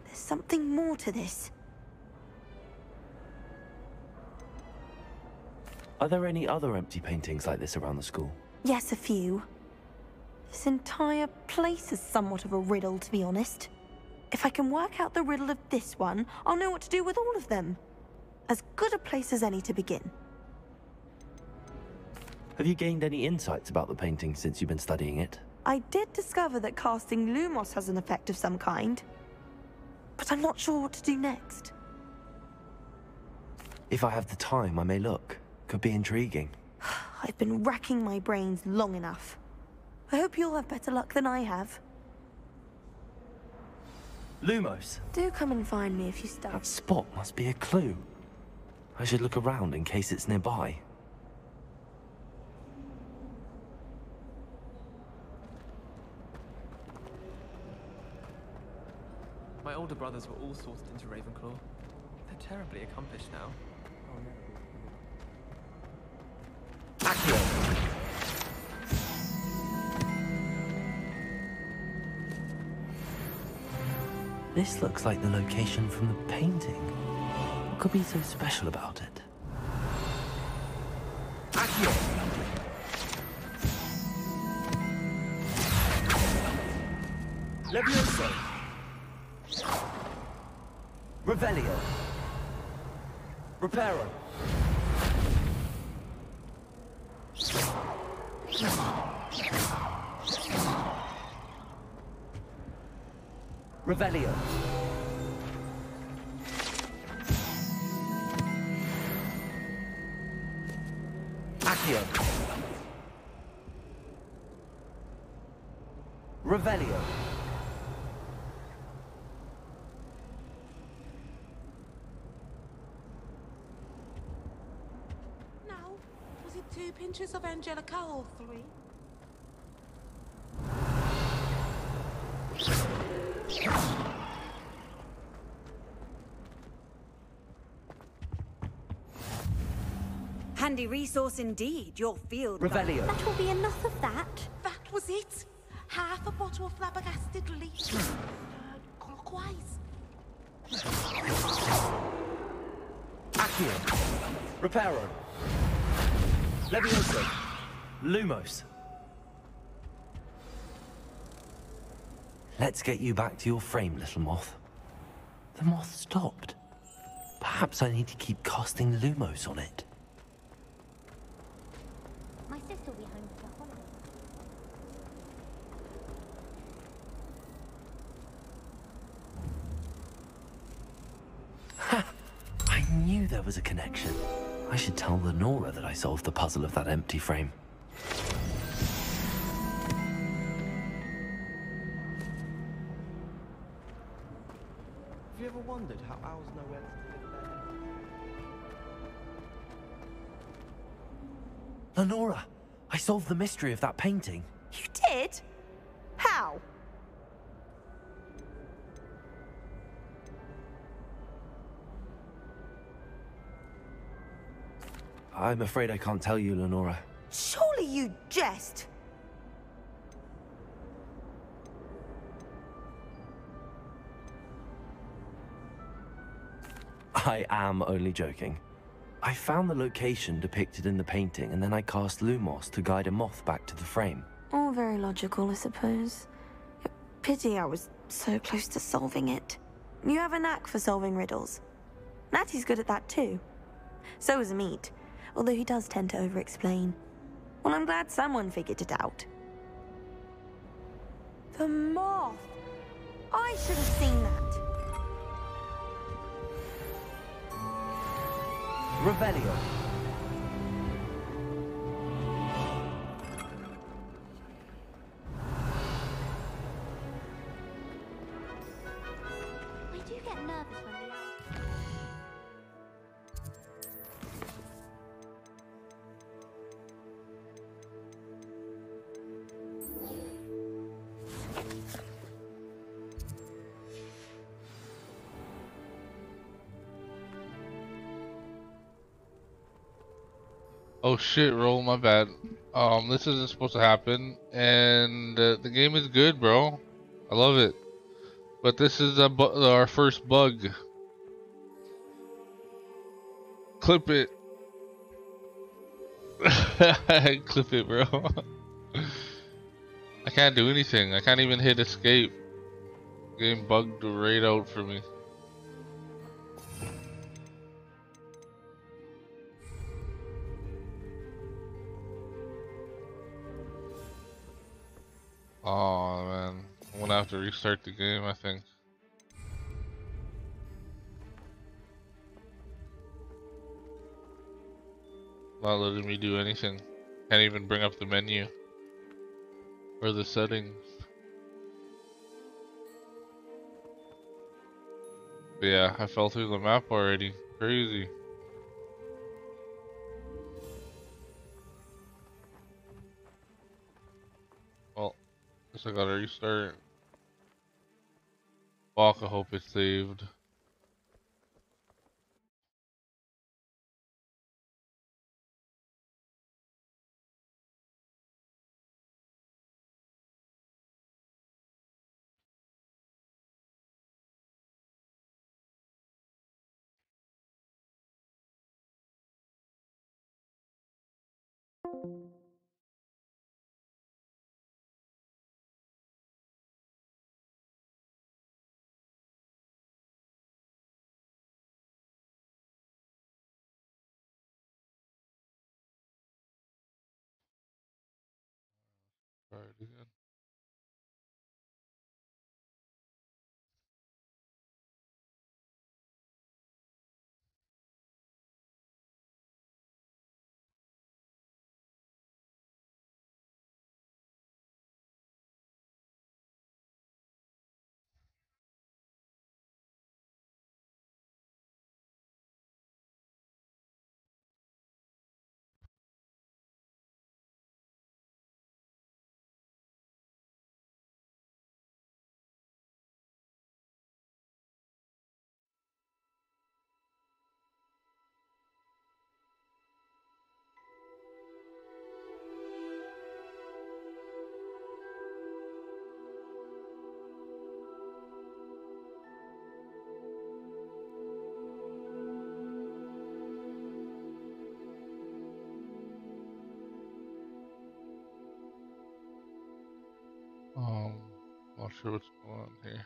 [SPEAKER 22] There's something more to this.
[SPEAKER 3] Are there any other empty paintings like this around the school?
[SPEAKER 22] Yes, a few. This entire place is somewhat of a riddle, to be honest. If I can work out the riddle of this one, I'll know what to do with all of them. As good a place as any to begin.
[SPEAKER 3] Have you gained any insights about the painting since you've been studying it?
[SPEAKER 22] I did discover that casting Lumos has an effect of some kind, but I'm not sure what to do next.
[SPEAKER 3] If I have the time, I may look. Could be intriguing.
[SPEAKER 22] I've been racking my brains long enough. I hope you'll have better luck than I have.
[SPEAKER 3] Lumos!
[SPEAKER 22] Do come and find me if you start.
[SPEAKER 3] That spot must be a clue. I should look around in case it's nearby.
[SPEAKER 13] My older brothers were all sorted into Ravenclaw. They're terribly accomplished now. Oh no.
[SPEAKER 3] Accio! This looks like the location from the painting. What could be so special about it? Accio! Levioso! Revelio. Reparo. Revelio. Accio. Revelio.
[SPEAKER 6] Was it 2 pinches of Angelica or 3?
[SPEAKER 5] Handy resource indeed, your field.
[SPEAKER 3] Revelio.
[SPEAKER 5] That will be enough of that. That was it. Half a bottle of flabbergasted leaf. Clockwise.
[SPEAKER 3] Accio. Reparo. Levioso. Lumos. Let's get you back to your frame, little moth. The moth stopped. Perhaps I need to keep casting Lumos on it.
[SPEAKER 14] My sister will be home for the holidays.
[SPEAKER 3] Ha! I knew there was a connection. I should tell Lenora that I solved the puzzle of that empty frame.
[SPEAKER 10] Have you ever wondered how owls know where to deliver their nectar?
[SPEAKER 3] Lenora! I solved the mystery of that painting.
[SPEAKER 22] You did? How?
[SPEAKER 3] I'm afraid I can't tell you, Lenora.
[SPEAKER 22] Surely you jest.
[SPEAKER 3] I am only joking. I found the location depicted in the painting, and then I cast Lumos to guide a moth back to the frame.
[SPEAKER 22] All very logical, I suppose. Pity I was so close to solving it. You have a knack for solving riddles. Natty's good at that too. So is Meat, although he does tend to over-explain. Well, I'm glad someone figured it out. The moth! I should have seen that.
[SPEAKER 3] Revelio.
[SPEAKER 14] I do get nervous when the owls...
[SPEAKER 1] Oh shit, roll, my bad. This isn't supposed to happen, and the game is good, bro. I love it. But this is our first bug. Clip it. Clip it, bro. I can't do anything. I can't even hit escape. Game bugged right out for me. Oh man, I'm gonna have to restart the game, I think. Not letting me do anything. Can't even bring up the menu or the settings. But yeah, I fell through the map already. Crazy. Well, guess I gotta restart. Fuck, I hope it's saved. Try it again. Not sure what's going on here.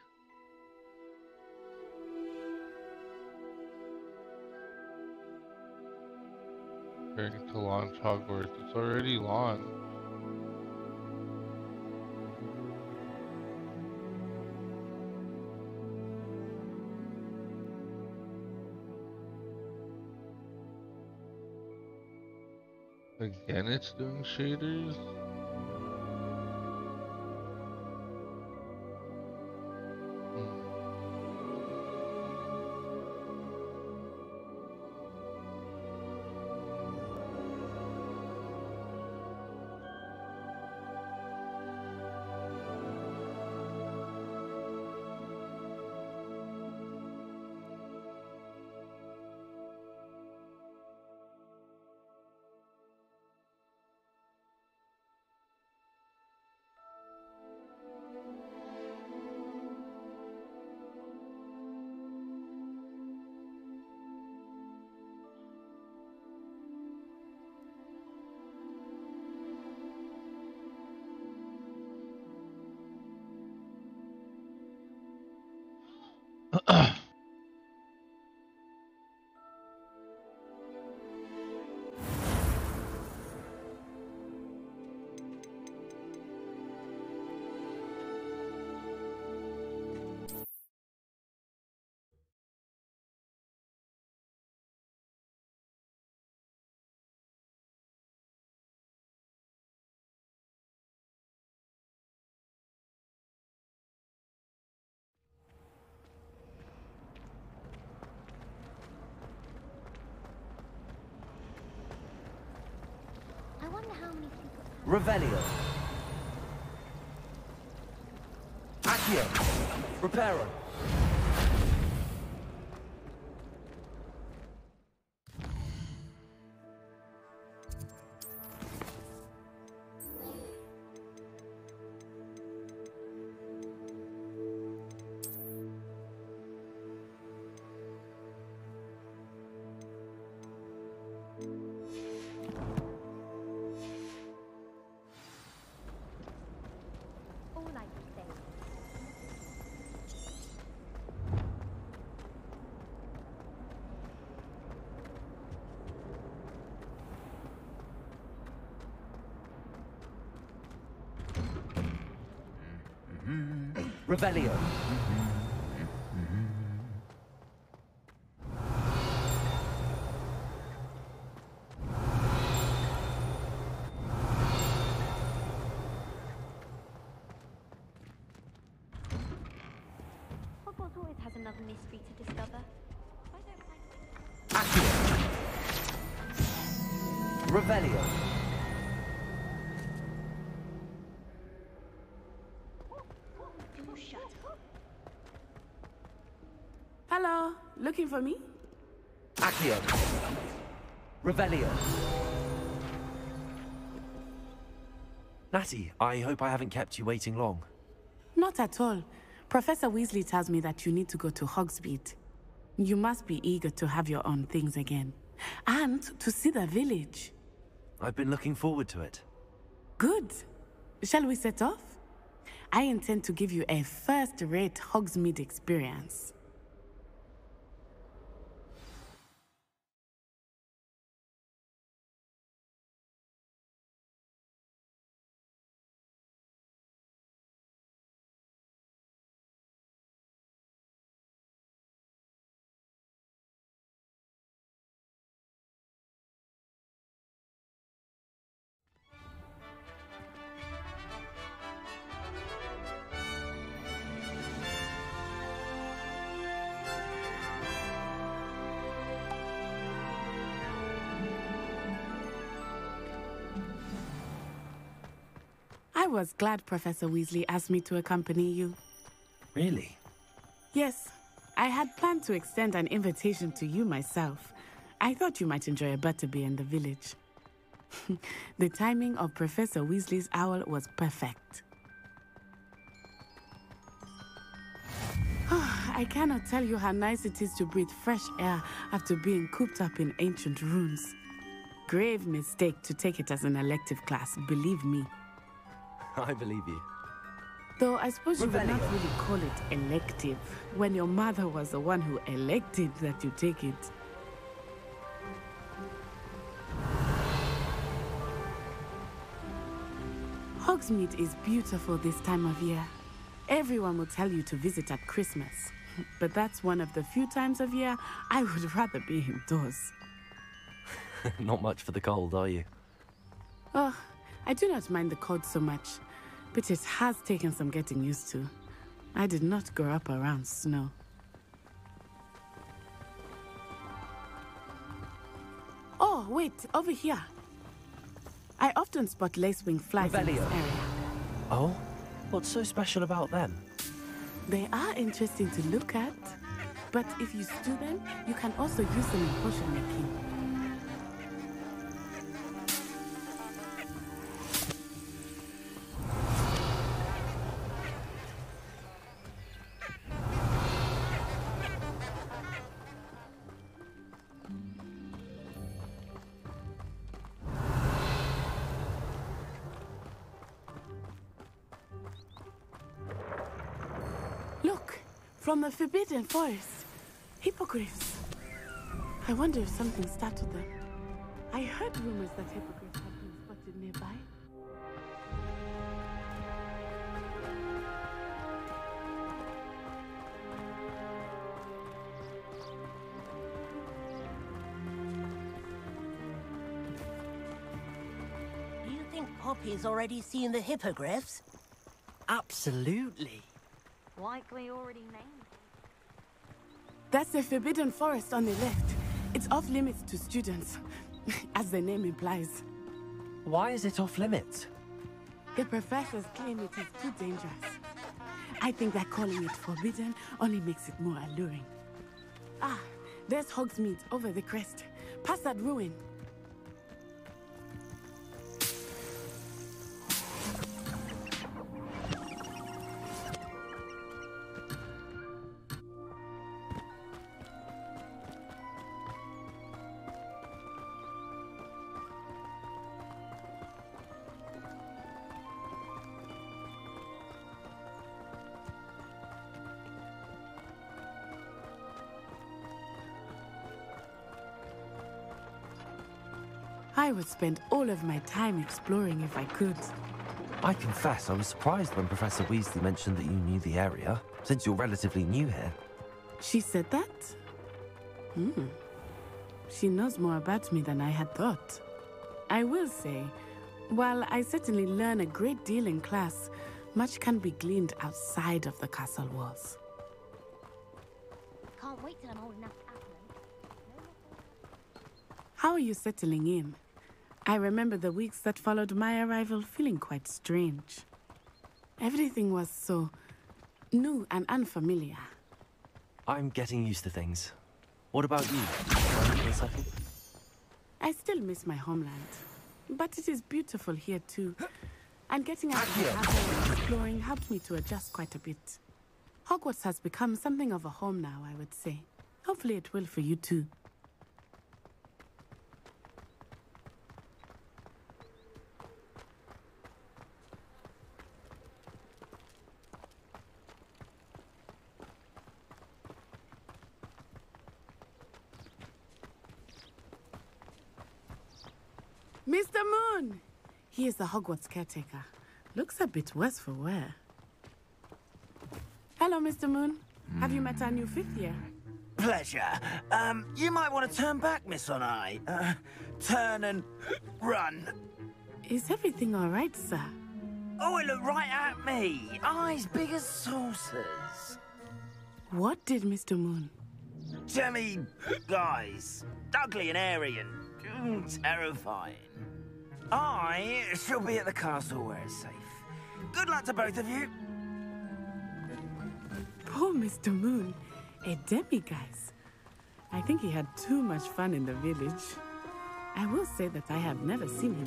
[SPEAKER 1] Preparing to launch Hogwarts. It's already launched. Again, it's doing shaders.
[SPEAKER 8] Revelio. Accio. Reparo. Revelio.
[SPEAKER 14] Hogwarts always has another mystery to discover.
[SPEAKER 8] Revelio.
[SPEAKER 17] Hello, looking for me?
[SPEAKER 8] Accio. Revelio.
[SPEAKER 3] Natty, I hope I haven't kept you waiting long.
[SPEAKER 17] Not at all. Professor Weasley tells me that you need to go to Hogsmeade. You must be eager to have your own things again. And to see the village.
[SPEAKER 3] I've been looking forward to it.
[SPEAKER 17] Good. Shall we set off? I intend to give you a first-rate Hogsmeade experience. I was glad Professor Weasley asked me to accompany you.
[SPEAKER 3] Really?
[SPEAKER 17] Yes. I had planned to extend an invitation to you myself. I thought you might enjoy a butterbeer in the village. The timing of Professor Weasley's owl was perfect. I cannot tell you how nice it is to breathe fresh air after being cooped up in ancient ruins. Grave mistake to take it as an elective class, believe me.
[SPEAKER 3] I believe you.
[SPEAKER 17] Though I suppose you would not really call it elective, when your mother was the one who elected that you take it. Hogsmeade is beautiful this time of year. Everyone will tell you to visit at Christmas, but that's one of the few times of year I would rather be indoors.
[SPEAKER 3] Not much for the cold, are you?
[SPEAKER 17] Oh, I do not mind the cold so much, but it has taken some getting used to. I did not grow up around snow. Oh, wait, over here. I often spot lacewing flies in this area.
[SPEAKER 3] Oh? What's so special about them?
[SPEAKER 17] They are interesting to look at, but if you stew them, you can also use them in potion making. Look, from the Forbidden Forest. Hippogriffs. I wonder if something startled them. I heard rumors that hippogriffs had been spotted nearby.
[SPEAKER 2] Do you think Poppy's already seen the hippogriffs?
[SPEAKER 13] Absolutely.
[SPEAKER 5] Likely already named.
[SPEAKER 17] That's the Forbidden Forest on the left. It's off limits to students, as the name implies.
[SPEAKER 3] Why is it off limits?
[SPEAKER 17] The professors claim it is too dangerous. I think that calling it forbidden only makes it more alluring. Ah, there's Hogsmeade over the crest. Past that ruin. I would spend all of my time exploring if I could.
[SPEAKER 3] I confess I was surprised when Professor Weasley mentioned that you knew the area, since you're relatively new here.
[SPEAKER 17] She said that? She knows more about me than I had thought. I will say, while I certainly learn a great deal in class, much can be gleaned outside of the castle walls.
[SPEAKER 14] Can't wait till I'm old enough to act them.
[SPEAKER 17] How are you settling in? I remember the weeks that followed my arrival feeling quite strange. Everything was so new and unfamiliar.
[SPEAKER 3] I'm getting used to things. What about you?
[SPEAKER 17] I still miss my homeland, but it is beautiful here too. And getting out of the castle and exploring helped me to adjust quite a bit. Hogwarts has become something of a home now, I would say. Hopefully it will for you too. Mr. Moon! He is the Hogwarts caretaker. Looks a bit worse for wear. Hello, Mr. Moon. Have you met our new fifth year?
[SPEAKER 20] Pleasure. You might want to turn back, Miss Onai. Turn and run.
[SPEAKER 17] Is everything all right, sir?
[SPEAKER 20] Oh, it looked right at me. Eyes big as saucers.
[SPEAKER 17] What did Mr. Moon?
[SPEAKER 20] Jemmy guys. Ugly and airy and terrifying. I shall be at the castle where it's safe. Good luck to both of you.
[SPEAKER 17] Poor Mr. Moon. A demiguise. I think he had too much fun in the village. I will say that I have never seen him.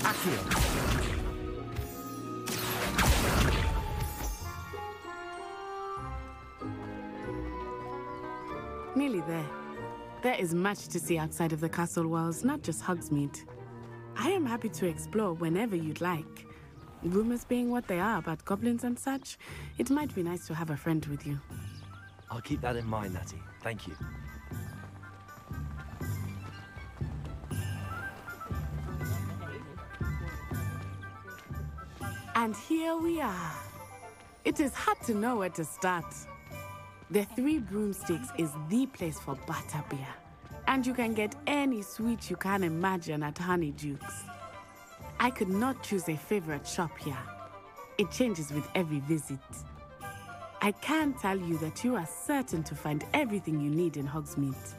[SPEAKER 17] Nearly there. There is much to see outside of the castle walls, not just Hogsmeade. I am happy to explore whenever you'd like. Rumors being what they are about goblins and such, it might be nice to have a friend with you.
[SPEAKER 3] I'll keep that in mind, Natty. Thank you.
[SPEAKER 17] And here we are. It is hard to know where to start. The Three Broomsticks is the place for butterbeer. And you can get any sweet you can imagine at Honeydukes. I could not choose a favorite shop here. It changes with every visit. I can tell you that you are certain to find everything you need in Hogsmeade.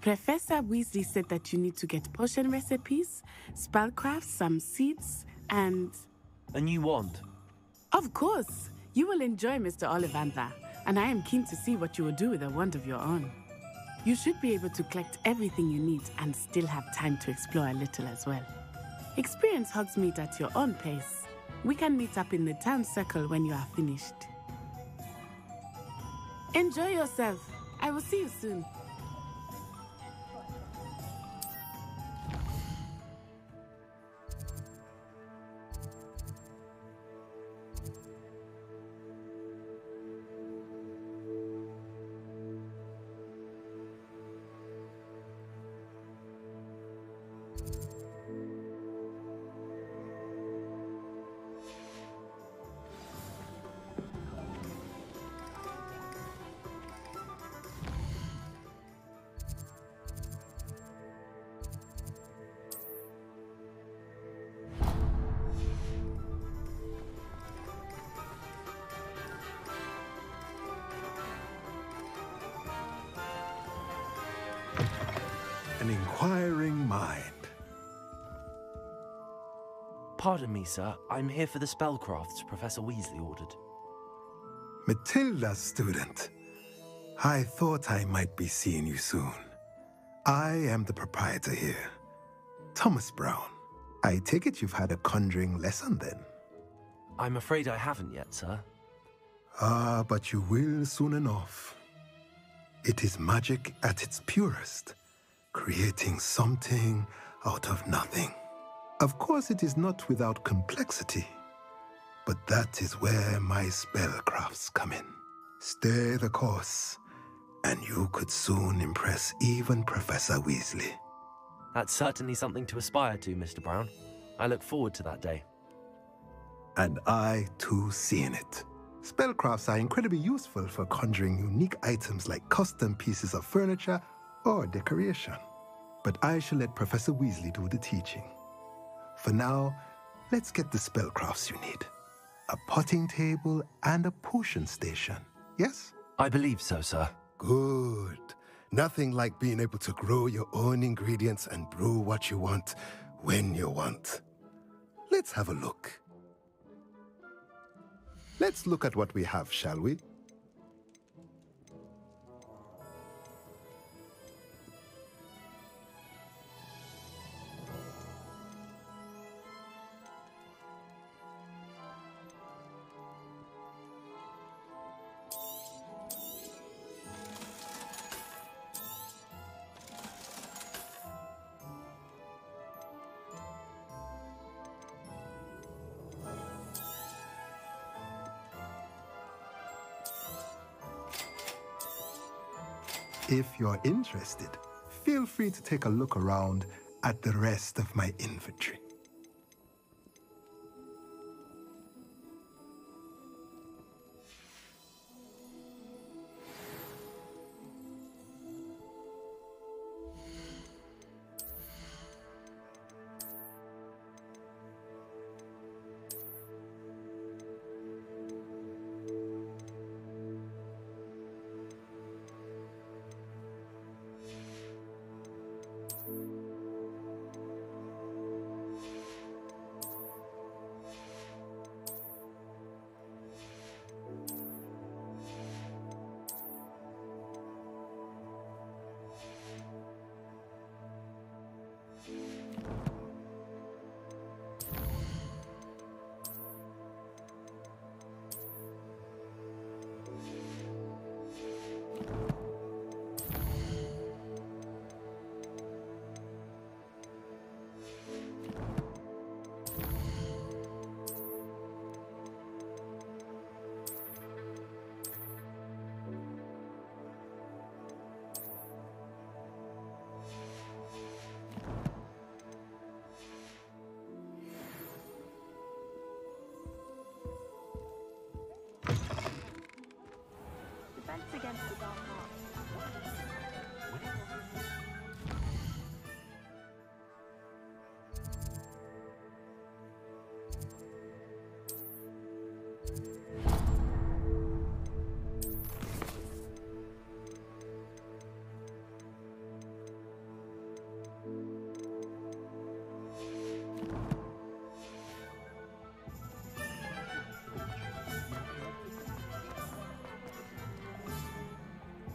[SPEAKER 17] Professor Weasley said that you need to get potion recipes, spellcraft, some seeds, and...
[SPEAKER 3] a new wand?
[SPEAKER 17] Of course! You will enjoy Mr. Ollivander, and I am keen to see what you will do with a wand of your own. You should be able to collect everything you need and still have time to explore a little as well. Experience Hogsmeade at your own pace. We can meet up in the town circle when you are finished. Enjoy yourself. I will see you soon.
[SPEAKER 21] An inquiring mind.
[SPEAKER 3] Pardon me, sir. I'm here for the spellcrafts Professor Weasley ordered.
[SPEAKER 21] Matilda's student. I thought I might be seeing you soon. I am the proprietor here, Thomas Brown. I take it you've had a conjuring lesson then?
[SPEAKER 3] I'm afraid I haven't yet, sir.
[SPEAKER 21] Ah, but you will soon enough. It is magic at its purest, creating something out of nothing. Of course, it is not without complexity, but that is where my spellcrafts come in. Stay the course, and you could soon impress even Professor Weasley.
[SPEAKER 3] That's certainly something to aspire to, Mr. Brown. I look forward to that day.
[SPEAKER 21] And I, too, seeing it. Spellcrafts are incredibly useful for conjuring unique items like custom pieces of furniture or decoration. But I shall let Professor Weasley do the teaching. For now, let's get the spellcrafts you need. A potting table and a potion station, yes?
[SPEAKER 3] I believe so, sir.
[SPEAKER 21] Good. Nothing like being able to grow your own ingredients and brew what you want when you want. Let's have a look. Let's look at what we have, shall we? If you're interested, feel free to take a look around at the rest of my inventory.
[SPEAKER 5] Defense against the dark arts.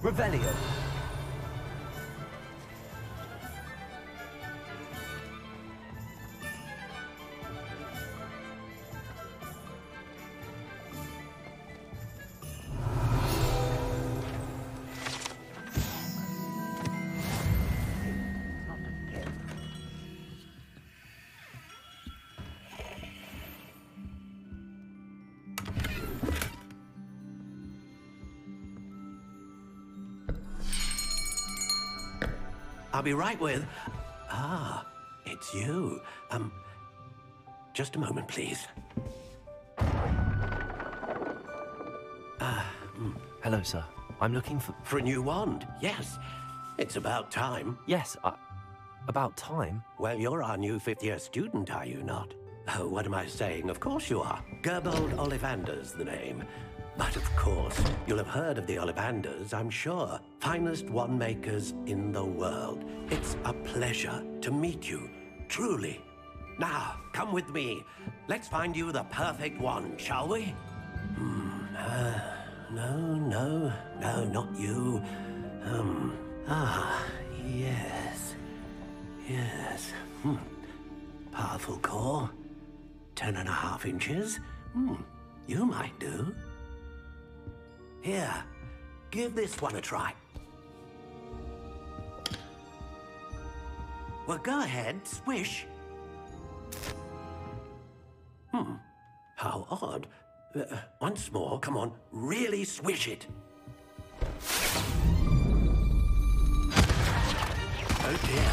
[SPEAKER 8] Revelio.
[SPEAKER 7] I'll be right with... Ah, it's you. Just a moment, please.
[SPEAKER 3] Hello, sir. I'm looking for...
[SPEAKER 7] For a new wand, yes. It's about time.
[SPEAKER 3] Yes, about time?
[SPEAKER 7] Well, you're our new fifth-year student, are you not? Oh, what am I saying? Of course you are. Gerbold Ollivander's the name. But of course, you'll have heard of the Ollivanders, I'm sure. Finest wand makers in the world. It's a pleasure to meet you, truly. Now, come with me. Let's find you the perfect wand, shall we? No, not you. Yes. Powerful core. 10.5 inches. You might do. Here, give this one a try. Well, go ahead, swish. How odd. Once more, come on, really swish it. Oh dear.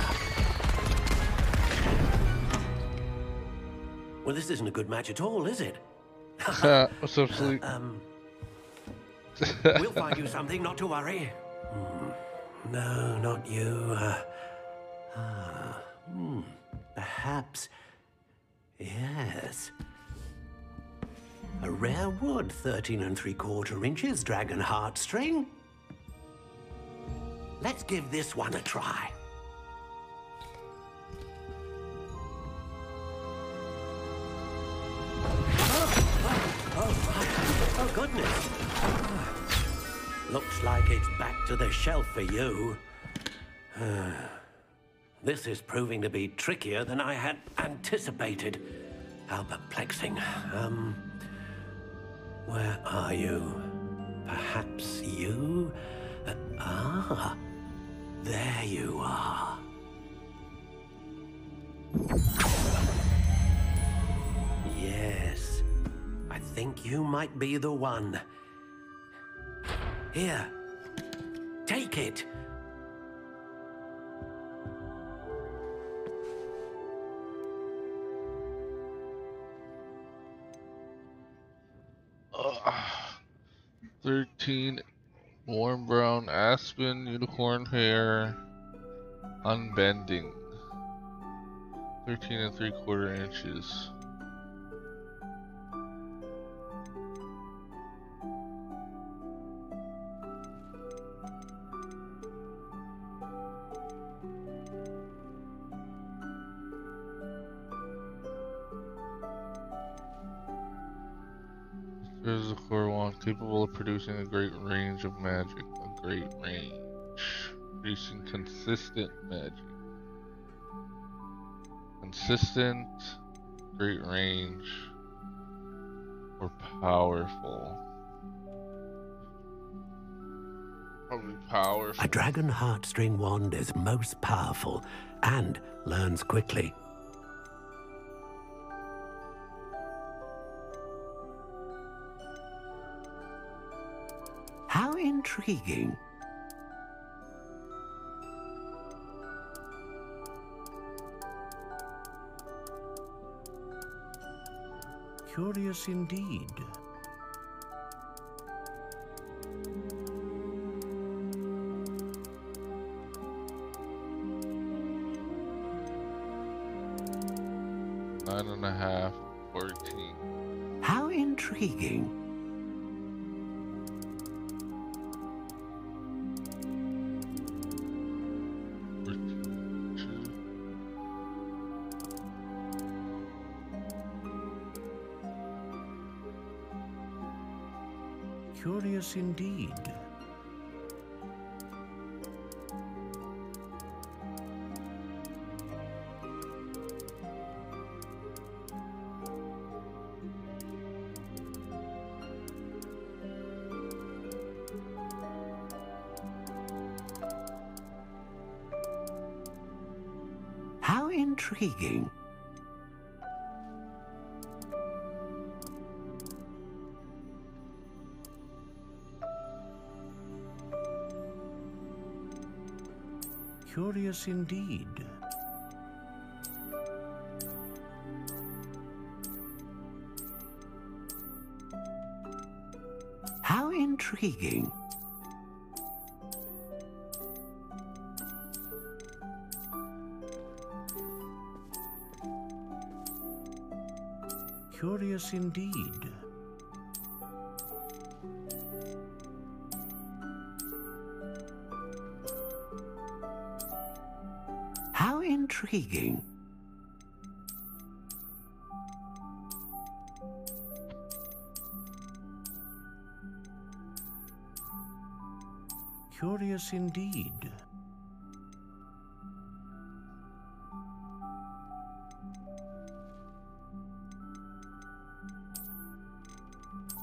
[SPEAKER 7] Well, this isn't a good match at all, is it?
[SPEAKER 1] What's up, Sleep?
[SPEAKER 7] We'll find you something, not to worry. No, not you. Perhaps. Yes. A rare wood, 13 3/4 inches, dragon heartstring. Let's give this one a try. Oh, goodness. Looks like it's back to the shelf for you. This is proving to be trickier than I had anticipated. How perplexing. Where are you? Perhaps you? There you are. Yes, I think you might be the one. Here, take it.
[SPEAKER 1] Uh, 13 warm brown aspen, unicorn hair, unbending. 13 3/4 inches. There's a core wand capable of producing a great range of magic. A great range. Producing consistent magic. Consistent, great range, or powerful. Probably powerful.
[SPEAKER 7] A dragon heartstring wand is most powerful and learns quickly. How intriguing. Curious indeed.
[SPEAKER 1] Nine and a half, 14.
[SPEAKER 7] How intriguing. Curious indeed. How intriguing. Curious indeed. How intriguing. Curious indeed. How intriguing. Curious indeed.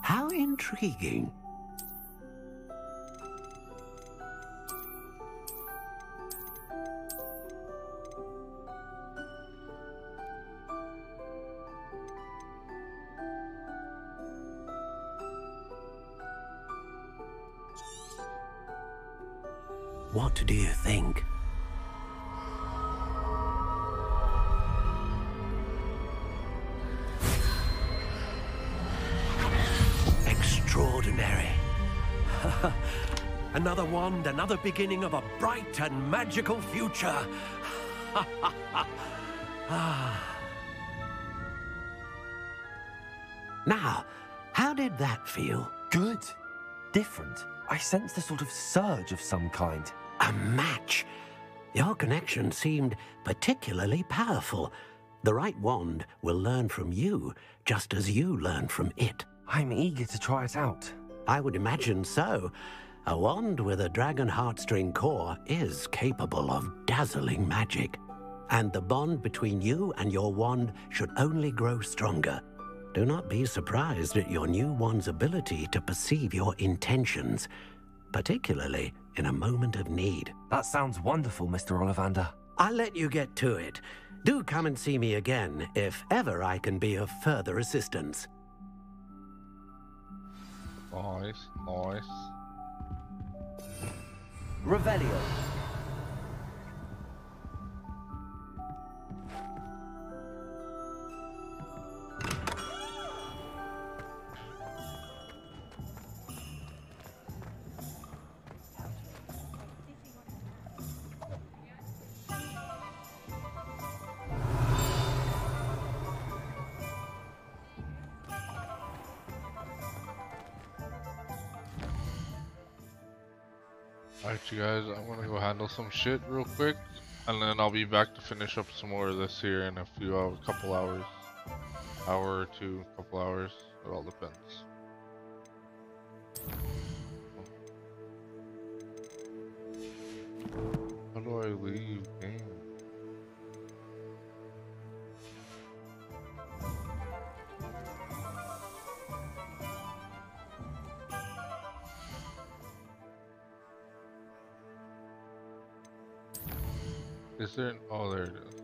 [SPEAKER 7] How intriguing. What do you think? extraordinary. Another wand, another beginning of a bright and magical future. Now, how did that feel?
[SPEAKER 3] Good. Different. I sensed a sort of surge of some kind.
[SPEAKER 7] A match. Your connection seemed particularly powerful. The right wand will learn from you, just as you learn from it.
[SPEAKER 3] I'm eager to try it out.
[SPEAKER 7] I would imagine so. A wand with a dragon heartstring core is capable of dazzling magic. And the bond between you and your wand should only grow stronger. Do not be surprised at your new wand's ability to perceive your intentions, particularly in a moment of need.
[SPEAKER 3] That sounds wonderful, Mr. Ollivander.
[SPEAKER 7] I'll let you get to it. Do come and see me again if ever I can be of further assistance.
[SPEAKER 1] Nice, nice.
[SPEAKER 8] Revelio.
[SPEAKER 1] Alright, you guys, I'm gonna go handle some shit real quick, and then I'll be back to finish up some more of this here in a few hours, couple hours. Hour or two, couple hours, it all depends. How do I leave game? Is there an, oh, there it is.